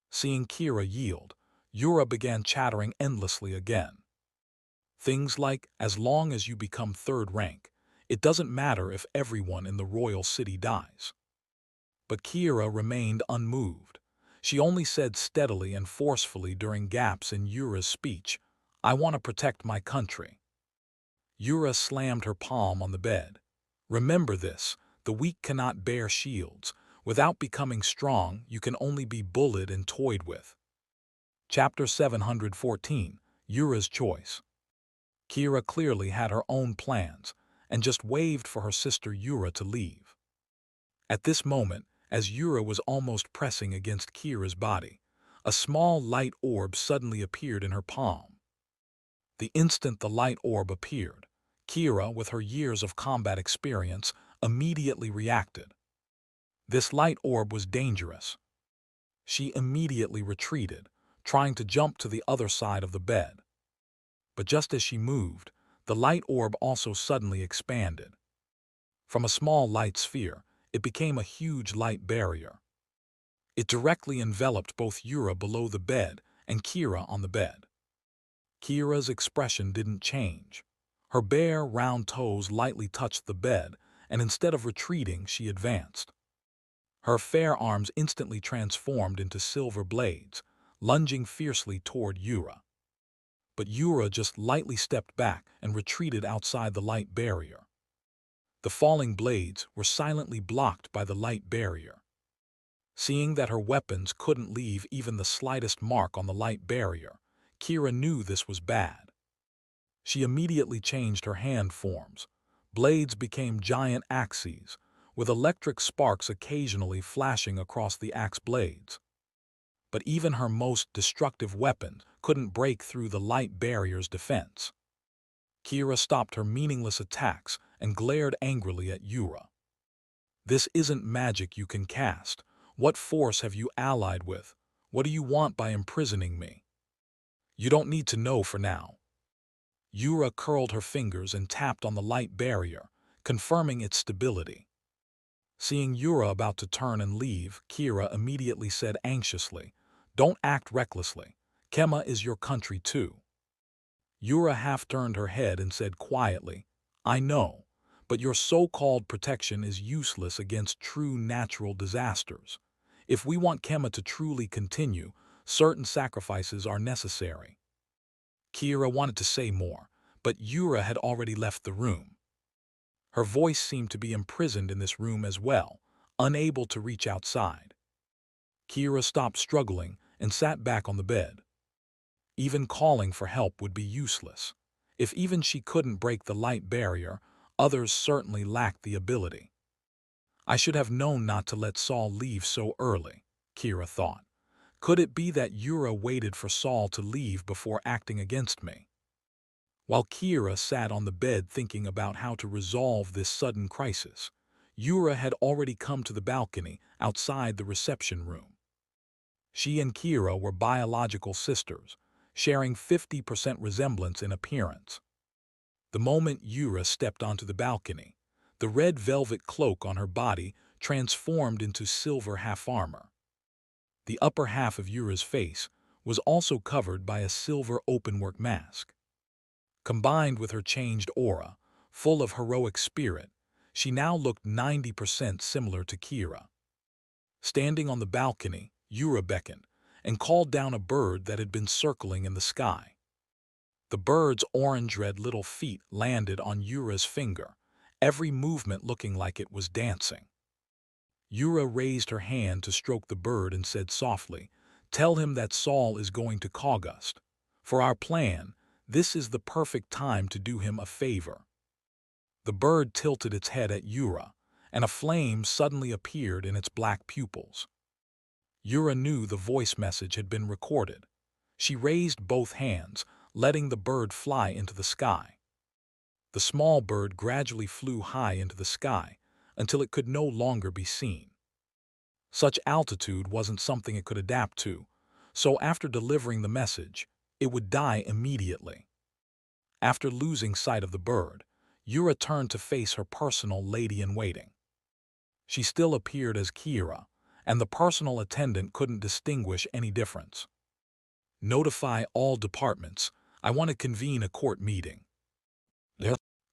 Seeing Kira yield, Yura began chattering endlessly again. Things like, "As long as you become third rank, it doesn't matter if everyone in the royal city dies." But Kira remained unmoved. She only said steadily and forcefully during gaps in Yura's speech, "I want to protect my country." Yura slammed her palm on the bed. "Remember this, the weak cannot bear shields. Without becoming strong, you can only be bullied and toyed with." Chapter 714, Yura's Choice. Kira clearly had her own plans, and just waved for her sister Yura to leave. At this moment, as Yura was almost pressing against Kira's body, a small light orb suddenly appeared in her palm. The instant the light orb appeared, Kira, with her years of combat experience, immediately reacted. This light orb was dangerous. She immediately retreated, trying to jump to the other side of the bed. But just as she moved, the light orb also suddenly expanded. From a small light sphere, it became a huge light barrier. It directly enveloped both Yura below the bed and Kira on the bed. Kira's expression didn't change. Her bare, round toes lightly touched the bed, and instead of retreating, she advanced. Her fair arms instantly transformed into silver blades, lunging fiercely toward Yura. But Yura just lightly stepped back and retreated outside the light barrier. The falling blades were silently blocked by the light barrier. Seeing that her weapons couldn't leave even the slightest mark on the light barrier, Kira knew this was bad. She immediately changed her hand forms. Blades became giant axes, with electric sparks occasionally flashing across the axe blades. But even her most destructive weapon couldn't break through the light barrier's defense. Kira stopped her meaningless attacks and glared angrily at Yura. "This isn't magic you can cast. What force have you allied with? What do you want by imprisoning me?" "You don't need to know for now." Yura curled her fingers and tapped on the light barrier, confirming its stability. Seeing Yura about to turn and leave, Kira immediately said anxiously, "Don't act recklessly. Kema is your country too." Yura half turned her head and said quietly, "I know, but your so-called protection is useless against true natural disasters. If we want Kema to truly continue, certain sacrifices are necessary." Kira wanted to say more, but Yura had already left the room. Her voice seemed to be imprisoned in this room as well, unable to reach outside. Kira stopped struggling and sat back on the bed. Even calling for help would be useless. If even she couldn't break the light barrier, others certainly lacked the ability. I should have known not to let Saul leave so early, Kira thought. Could it be that Yura waited for Saul to leave before acting against me? While Kira sat on the bed thinking about how to resolve this sudden crisis, Yura had already come to the balcony outside the reception room. She and Kira were biological sisters, sharing 50% resemblance in appearance. The moment Yura stepped onto the balcony, the red velvet cloak on her body transformed into silver half-armor. The upper half of Yura's face was also covered by a silver openwork mask. Combined with her changed aura, full of heroic spirit, she now looked 90% similar to Kira. Standing on the balcony, Yura beckoned and called down a bird that had been circling in the sky. The bird's orange-red little feet landed on Yura's finger, every movement looking like it was dancing. Yura raised her hand to stroke the bird and said softly, "Tell him that Saul is going to Kaugust. For our plan, this is the perfect time to do him a favor." The bird tilted its head at Yura, and a flame suddenly appeared in its black pupils. Yura knew the voice message had been recorded. She raised both hands, letting the bird fly into the sky. The small bird gradually flew high into the sky until it could no longer be seen. Such altitude wasn't something it could adapt to, so after delivering the message, it would die immediately. After losing sight of the bird, Yura turned to face her personal lady-in-waiting. She still appeared as Kira, and the personal attendant couldn't distinguish any difference. "Notify all departments. I want to convene a court meeting."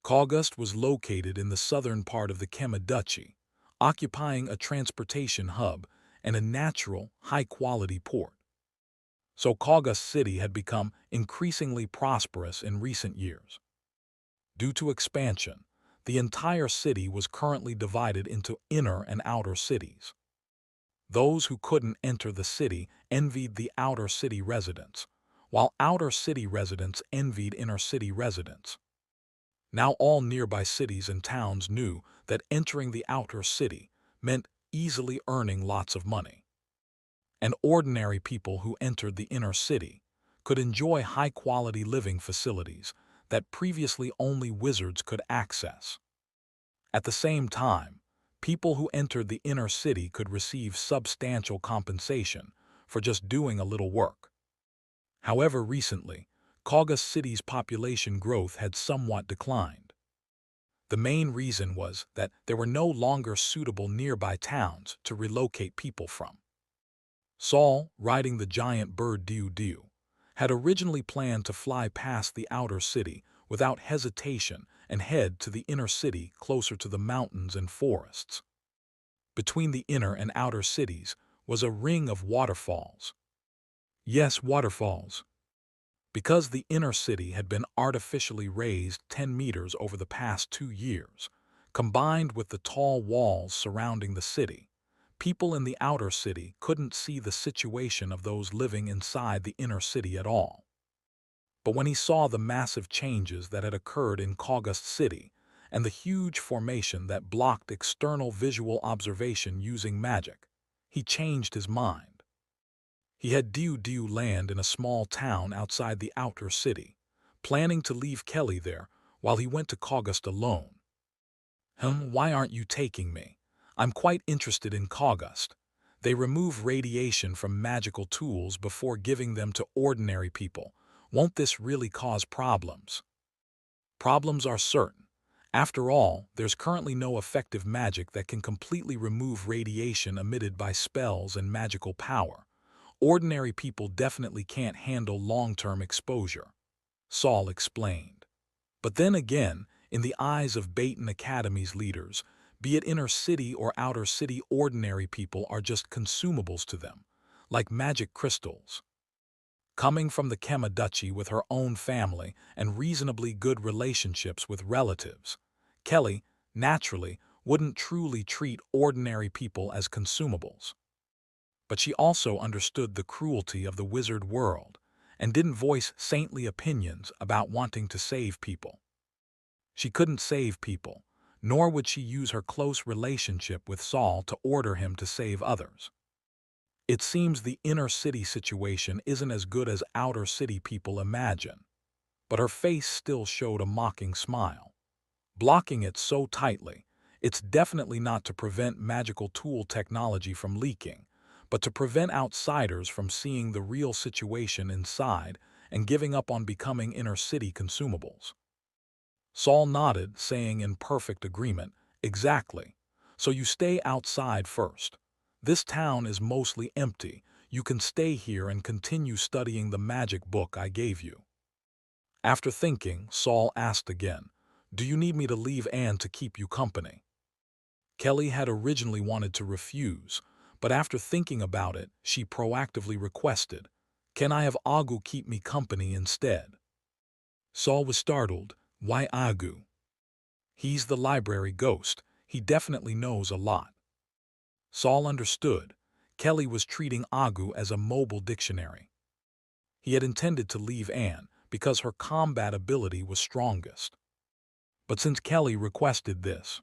Kaugust was located in the southern part of the Kema Duchy, occupying a transportation hub and a natural, high-quality port. So Kaugust City had become increasingly prosperous in recent years. Due to expansion, the entire city was currently divided into inner and outer cities. Those who couldn't enter the city envied the outer city residents, while outer city residents envied inner city residents. Now all nearby cities and towns knew that entering the outer city meant easily earning lots of money. And ordinary people who entered the inner city could enjoy high-quality living facilities that previously only wizards could access. At the same time, people who entered the inner city could receive substantial compensation for just doing a little work. However, recently, Kaugust City's population growth had somewhat declined. The main reason was that there were no longer suitable nearby towns to relocate people from. Saul, riding the giant bird Diu, had originally planned to fly past the outer city without hesitation and head to the inner city closer to the mountains and forests. Between the inner and outer cities was a ring of waterfalls. Yes, waterfalls. Because the inner city had been artificially raised 10 meters over the past 2 years, combined with the tall walls surrounding the city, people in the outer city couldn't see the situation of those living inside the inner city at all. But when he saw the massive changes that had occurred in Kaugust City and the huge formation that blocked external visual observation using magic, he changed his mind. He had Diu land in a small town outside the outer city, planning to leave Kelly there while he went to Kaugust alone. Why aren't you taking me? I'm quite interested in Kaugust. They remove radiation from magical tools before giving them to ordinary people. Won't this really cause problems?" Problems are certain. After all, there's currently no effective magic that can completely remove radiation emitted by spells and magical power. Ordinary people definitely can't handle long-term exposure, Saul explained. But then again, in the eyes of Baton Academy's leaders, be it inner city or outer city, ordinary people are just consumables to them, like magic crystals. Coming from the Kema Duchy with her own family and reasonably good relationships with relatives, Kelly, naturally, wouldn't truly treat ordinary people as consumables. But she also understood the cruelty of the wizard world and didn't voice saintly opinions about wanting to save people. She couldn't save people, nor would she use her close relationship with Saul to order him to save others. It seems the inner city situation isn't as good as outer city people imagine, but her face still showed a mocking smile. Blocking it so tightly, it's definitely not to prevent magical tool technology from leaking, but to prevent outsiders from seeing the real situation inside and giving up on becoming inner city consumables. Saul nodded, saying in perfect agreement, "Exactly. So you stay outside first. This town is mostly empty. You can stay here and continue studying the magic book I gave you." After thinking, Saul asked again, "Do you need me to leave Anne to keep you company?" Kelly had originally wanted to refuse, but after thinking about it, she proactively requested, "Can I have Agu keep me company instead?" Saul was startled. "Why Agu?" "He's the library ghost. He definitely knows a lot." Saul understood. Kelly was treating Agu as a mobile dictionary. He had intended to leave Anne because her combat ability was strongest. But since Kelly requested this,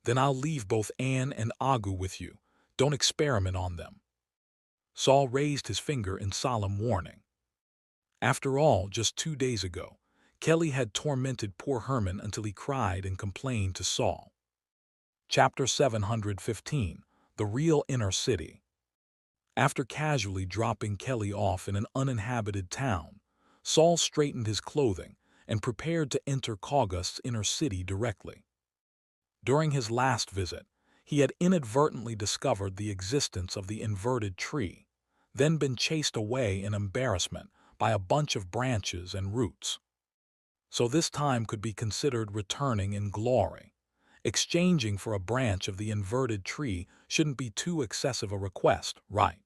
"Then I'll leave both Anne and Agu with you. Don't experiment on them." Saul raised his finger in solemn warning. After all, just 2 days ago, Kelly had tormented poor Herman until he cried and complained to Saul. Chapter 715, The Real Inner City. After casually dropping Kelly off in an uninhabited town, Saul straightened his clothing and prepared to enter Caugust's inner city directly. During his last visit, he had inadvertently discovered the existence of the inverted tree, then been chased away in embarrassment by a bunch of branches and roots. So this time could be considered returning in glory. Exchanging for a branch of the inverted tree shouldn't be too excessive a request, right?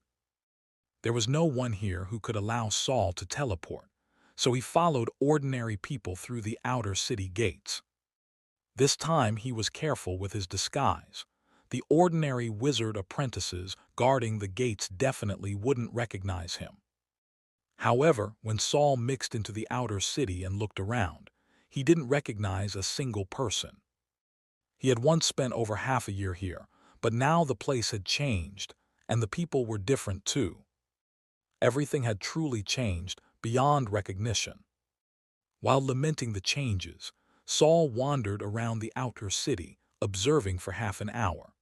There was no one here who could allow Saul to teleport, so he followed ordinary people through the outer city gates. This time he was careful with his disguise. The ordinary wizard apprentices guarding the gates definitely wouldn't recognize him. However, when Saul mixed into the outer city and looked around, he didn't recognize a single person. He had once spent over half a year here, but now the place had changed, and the people were different too. Everything had truly changed beyond recognition. While lamenting the changes, Saul wandered around the outer city, observing for half an hour.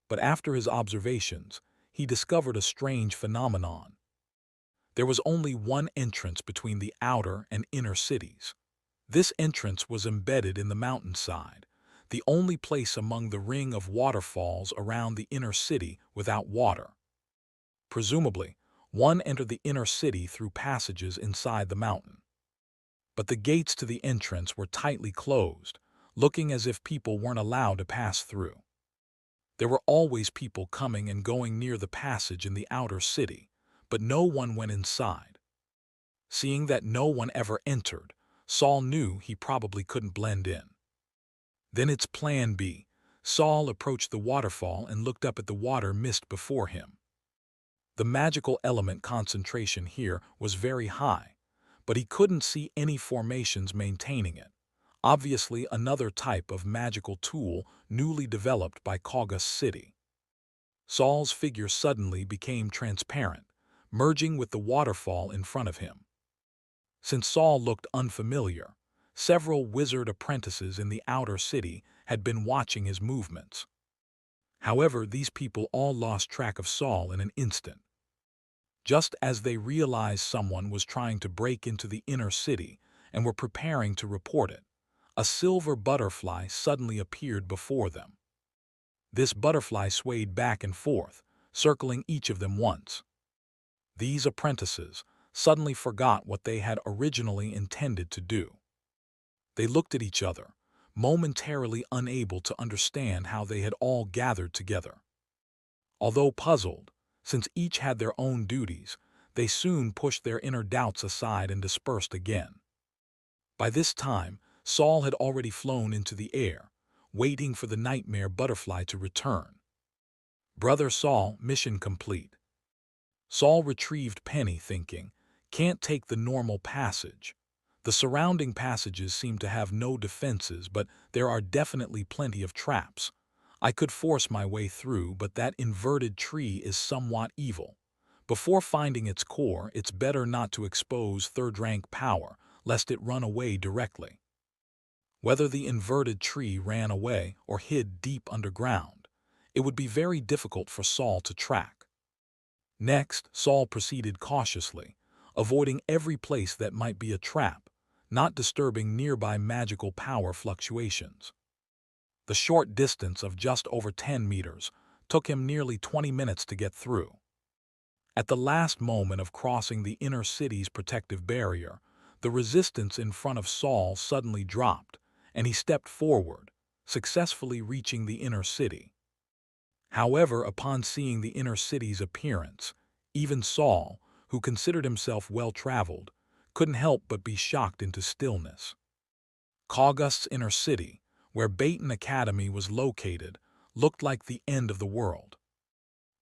But after his observations, he discovered a strange phenomenon. There was only one entrance between the outer and inner cities. This entrance was embedded in the mountainside, the only place among the ring of waterfalls around the inner city without water. Presumably, one entered the inner city through passages inside the mountain. But the gates to the entrance were tightly closed, looking as if people weren't allowed to pass through. There were always people coming and going near the passage in the outer city, but no one went inside. Seeing that no one ever entered, Saul knew he probably couldn't blend in. Then it's plan B. Saul approached the waterfall and looked up at the water mist before him. The magical element concentration here was very high, but he couldn't see any formations maintaining it. Obviously another type of magical tool newly developed by Caugus City. Saul's figure suddenly became transparent, merging with the waterfall in front of him. Since Saul looked unfamiliar, several wizard apprentices in the outer city had been watching his movements. However, these people all lost track of Saul in an instant. Just as they realized someone was trying to break into the inner city and were preparing to report it, a silver butterfly suddenly appeared before them. This butterfly swayed back and forth, circling each of them once. These apprentices suddenly forgot what they had originally intended to do. They looked at each other, momentarily unable to understand how they had all gathered together. Although puzzled, since each had their own duties, they soon pushed their inner doubts aside and dispersed again. By this time, Saul had already flown into the air, waiting for the nightmare butterfly to return. Brother Saul, mission complete. Saul retrieved Penny, thinking, can't take the normal passage. The surrounding passages seem to have no defenses, but there are definitely plenty of traps. I could force my way through, but that inverted tree is somewhat evil. Before finding its core, it's better not to expose third-rank power, lest it run away directly. Whether the inverted tree ran away or hid deep underground, it would be very difficult for Saul to track. Next, Saul proceeded cautiously, avoiding every place that might be a trap, not disturbing nearby magical power fluctuations. The short distance of just over 10 meters took him nearly 20 minutes to get through. At the last moment of crossing the inner city's protective barrier, the resistance in front of Saul suddenly dropped, and he stepped forward, successfully reaching the inner city. However, upon seeing the inner city's appearance, even Saul, who considered himself well-traveled, couldn't help but be shocked into stillness. Caugust's inner city, where Baton Academy was located, looked like the end of the world.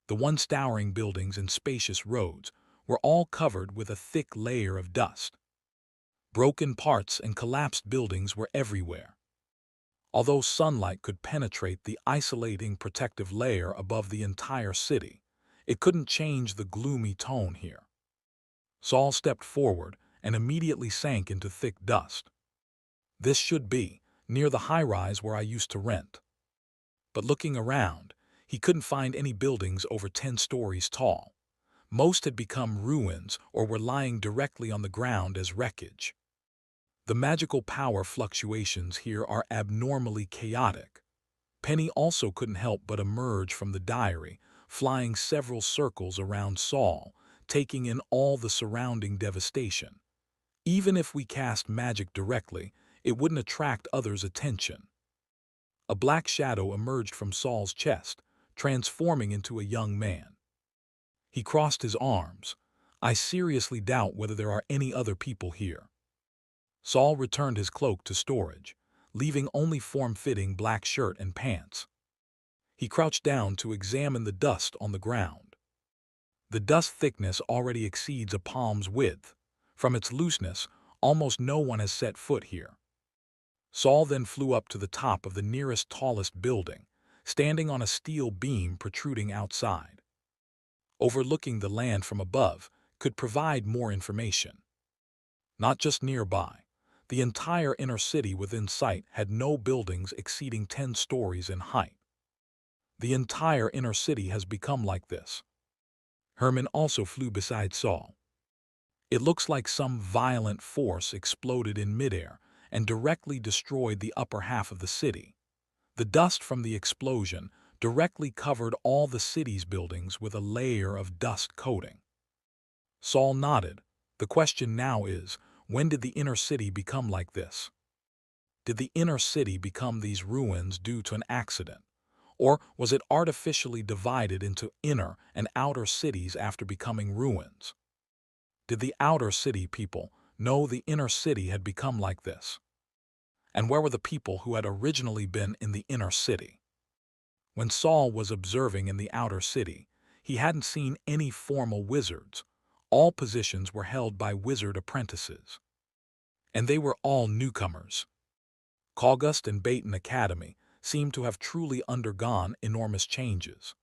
The once towering buildings and spacious roads were all covered with a thick layer of dust. Broken parts and collapsed buildings were everywhere. Although sunlight could penetrate the isolating protective layer above the entire city, it couldn't change the gloomy tone here. Saul stepped forward and immediately sank into thick dust. This should be near the high-rise where I used to rent. But looking around, he couldn't find any buildings over 10 stories tall. Most had become ruins or were lying directly on the ground as wreckage. The magical power fluctuations here are abnormally chaotic. Penny also couldn't help but emerge from the diary, flying several circles around Saul, taking in all the surrounding devastation. Even if we cast magic directly, it wouldn't attract others' attention. A black shadow emerged from Saul's chest, transforming into a young man. He crossed his arms. I seriously doubt whether there are any other people here. Saul returned his cloak to storage, leaving only form-fitting black shirt and pants. He crouched down to examine the dust on the ground. The dust thickness already exceeds a palm's width. From its looseness, almost no one has set foot here. Saul then flew up to the top of the nearest tallest building, standing on a steel beam protruding outside. Overlooking the land from above could provide more information. Not just nearby. The entire inner city within sight had no buildings exceeding 10 stories in height. The entire inner city has become like this. Herman also flew beside Saul. It looks like some violent force exploded in midair and directly destroyed the upper half of the city. The dust from the explosion directly covered all the city's buildings with a layer of dust coating. Saul nodded. The question now is, when did the inner city become like this? Did the inner city become these ruins due to an accident? Or was it artificially divided into inner and outer cities after becoming ruins? Did the outer city people know the inner city had become like this? And where were the people who had originally been in the inner city? When Saul was observing in the outer city, he hadn't seen any formal wizards. All positions were held by wizard apprentices. And they were all newcomers. Caugust and Baton Academy seemed to have truly undergone enormous changes.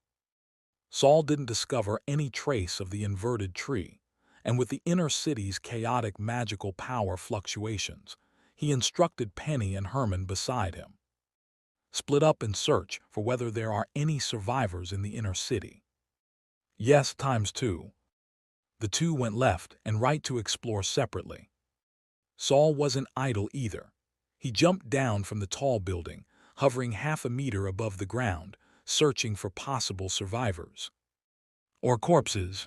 Saul didn't discover any trace of the inverted tree, and with the inner city's chaotic magical power fluctuations, he instructed Penny and Herman beside him. Split up and search for whether there are any survivors in the inner city. Yes, ×2. The two went left and right to explore separately. Saul wasn't idle either. He jumped down from the tall building, hovering half a meter above the ground, searching for possible survivors. Or corpses.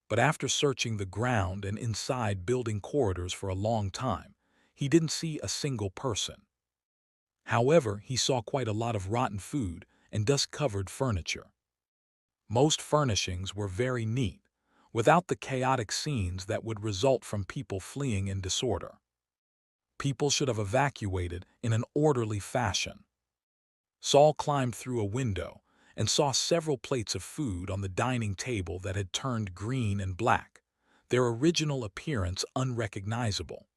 But after searching the ground and inside building corridors for a long time, he didn't see a single person. However, he saw quite a lot of rotten food and dust-covered furniture. Most furnishings were very neat, without the chaotic scenes that would result from people fleeing in disorder. People should have evacuated in an orderly fashion. Saul climbed through a window and saw several plates of food on the dining table that had turned green and black, their original appearance unrecognizable.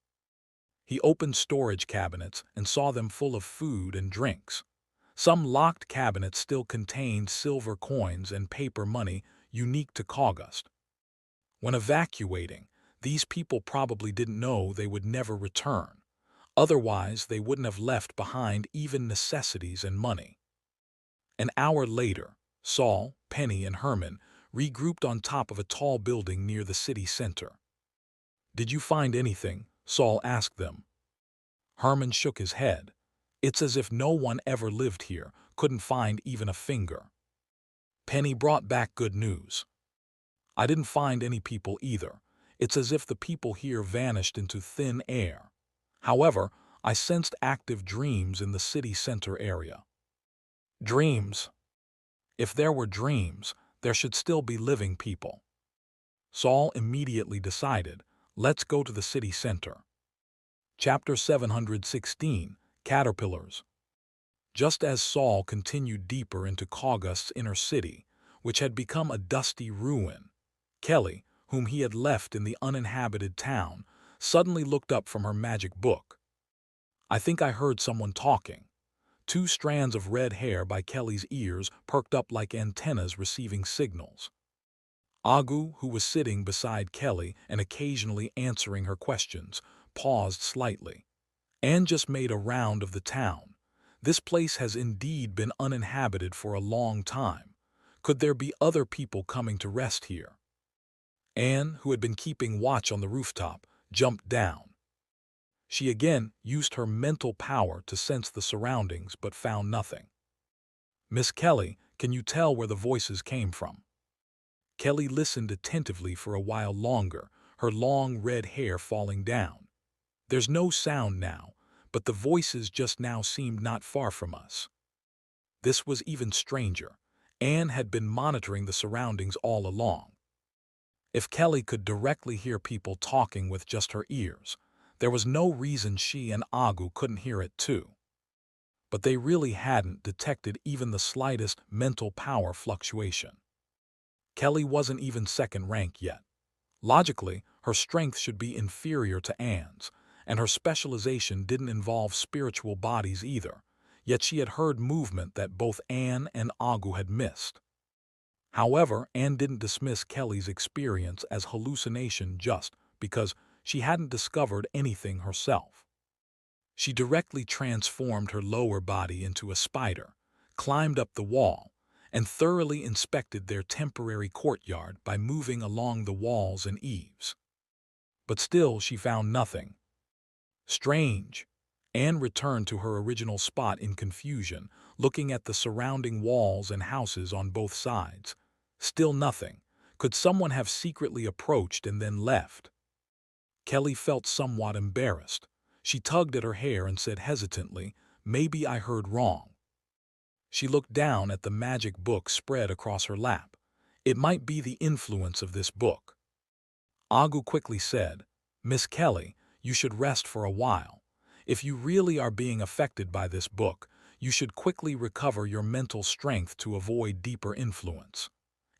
He opened storage cabinets and saw them full of food and drinks. Some locked cabinets still contained silver coins and paper money unique to Kaugust. When evacuating, these people probably didn't know they would never return. Otherwise, they wouldn't have left behind even necessities and money. An hour later, Saul, Penny, and Herman regrouped on top of a tall building near the city center. "Did you find anything?" Saul asked them. Herman shook his head. "It's as if no one ever lived here, couldn't find even a finger." Penny brought back good news. "I didn't find any people either. It's as if the people here vanished into thin air. However, I sensed active dreams in the city center area." Dreams. If there were dreams, there should still be living people. Saul immediately decided, let's go to the city center. Chapter 716, Caterpillars. Just as Saul continued deeper into Kaugust's inner city, which had become a dusty ruin, Kelly, whom he had left in the uninhabited town, suddenly looked up from her magic book. "I think I heard someone talking." Two strands of red hair by Kelly's ears perked up like antennas receiving signals. Agu, who was sitting beside Kelly and occasionally answering her questions, paused slightly. "Anne just made a round of the town. This place has indeed been uninhabited for a long time. Could there be other people coming to rest here?" Anne, who had been keeping watch on the rooftop, jumped down. She again used her mental power to sense the surroundings but found nothing. "Miss Kelly, can you tell where the voices came from?" Kelly listened attentively for a while longer, her long red hair falling down. "There's no sound now, but the voices just now seemed not far from us." This was even stranger. Anne had been monitoring the surroundings all along. If Kelly could directly hear people talking with just her ears, there was no reason she and Agu couldn't hear it too. But they really hadn't detected even the slightest mental power fluctuation. Kelly wasn't even second rank yet. Logically, her strength should be inferior to Anne's, and her specialization didn't involve spiritual bodies either, yet she had heard movement that both Anne and Agu had missed. However, Anne didn't dismiss Kelly's experience as hallucination just because she hadn't discovered anything herself. She directly transformed her lower body into a spider, climbed up the wall, and thoroughly inspected their temporary courtyard by moving along the walls and eaves. But still she found nothing. Strange. Anne returned to her original spot in confusion, looking at the surrounding walls and houses on both sides. Still nothing. Could someone have secretly approached and then left? Kelly felt somewhat embarrassed. She tugged at her hair and said hesitantly, "Maybe I heard wrong." She looked down at the magic book spread across her lap. It might be the influence of this book. Agu quickly said, "Miss Kelly, you should rest for a while. If you really are being affected by this book, you should quickly recover your mental strength to avoid deeper influence.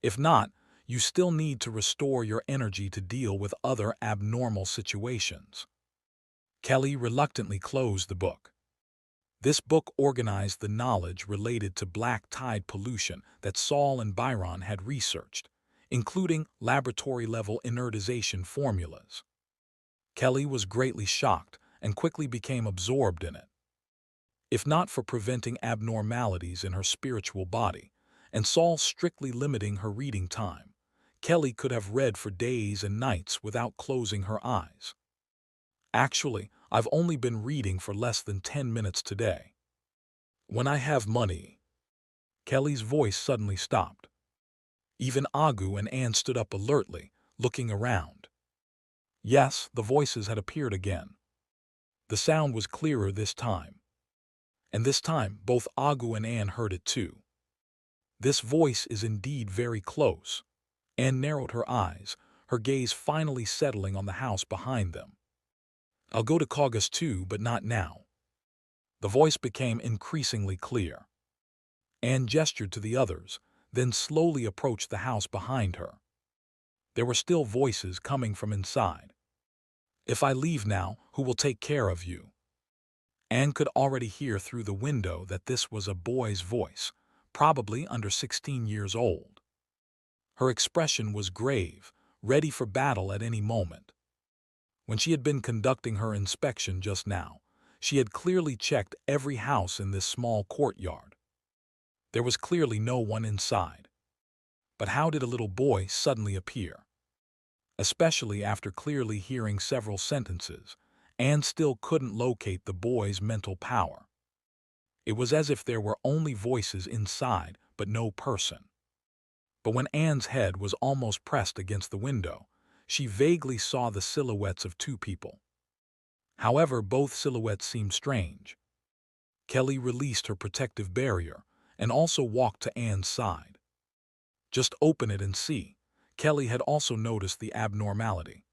If not, you still need to restore your energy to deal with other abnormal situations." Kelly reluctantly closed the book. This book organized the knowledge related to black tide pollution that Saul and Byron had researched, including laboratory-level inertization formulas. Kelly was greatly shocked and quickly became absorbed in it. If not for preventing abnormalities in her spiritual body, and Saul strictly limiting her reading time, Kelly could have read for days and nights without closing her eyes. Actually, I've only been reading for less than 10 minutes today. When I have money. Kelly's voice suddenly stopped. Even Agu and Anne stood up alertly, looking around. Yes, the voices had appeared again. The sound was clearer this time. And this time, both Agu and Anne heard it too. This voice is indeed very close. Anne narrowed her eyes, her gaze finally settling on the house behind them. I'll go to Kaugus too, but not now. The voice became increasingly clear. Anne gestured to the others, then slowly approached the house behind her. There were still voices coming from inside. If I leave now, who will take care of you? Anne could already hear through the window that this was a boy's voice, probably under 16 years old. Her expression was grave, ready for battle at any moment. When she had been conducting her inspection just now, she had clearly checked every house in this small courtyard. There was clearly no one inside. But how did a little boy suddenly appear? Especially after clearly hearing several sentences, Anne still couldn't locate the boy's mental power. It was as if there were only voices inside, but no person. But when Anne's head was almost pressed against the window, she vaguely saw the silhouettes of two people. However, both silhouettes seemed strange. Kelly released her protective barrier and also walked to Anne's side. Just open it and see. Kelly had also noticed the abnormality.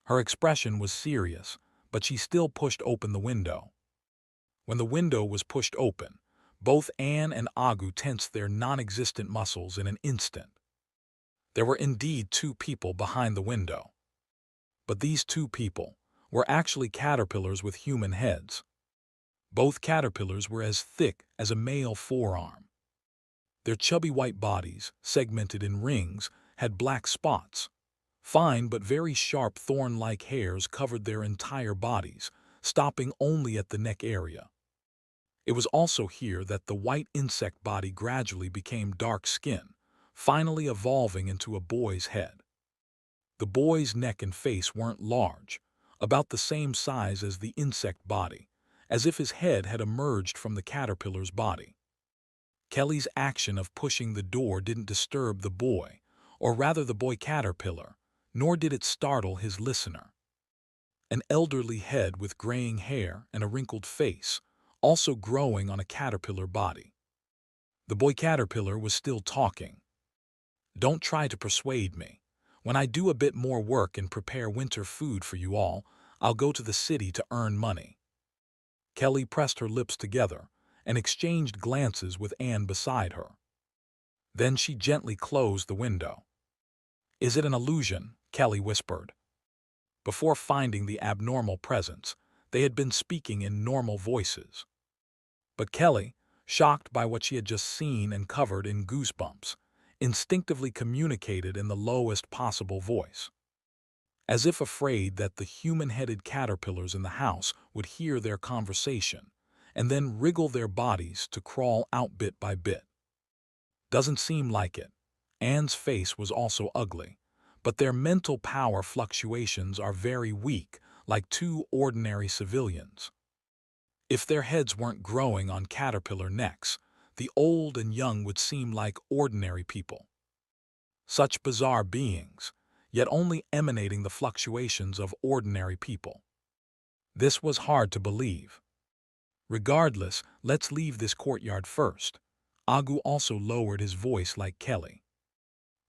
Her expression was serious, but she still pushed open the window. When the window was pushed open, both Anne and Agu tensed their non-existent muscles in an instant. There were indeed two people behind the window. But these two people were actually caterpillars with human heads. Both caterpillars were as thick as a male forearm. Their chubby white bodies, segmented in rings, had black spots. Fine but very sharp thorn-like hairs covered their entire bodies, stopping only at the neck area. It was also here that the white insect body gradually became dark skin, finally evolving into a boy's head. The boy's neck and face weren't large, about the same size as the insect body, as if his head had emerged from the caterpillar's body. Kelly's action of pushing the door didn't disturb the boy, or rather the boy caterpillar, nor did it startle his listener. An elderly head with graying hair and a wrinkled face, also growing on a caterpillar body. The boy caterpillar was still talking. Don't try to persuade me. When I do a bit more work and prepare winter food for you all, I'll go to the city to earn money. Kelly pressed her lips together and exchanged glances with Anne beside her. Then she gently closed the window. Is it an illusion? Kelly whispered. Before finding the abnormal presence, they had been speaking in normal voices. But Kelly, shocked by what she had just seen and covered in goosebumps, instinctively communicated in the lowest possible voice. As if afraid that the human-headed caterpillars in the house would hear their conversation and then wriggle their bodies to crawl out bit by bit. Doesn't seem like it. Anne's face was also ugly, but their mental power fluctuations are very weak, like two ordinary civilians. If their heads weren't growing on caterpillar necks, the old and young would seem like ordinary people. Such bizarre beings, yet only emanating the fluctuations of ordinary people. This was hard to believe. Regardless, let's leave this courtyard first. Agu also lowered his voice like Kelly.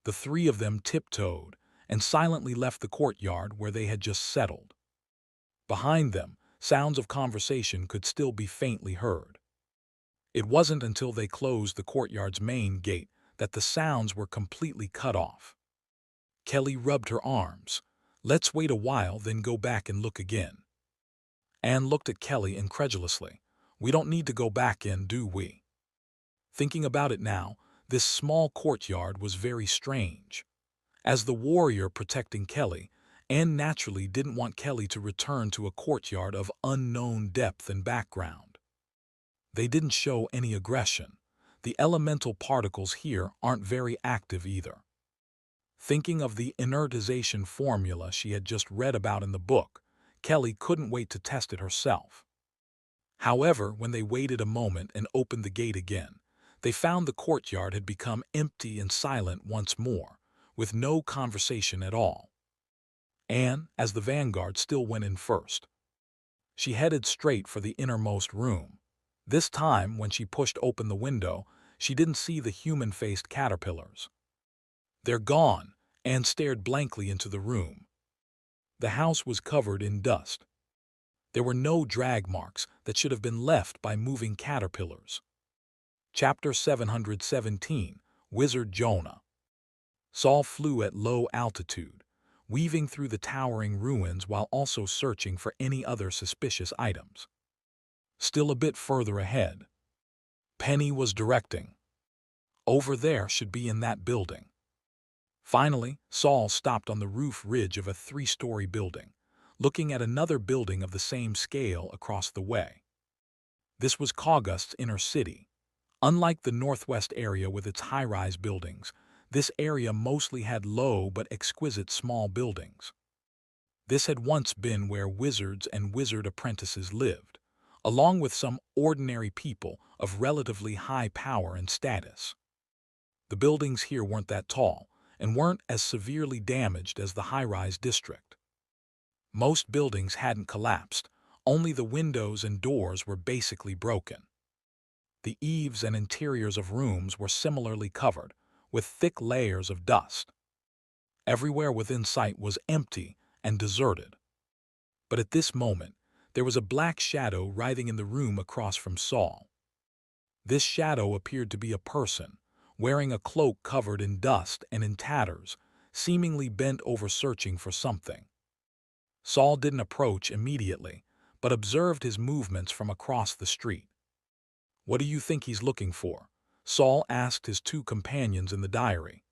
The three of them tiptoed and silently left the courtyard where they had just settled. Behind them, sounds of conversation could still be faintly heard. It wasn't until they closed the courtyard's main gate that the sounds were completely cut off. Kelly rubbed her arms. Let's wait a while, then go back and look again. Anne looked at Kelly incredulously. We don't need to go back in, do we? Thinking about it now, this small courtyard was very strange. As the warrior protecting Kelly, Anne naturally didn't want Kelly to return to a courtyard of unknown depth and background. They didn't show any aggression. The elemental particles here aren't very active either. Thinking of the inertization formula she had just read about in the book, Kelly couldn't wait to test it herself. However, when they waited a moment and opened the gate again, they found the courtyard had become empty and silent once more, with no conversation at all. Anne, as the vanguard, still went in first. She headed straight for the innermost room. This time, when she pushed open the window, she didn't see the human-faced caterpillars. "They're gone," Anne stared blankly into the room. The house was covered in dust. There were no drag marks that should have been left by moving caterpillars. Chapter 717, Wizard Jonah. Saul flew at low altitude, weaving through the towering ruins while also searching for any other suspicious items. Still a bit further ahead, Penny was directing. "Over there should be in that building." Finally, Saul stopped on the roof ridge of a 3-story building, looking at another building of the same scale across the way. This was Caugust's inner city. Unlike the northwest area with its high-rise buildings, this area mostly had low but exquisite small buildings. This had once been where wizards and wizard apprentices lived, along with some ordinary people of relatively high power and status. The buildings here weren't that tall and weren't as severely damaged as the high-rise district. Most buildings hadn't collapsed, only the windows and doors were basically broken. The eaves and interiors of rooms were similarly covered, with thick layers of dust. Everywhere within sight was empty and deserted. But at this moment, there was a black shadow writhing in the room across from Saul. This shadow appeared to be a person, wearing a cloak covered in dust and in tatters, seemingly bent over searching for something. Saul didn't approach immediately, but observed his movements from across the street. "What do you think he's looking for?" Saul asked his 2 companions in the diary.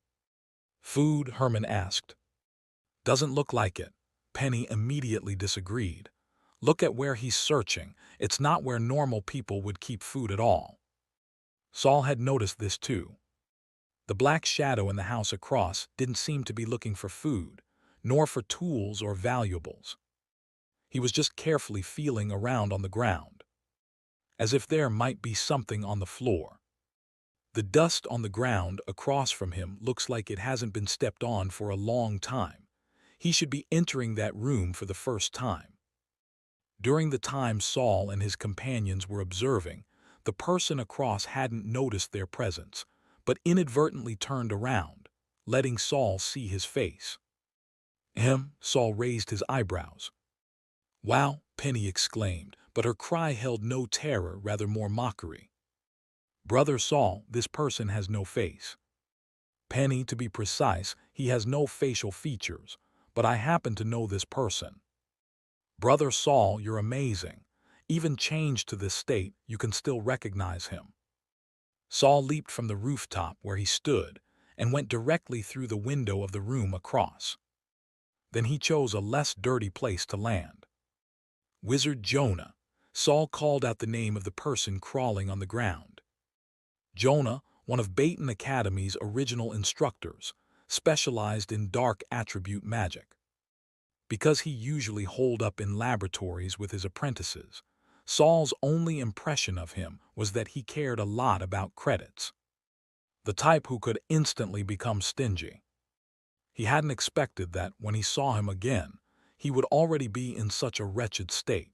"Food," Herman asked. "Doesn't look like it." Penny immediately disagreed. "Look at where he's searching. It's not where normal people would keep food at all." Saul had noticed this too. The black shadow in the house across didn't seem to be looking for food, nor for tools or valuables. He was just carefully feeling around on the ground, as if there might be something on the floor. The dust on the ground across from him looks like it hasn't been stepped on for a long time. He should be entering that room for the first time. During the time Saul and his companions were observing, the person across hadn't noticed their presence, but inadvertently turned around, letting Saul see his face. Saul raised his eyebrows. "Wow," Penny exclaimed, but her cry held no terror, rather more mockery. "Brother Saul, this person has no face." "Penny, to be precise, he has no facial features, but I happen to know this person." "Brother Saul, you're amazing. Even changed to this state, you can still recognize him." Saul leaped from the rooftop where he stood and went directly through the window of the room across. Then he chose a less dirty place to land. "Wizard Jonah." Saul called out the name of the person crawling on the ground. Jonah, one of Baton Academy's original instructors, specialized in dark attribute magic. Because he usually holed up in laboratories with his apprentices, Saul's only impression of him was that he cared a lot about credits. The type who could instantly become stingy. He hadn't expected that when he saw him again, he would already be in such a wretched state.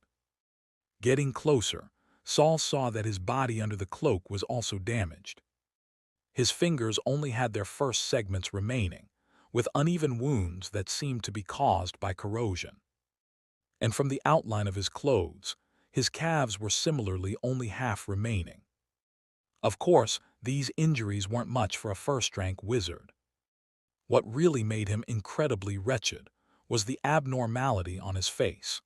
Getting closer, Saul saw that his body under the cloak was also damaged. His fingers only had their first segments remaining, with uneven wounds that seemed to be caused by corrosion. And from the outline of his clothes, his calves were similarly only half remaining. Of course, these injuries weren't much for a first-rank wizard. What really made him incredibly wretched was the abnormality on his face.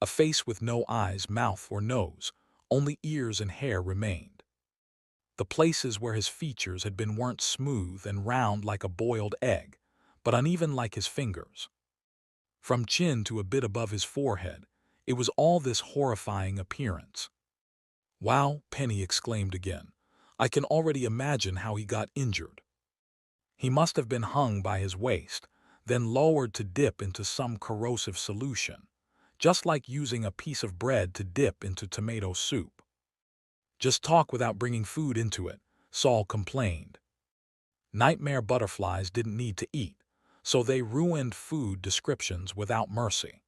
A face with no eyes, mouth, or nose, only ears and hair remained. The places where his features had been weren't smooth and round like a boiled egg, but uneven like his fingers. From chin to a bit above his forehead, it was all this horrifying appearance. "Wow," Penny exclaimed again. "I can already imagine how he got injured. He must have been hung by his waist, then lowered to dip into some corrosive solution. just like using a piece of bread to dip into tomato soup. Just talk without bringing food into it, Saul complained. Nightmare butterflies didn't need to eat, so they ruined food descriptions without mercy.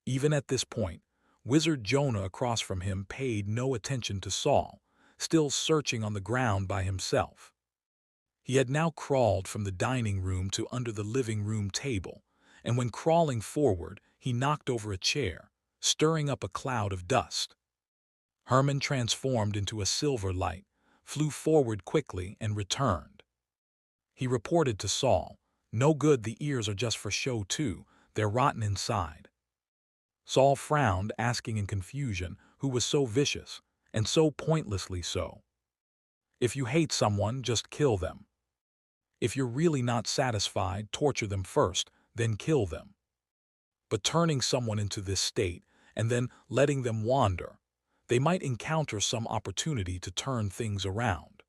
Even at this point, Wizard Jonah across from him paid no attention to Saul, still searching on the ground by himself. He had now crawled from the dining room to under the living room table, and when crawling forward, he knocked over a chair, stirring up a cloud of dust. Herman transformed into a silver light, flew forward quickly, and returned. He reported to Saul, "No good, the ears are just for show too, they're rotten inside." Saul frowned, asking in confusion who was so vicious, and so pointlessly so. If you hate someone, just kill them. If you're really not satisfied, torture them first, then kill them. But turning someone into this state and then letting them wander, they might encounter some opportunity to turn things around.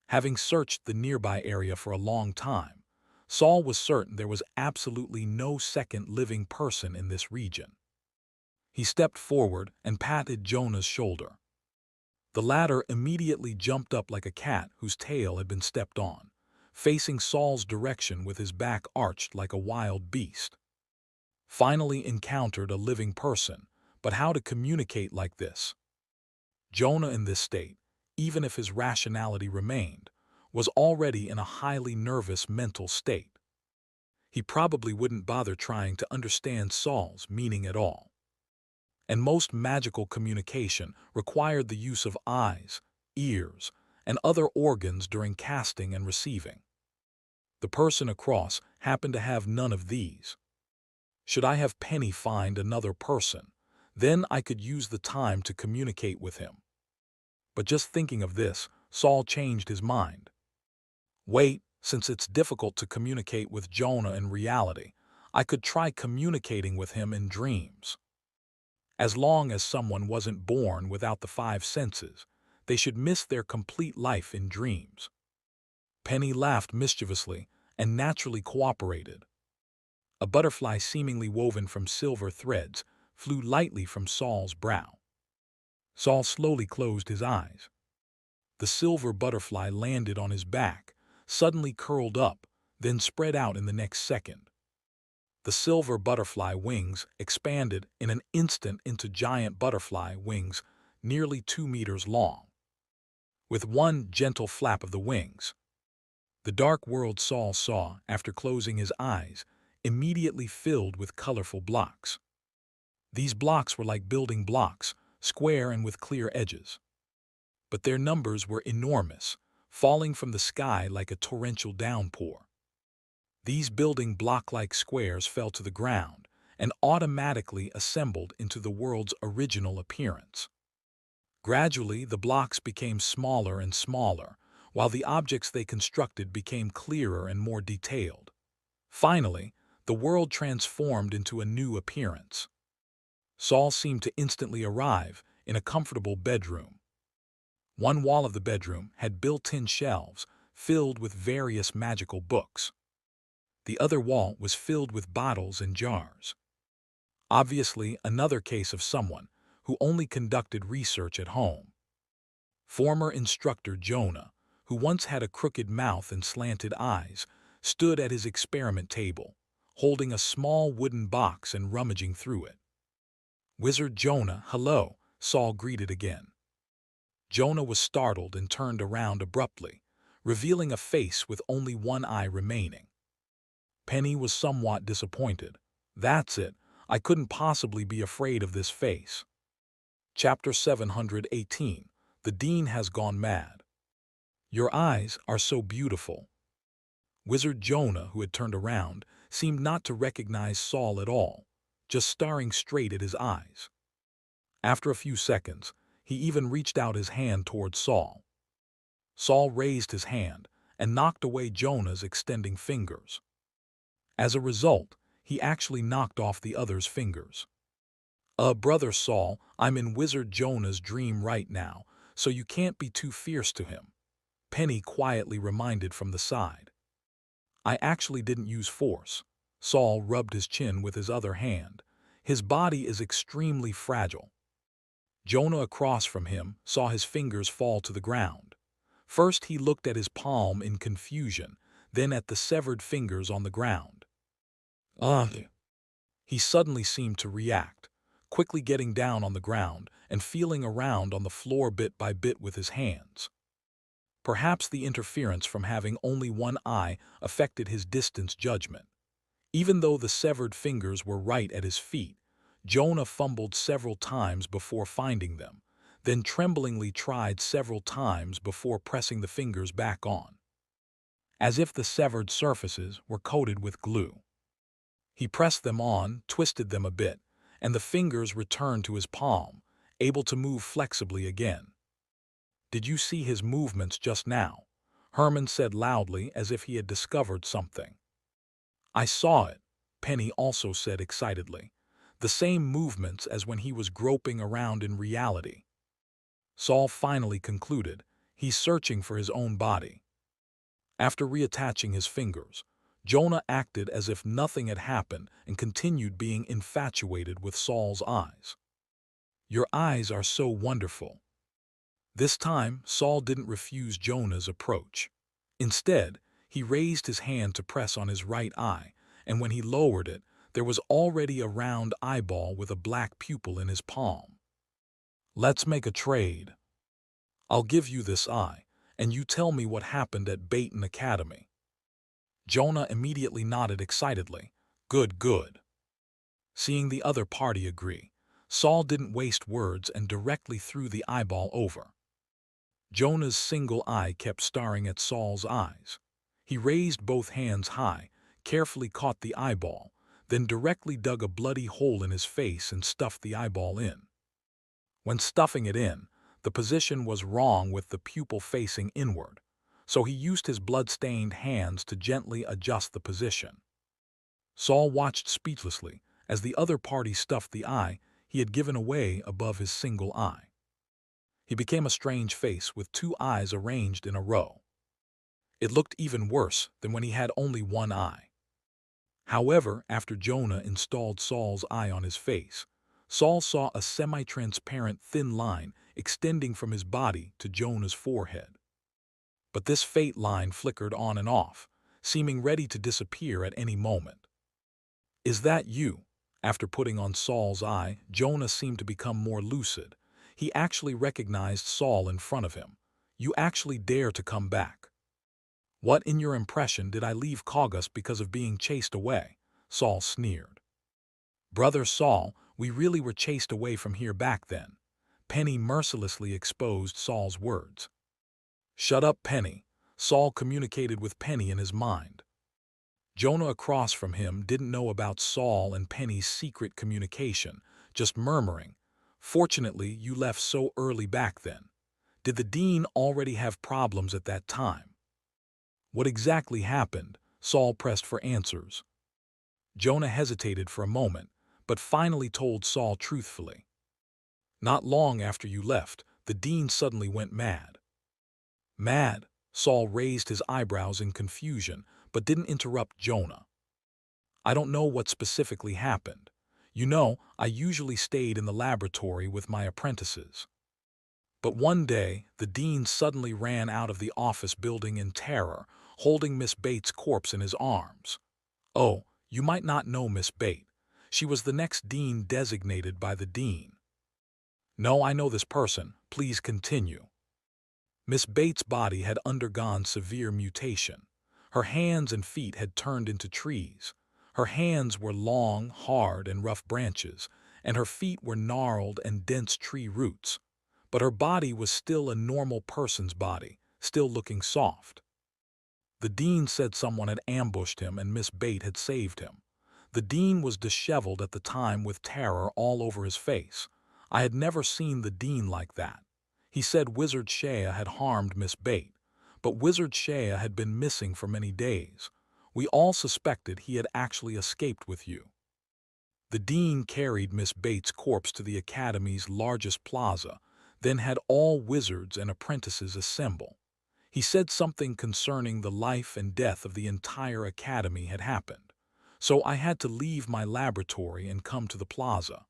Having searched the nearby area for a long time, Saul was certain there was absolutely no second living person in this region. He stepped forward and patted Jonah's shoulder. The latter immediately jumped up like a cat whose tail had been stepped on, facing Saul's direction with his back arched like a wild beast. Finally encountered a living person, but how to communicate like this? Jonah in this state, even if his rationality remained, was already in a highly nervous mental state. He probably wouldn't bother trying to understand Saul's meaning at all. And most magical communication required the use of eyes, ears, and other organs during casting and receiving. The person across happened to have none of these. Should I have Penny find another person, then I could use the time to communicate with him. But just thinking of this, Saul changed his mind. Wait, since it's difficult to communicate with Jonah in reality, I could try communicating with him in dreams. As long as someone wasn't born without the five senses, they should miss their complete life in dreams. Penny laughed mischievously and naturally cooperated. A butterfly seemingly woven from silver threads flew lightly from Saul's brow. Saul slowly closed his eyes. The silver butterfly landed on his back, suddenly curled up, then spread out in the next second. The silver butterfly wings expanded in an instant into giant butterfly wings nearly 2 meters long. With one gentle flap of the wings, the dark world Saul saw after closing his eyes immediately filled with colorful blocks. These blocks were like building blocks, square and with clear edges. But their numbers were enormous, falling from the sky like a torrential downpour. These building block-like squares fell to the ground and automatically assembled into the world's original appearance. Gradually, the blocks became smaller and smaller, while the objects they constructed became clearer and more detailed. Finally, the world transformed into a new appearance. Saul seemed to instantly arrive in a comfortable bedroom. One wall of the bedroom had built-in shelves filled with various magical books. The other wall was filled with bottles and jars. Obviously, another case of someone who only conducted research at home. Former instructor Jonah, who once had a crooked mouth and slanted eyes, stood at his experiment table, holding a small wooden box and rummaging through it. "Wizard Jonah, hello," Saul greeted again. Jonah was startled and turned around abruptly, revealing a face with only one eye remaining. Penny was somewhat disappointed. "That's it, I couldn't possibly be afraid of this face." Chapter 718. The Dean Has Gone Mad. "Your eyes are so beautiful." Wizard Jonah, who had turned around, seemed not to recognize Saul at all, just staring straight at his eyes. After a few seconds, he even reached out his hand toward Saul. Saul raised his hand and knocked away Jonah's extending fingers. As a result, he actually knocked off the other's fingers. Brother Saul, I'm in Wizard Jonah's dream right now, so you can't be too fierce to him," Penny quietly reminded from the side. "I actually didn't use force." Saul rubbed his chin with his other hand. His body is extremely fragile. Jonah across from him saw his fingers fall to the ground. First he looked at his palm in confusion, then at the severed fingers on the ground. Ugh! He suddenly seemed to react, quickly getting down on the ground and feeling around on the floor bit by bit with his hands. Perhaps the interference from having only one eye affected his distance judgment. Even though the severed fingers were right at his feet, Jonah fumbled several times before finding them, then tremblingly tried several times before pressing the fingers back on, as if the severed surfaces were coated with glue. He pressed them on, twisted them a bit, and the fingers returned to his palm, able to move flexibly again. "Did you see his movements just now?" Herman said loudly, as if he had discovered something. "I saw it," Penny also said excitedly. "The same movements as when he was groping around in reality." Saul finally concluded. He's searching for his own body. After reattaching his fingers, Jonah acted as if nothing had happened and continued being infatuated with Saul's eyes. "Your eyes are so wonderful." This time, Saul didn't refuse Jonah's approach. Instead, he raised his hand to press on his right eye, and when he lowered it, there was already a round eyeball with a black pupil in his palm. "Let's make a trade. I'll give you this eye, and you tell me what happened at Baton Academy." Jonah immediately nodded excitedly. "Good, good." Seeing the other party agree, Saul didn't waste words and directly threw the eyeball over. Jonah's single eye kept staring at Saul's eyes. He raised both hands high, carefully caught the eyeball, then directly dug a bloody hole in his face and stuffed the eyeball in. When stuffing it in, the position was wrong with the pupil facing inward, so he used his blood-stained hands to gently adjust the position. Saul watched speechlessly as the other party stuffed the eye he had given away above his single eye. He became a strange face with two eyes arranged in a row. It looked even worse than when he had only one eye. However, after Jonah installed Saul's eye on his face, Saul saw a semi-transparent thin line extending from his body to Jonah's forehead. But this faint line flickered on and off, seeming ready to disappear at any moment. "Is that you?" After putting on Saul's eye, Jonah seemed to become more lucid. He actually recognized Saul in front of him. "You actually dare to come back?" "What in your impression did I leave Kaugus because of being chased away?" Saul sneered. "Brother Saul, we really were chased away from here back then." Penny mercilessly exposed Saul's words. "Shut up, Penny." Saul communicated with Penny in his mind. Jonah across from him didn't know about Saul and Penny's secret communication, just murmuring, "Fortunately, you left so early back then. Did the dean already have problems at that time?" "What exactly happened?" Saul pressed for answers. Jonah hesitated for a moment, but finally told Saul truthfully. "Not long after you left, the dean suddenly went mad." "Mad?" Saul raised his eyebrows in confusion, but didn't interrupt Jonah. "I don't know what specifically happened. You know, I usually stayed in the laboratory with my apprentices. But one day, the dean suddenly ran out of the office building in terror, holding Miss Bates' corpse in his arms. Oh, you might not know Miss Bate. She was the next dean designated by the dean." "No, I know this person. Please continue." Miss Bates' body had undergone severe mutation. Her hands and feet had turned into trees. Her hands were long, hard, and rough branches, and her feet were gnarled and dense tree roots. But her body was still a normal person's body, still looking soft. The dean said someone had ambushed him and Miss Bate had saved him. The dean was disheveled at the time with terror all over his face. I had never seen the dean like that. He said Wizard Shea had harmed Miss Bate, but Wizard Shea had been missing for many days. We all suspected he had actually escaped with you. The dean carried Miss Bates' corpse to the academy's largest plaza, then had all wizards and apprentices assemble. He said something concerning the life and death of the entire academy had happened. So I had to leave my laboratory and come to the plaza.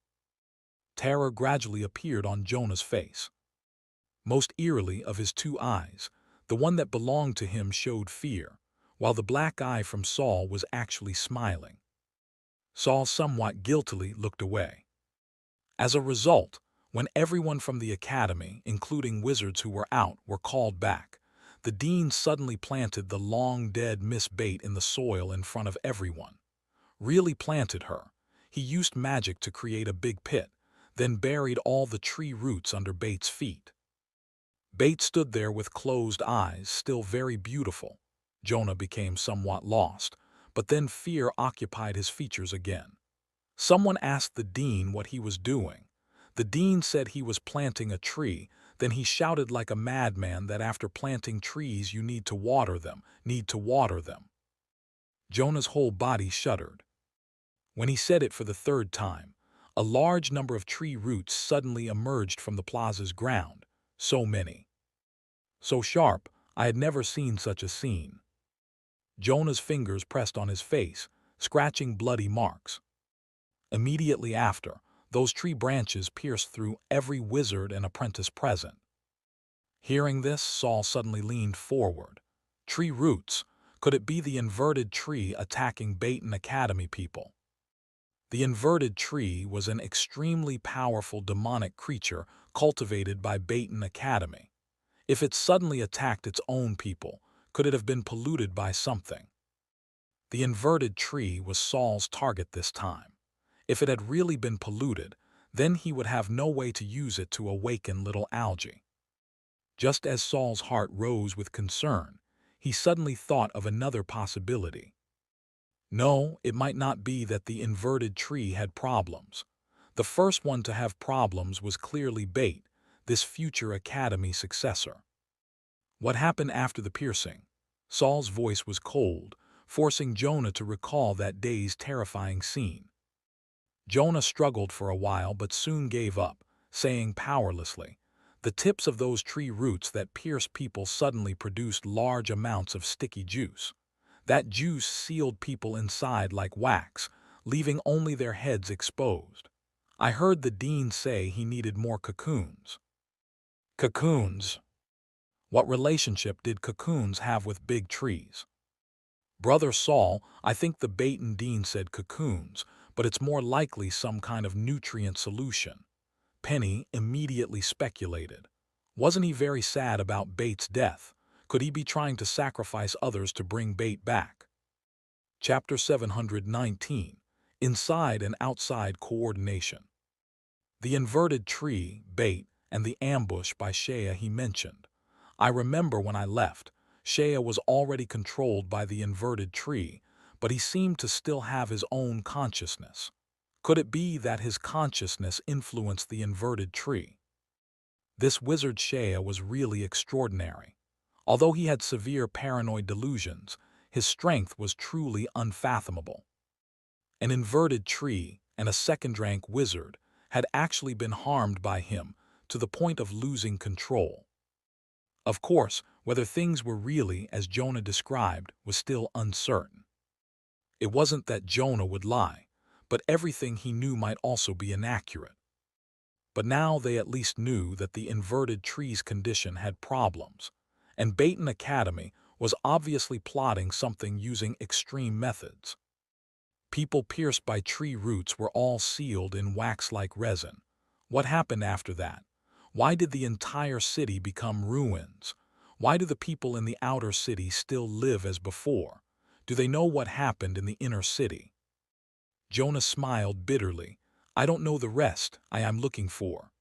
Terror gradually appeared on Jonah's face. Most eerily of his two eyes, the one that belonged to him showed fear, while the black eye from Saul was actually smiling. Saul somewhat guiltily looked away. As a result, when everyone from the academy, including wizards who were out, were called back, the dean suddenly planted the long-dead Miss Bate in the soil in front of everyone. Really planted her. He used magic to create a big pit, then buried all the tree roots under Bate's feet. Bate stood there with closed eyes, still very beautiful. Jonah became somewhat lost, but then fear occupied his features again. Someone asked the dean what he was doing. The dean said he was planting a tree, then he shouted like a madman that after planting trees you need to water them, Jonah's whole body shuddered. When he said it for the third time, a large number of tree roots suddenly emerged from the plaza's ground. So many. So sharp, I had never seen such a scene. Jonah's fingers pressed on his face, scratching bloody marks. Immediately after, those tree branches pierced through every wizard and apprentice present. Hearing this, Saul suddenly leaned forward. Tree roots. Could it be the inverted tree attacking Baton Academy people? The inverted tree was an extremely powerful demonic creature cultivated by Baton Academy. If it suddenly attacked its own people, could it have been polluted by something? The inverted tree was Saul's target this time. If it had really been polluted, then he would have no way to use it to awaken little algae. Just as Saul's heart rose with concern, he suddenly thought of another possibility. No, it might not be that the inverted tree had problems. The first one to have problems was clearly Bate, this future academy successor. What happened after the piercing? Saul's voice was cold, forcing Jonah to recall that day's terrifying scene. Jonah struggled for a while but soon gave up, saying powerlessly, "The tips of those tree roots that pierce people suddenly produced large amounts of sticky juice. That juice sealed people inside like wax, leaving only their heads exposed. I heard the dean say he needed more cocoons." Cocoons. What relationship did cocoons have with big trees? Brother Saul, I think the Baton dean said cocoons, but it's more likely some kind of nutrient solution. Penny immediately speculated. Wasn't he very sad about Bate's death? Could he be trying to sacrifice others to bring Bate back? Chapter 719. Inside and Outside Coordination. The inverted tree, Bate, and the ambush by Shea he mentioned. I remember when I left, Shea was already controlled by the inverted tree, but he seemed to still have his own consciousness. Could it be that his consciousness influenced the inverted tree? This wizard Shea was really extraordinary. Although he had severe paranoid delusions, his strength was truly unfathomable. An inverted tree and a second-rank wizard had actually been harmed by him to the point of losing control. Of course, whether things were really as Jonah described was still uncertain. It wasn't that Jonah would lie, but everything he knew might also be inaccurate. But now they at least knew that the inverted tree's condition had problems, and Baton Academy was obviously plotting something using extreme methods. People pierced by tree roots were all sealed in wax-like resin. What happened after that? Why did the entire city become ruins? Why do the people in the outer city still live as before? Do they know what happened in the inner city? Jonah smiled bitterly. I don't know the rest I am looking for.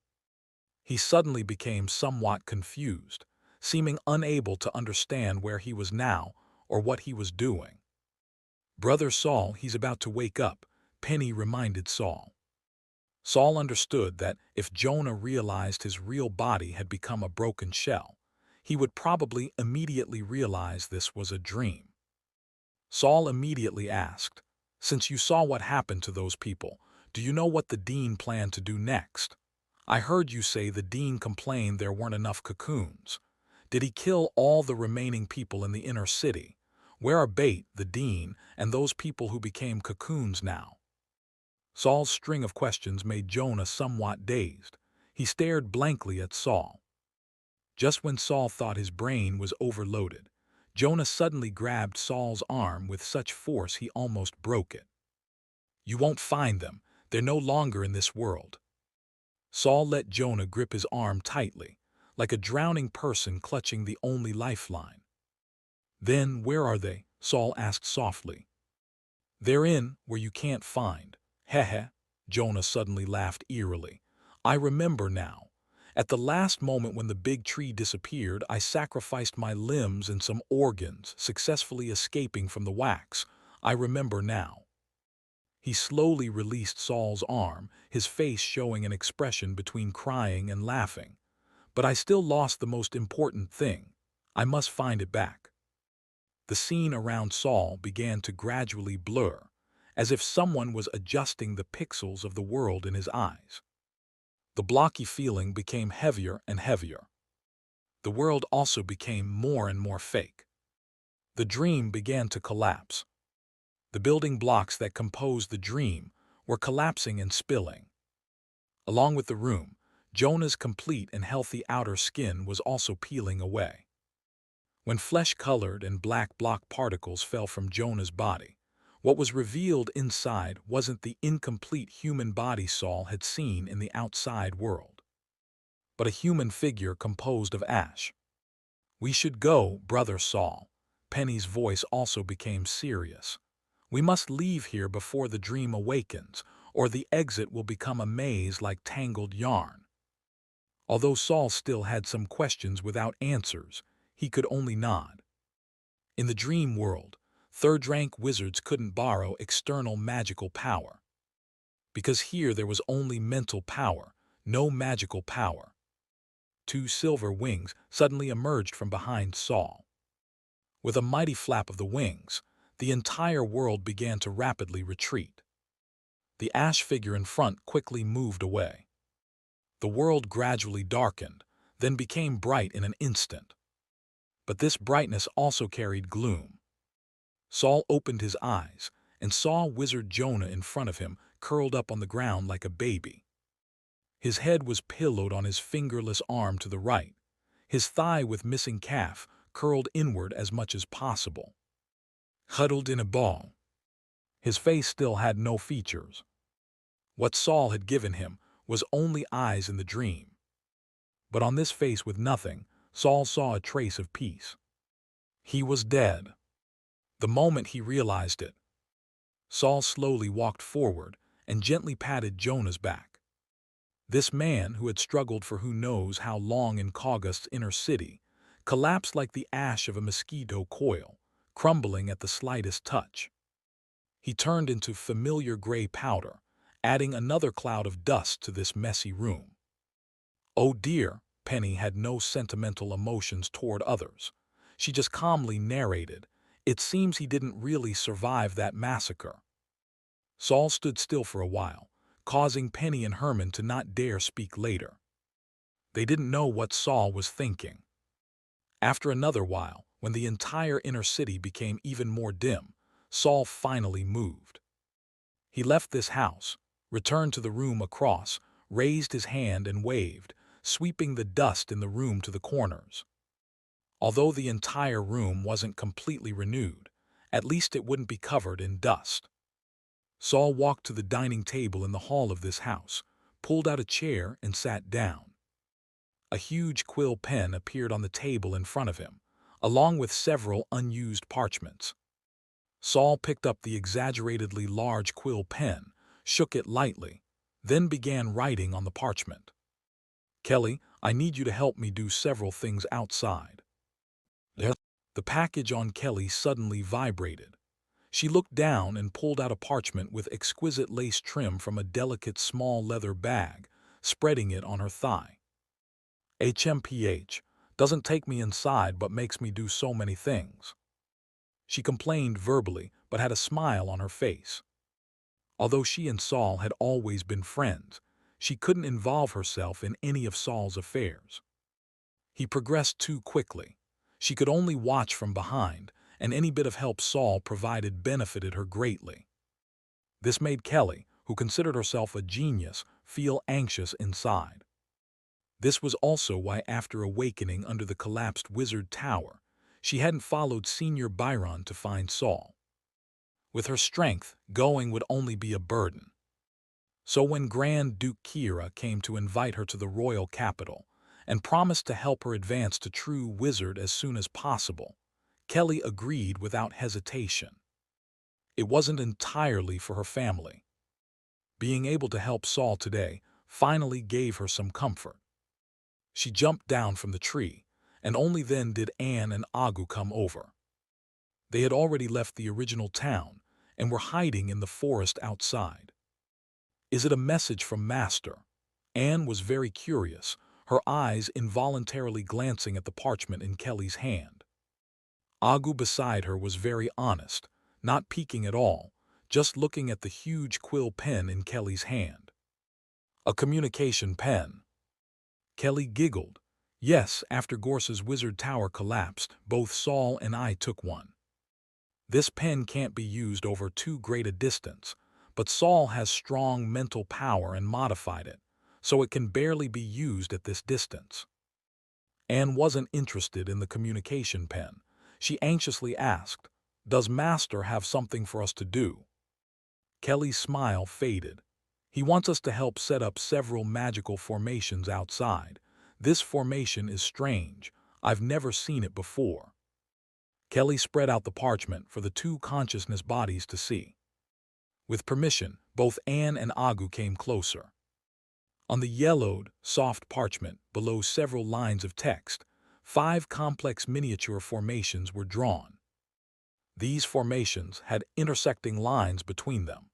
He suddenly became somewhat confused, seeming unable to understand where he was now or what he was doing. Brother Saul, he's about to wake up, Penny reminded Saul. Saul understood that if Jonah realized his real body had become a broken shell, he would probably immediately realize this was a dream. Saul immediately asked, "Since you saw what happened to those people, do you know what the dean planned to do next? I heard you say the dean complained there weren't enough cocoons. Did he kill all the remaining people in the inner city? Where are Bate, the dean, and those people who became cocoons now? Saul's string of questions made Jonah somewhat dazed. He stared blankly at Saul. Just when Saul thought his brain was overloaded, Jonah suddenly grabbed Saul's arm with such force he almost broke it. You won't find them. They're no longer in this world. Saul let Jonah grip his arm tightly, like a drowning person clutching the only lifeline. Then, where are they? Saul asked softly. They're in where you can't find. Heh. Jonah suddenly laughed eerily. I remember now. At the last moment when the big tree disappeared, I sacrificed my limbs and some organs, successfully escaping from the wax. I remember now. He slowly released Saul's arm, his face showing an expression between crying and laughing. But I still lost the most important thing. I must find it back. The scene around Saul began to gradually blur, as if someone was adjusting the pixels of the world in his eyes. The blocky feeling became heavier and heavier. The world also became more and more fake. The dream began to collapse. The building blocks that composed the dream were collapsing and spilling. Along with the room, Jonah's complete and healthy outer skin was also peeling away. When flesh-colored and black block particles fell from Jonah's body, what was revealed inside wasn't the incomplete human body Saul had seen in the outside world, but a human figure composed of ash. We should go, brother Saul. Penny's voice also became serious. We must leave here before the dream awakens, or the exit will become a maze like tangled yarn. Although Saul still had some questions without answers, he could only nod. In the dream world, third-rank wizards couldn't borrow external magical power. Because here there was only mental power, no magical power. Two silver wings suddenly emerged from behind Saul. With a mighty flap of the wings, the entire world began to rapidly retreat. The ash figure in front quickly moved away. The world gradually darkened, then became bright in an instant. But this brightness also carried gloom. Saul opened his eyes and saw Wizard Jonah in front of him, curled up on the ground like a baby. His head was pillowed on his fingerless arm to the right, his thigh with missing calf curled inward as much as possible. Huddled in a ball. His face still had no features. What Saul had given him was only eyes in the dream. But on this face with nothing, Saul saw a trace of peace. He was dead. The moment he realized it, Saul slowly walked forward and gently patted Jonah's back. This man, who had struggled for who knows how long in Kaugast's inner city, collapsed like the ash of a mosquito coil, crumbling at the slightest touch. He turned into familiar gray powder, adding another cloud of dust to this messy room. Oh dear, Penny had no sentimental emotions toward others. She just calmly narrated, "It seems he didn't really survive that massacre." Saul stood still for a while, causing Penny and Herman to not dare speak later. They didn't know what Saul was thinking. After another while, when the entire inner city became even more dim, Saul finally moved. He left this house, returned to the room across, raised his hand and waved, sweeping the dust in the room to the corners. Although the entire room wasn't completely renewed, at least it wouldn't be covered in dust. Saul walked to the dining table in the hall of this house, pulled out a chair and sat down. A huge quill pen appeared on the table in front of him, along with several unused parchments. Saul picked up the exaggeratedly large quill pen, shook it lightly, then began writing on the parchment. "Kelly, I need you to help me do several things outside." Yes. The package on Kelly suddenly vibrated. She looked down and pulled out a parchment with exquisite lace trim from a delicate small leather bag, spreading it on her thigh. "HMPH, doesn't take me inside but makes me do so many things." She complained verbally but had a smile on her face. Although she and Saul had always been friends, she couldn't involve herself in any of Saul's affairs. He progressed too quickly. She could only watch from behind, and any bit of help Saul provided benefited her greatly. This made Kelly, who considered herself a genius, feel anxious inside. This was also why after awakening under the collapsed wizard tower, she hadn't followed Senior Byron to find Saul. With her strength, going would only be a burden. So when Grand Duke Kira came to invite her to the royal capital and promised to help her advance to true wizard as soon as possible, Kelly agreed without hesitation. It wasn't entirely for her family. Being able to help Saul today finally gave her some comfort. She jumped down from the tree, and only then did Anne and Agu come over. They had already left the original town and were hiding in the forest outside. Is it a message from Master? Anne was very curious, her eyes involuntarily glancing at the parchment in Kelly's hand. Agu beside her was very honest, not peeking at all, just looking at the huge quill pen in Kelly's hand. A communication pen. Kelly giggled. Yes, after Gorse's wizard tower collapsed, both Saul and I took one. This pen can't be used over too great a distance, but Saul has strong mental power and modified it, so it can barely be used at this distance. Anne wasn't interested in the communication pen. She anxiously asked, "Does Master have something for us to do?" Kelly's smile faded. He wants us to help set up several magical formations outside. This formation is strange. I've never seen it before. Kelly spread out the parchment for the two consciousness bodies to see. With permission, both Anne and Agu came closer. On the yellowed, soft parchment, below several lines of text, 5 complex miniature formations were drawn. These formations had intersecting lines between them.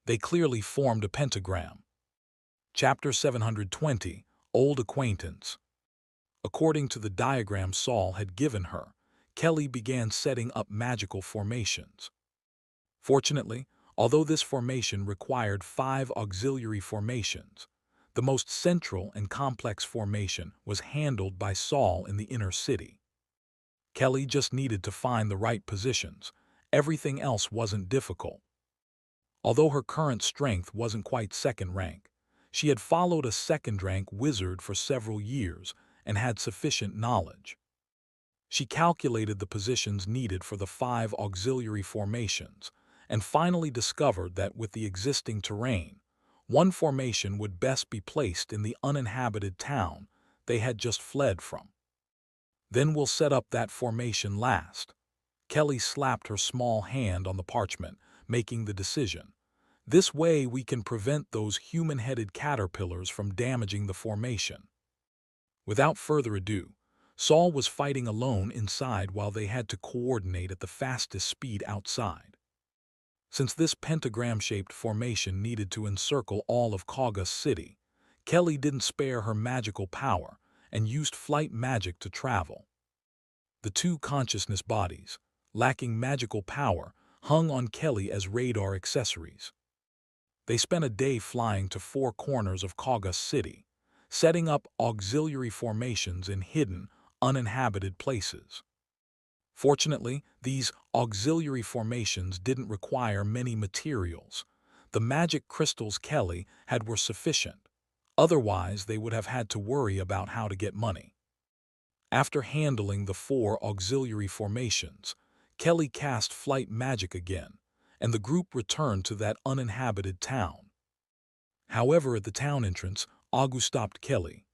They clearly formed a pentagram. Chapter 720, Old Acquaintance. According to the diagram Saul had given her, Kelly began setting up magical formations. Fortunately, although this formation required 5 auxiliary formations, the most central and complex formation was handled by Saul in the inner city. Kelly just needed to find the right positions. Everything else wasn't difficult. Although her current strength wasn't quite second rank, she had followed a second-rank wizard for several years and had sufficient knowledge. She calculated the positions needed for the 5 auxiliary formations and finally discovered that with the existing terrain, one formation would best be placed in the uninhabited town they had just fled from. Then we'll set up that formation last. Kelly slapped her small hand on the parchment, making the decision. This way we can prevent those human-headed caterpillars from damaging the formation. Without further ado, Saul was fighting alone inside while they had to coordinate at the fastest speed outside. Since this pentagram-shaped formation needed to encircle all of Kaugus City, Kelly didn't spare her magical power and used flight magic to travel. The 2 consciousness bodies, lacking magical power, hung on Kelly as radar accessories. They spent a day flying to 4 corners of Kaugus City, setting up auxiliary formations in hidden, uninhabited places. Fortunately, these auxiliary formations didn't require many materials. The magic crystals Kelly had were sufficient. Otherwise, they would have had to worry about how to get money. After handling the 4 auxiliary formations, Kelly cast flight magic again, and the group returned to that uninhabited town. However, at the town entrance, Agu stopped Kelly.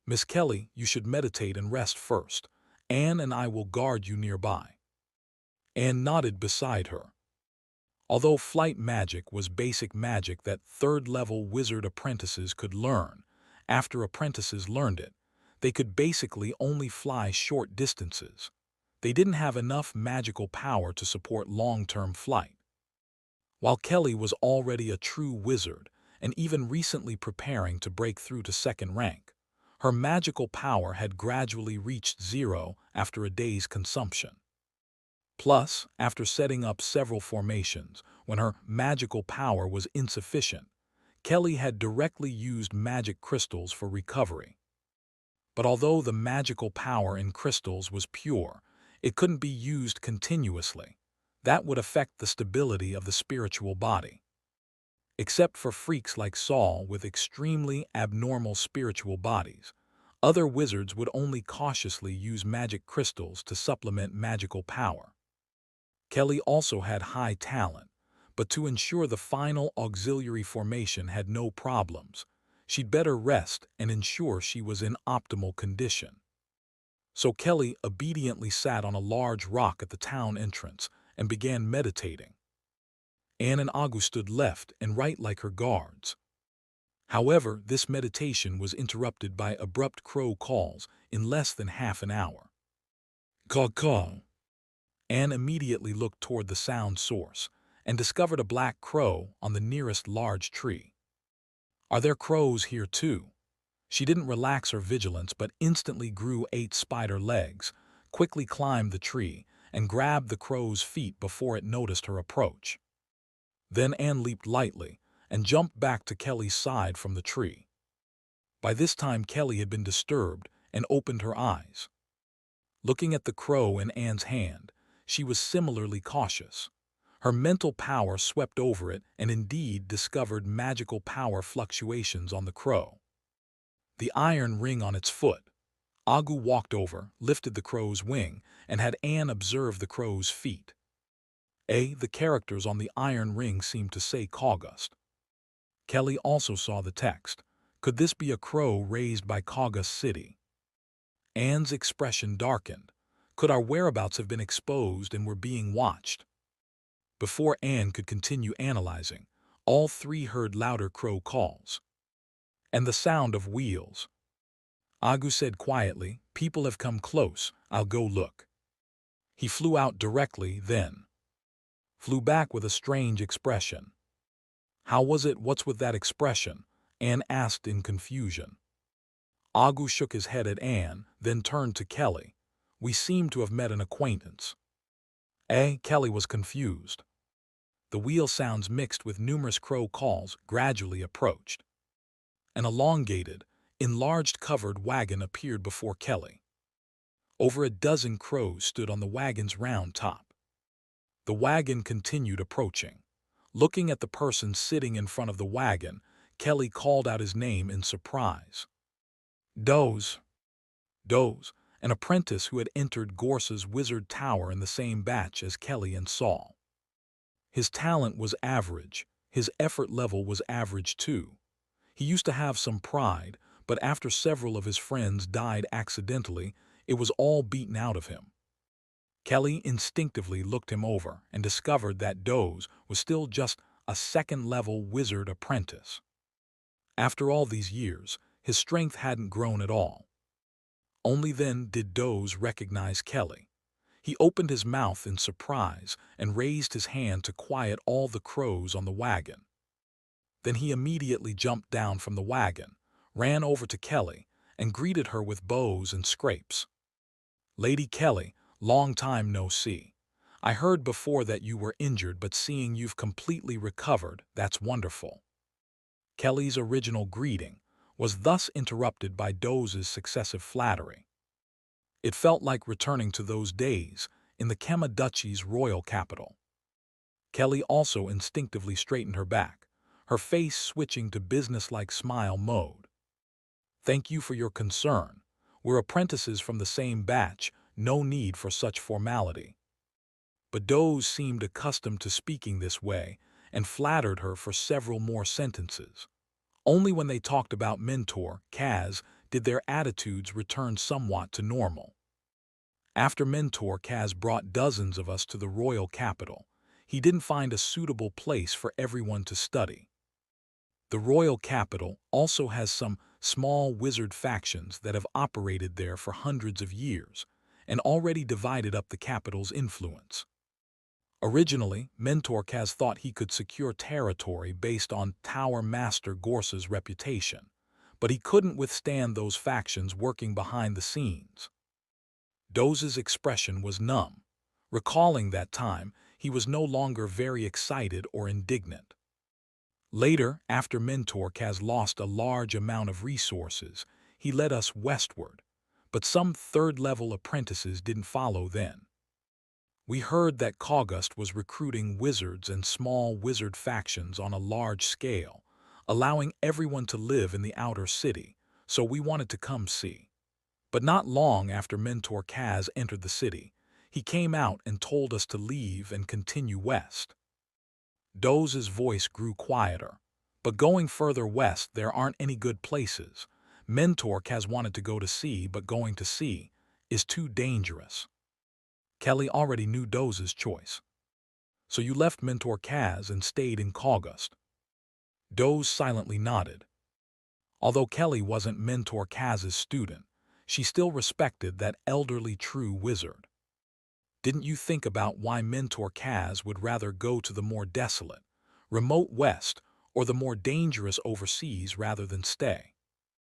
"Miss Kelly, you should meditate and rest first. Anne and I will guard you nearby." Anne nodded beside her. Although flight magic was basic magic that third-level wizard apprentices could learn, after apprentices learned it, they could basically only fly short distances. They didn't have enough magical power to support long-term flight. While Kelly was already a true wizard and even recently preparing to break through to second rank, her magical power had gradually reached 0 after a day's consumption. Plus, after setting up several formations, when her magical power was insufficient, Kelly had directly used magic crystals for recovery. But although the magical power in crystals was pure, It couldn't be used continuously. That would affect the stability of the spiritual body. Except for freaks like Saul with extremely abnormal spiritual bodies, other wizards would only cautiously use magic crystals to supplement magical power. Kelly also had high talent, but to ensure the final auxiliary formation had no problems, she'd better rest and ensure she was in optimal condition. So Kelly obediently sat on a large rock at the town entrance and began meditating. Anne and Agu stood left and right like her guards. However, this meditation was interrupted by abrupt crow calls in less than half an hour. Caw-caw. Anne immediately looked toward the sound source and discovered a black crow on the nearest large tree. Are there crows here too? She didn't relax her vigilance but instantly grew 8 spider legs, quickly climbed the tree, and grabbed the crow's feet before it noticed her approach. Then Anne leaped lightly and jumped back to Kelly's side from the tree. By this time Kelly had been disturbed and opened her eyes. Looking at the crow in Anne's hand, she was similarly cautious. Her mental power swept over it and indeed discovered magical power fluctuations on the crow. The iron ring on its foot. Agu walked over, lifted the crow's wing, and had Anne observe the crow's feet. The characters on the iron ring seemed to say Kaugust. Kelly also saw the text. Could this be a crow raised by Kaugust City? Anne's expression darkened. Could our whereabouts have been exposed and were being watched? Before Anne could continue analyzing, all three heard louder crow calls. And the sound of wheels. Agu said quietly, "People have come close, I'll go look." He flew out directly, then flew back with a strange expression. How was it? What's with that expression? Anne asked in confusion. Agu shook his head at Anne, then turned to Kelly. We seem to have met an acquaintance. Kelly was confused. The wheel sounds mixed with numerous crow calls gradually approached. An elongated, enlarged covered wagon appeared before Kelly. Over a dozen crows stood on the wagon's round top. The wagon continued approaching. Looking at the person sitting in front of the wagon, Kelly called out his name in surprise. Doze. Doze, an apprentice who had entered Gorse's wizard tower in the same batch as Kelly and Saul. His talent was average, his effort level was average too. He used to have some pride, but after several of his friends died accidentally, it was all beaten out of him. Kelly instinctively looked him over and discovered that Doze was still just a second-level wizard apprentice. After all these years, his strength hadn't grown at all. Only then did Doze recognize Kelly. He opened his mouth in surprise and raised his hand to quiet all the crows on the wagon. Then he immediately jumped down from the wagon, ran over to Kelly, and greeted her with bows and scrapes. Lady Kelly, long time no see. I heard before that you were injured, but seeing you've completely recovered, that's wonderful. Kelly's original greeting was thus interrupted by Doze's successive flattery. It felt like returning to those days in the Kema Duchy's royal capital. Kelly also instinctively straightened her back, her face switching to businesslike smile mode. Thank you for your concern. We're apprentices from the same batch, no need for such formality. But Doze seemed accustomed to speaking this way and flattered her for several more sentences. Only when they talked about Mentor, Kaz, did their attitudes return somewhat to normal. After Mentor, Kaz brought dozens of us to the royal capital. He didn't find a suitable place for everyone to study. The royal capital also has some small wizard factions that have operated there for hundreds of years and already divided up the capital's influence. Originally, Mentor Kaz thought he could secure territory based on Tower Master Gorse's reputation, but he couldn't withstand those factions working behind the scenes. Doze's expression was numb. Recalling that time, he was no longer very excited or indignant. Later, after Mentor Kaz lost a large amount of resources, he led us westward, but some third-level apprentices didn't follow then. We heard that Kaugust was recruiting wizards and small wizard factions on a large scale, allowing everyone to live in the outer city, so we wanted to come see. But not long after Mentor Kaz entered the city, he came out and told us to leave and continue west. Doze's voice grew quieter. But going further west, there aren't any good places. Mentor Kaz wanted to go to sea, but going to sea is too dangerous. Kelly already knew Doze's choice. So you left Mentor Kaz and stayed in Kaugust. Doze silently nodded. Although Kelly wasn't Mentor Kaz's student, she still respected that elderly true wizard. Didn't you think about why Mentor Kaz would rather go to the more desolate, remote west or the more dangerous overseas rather than stay?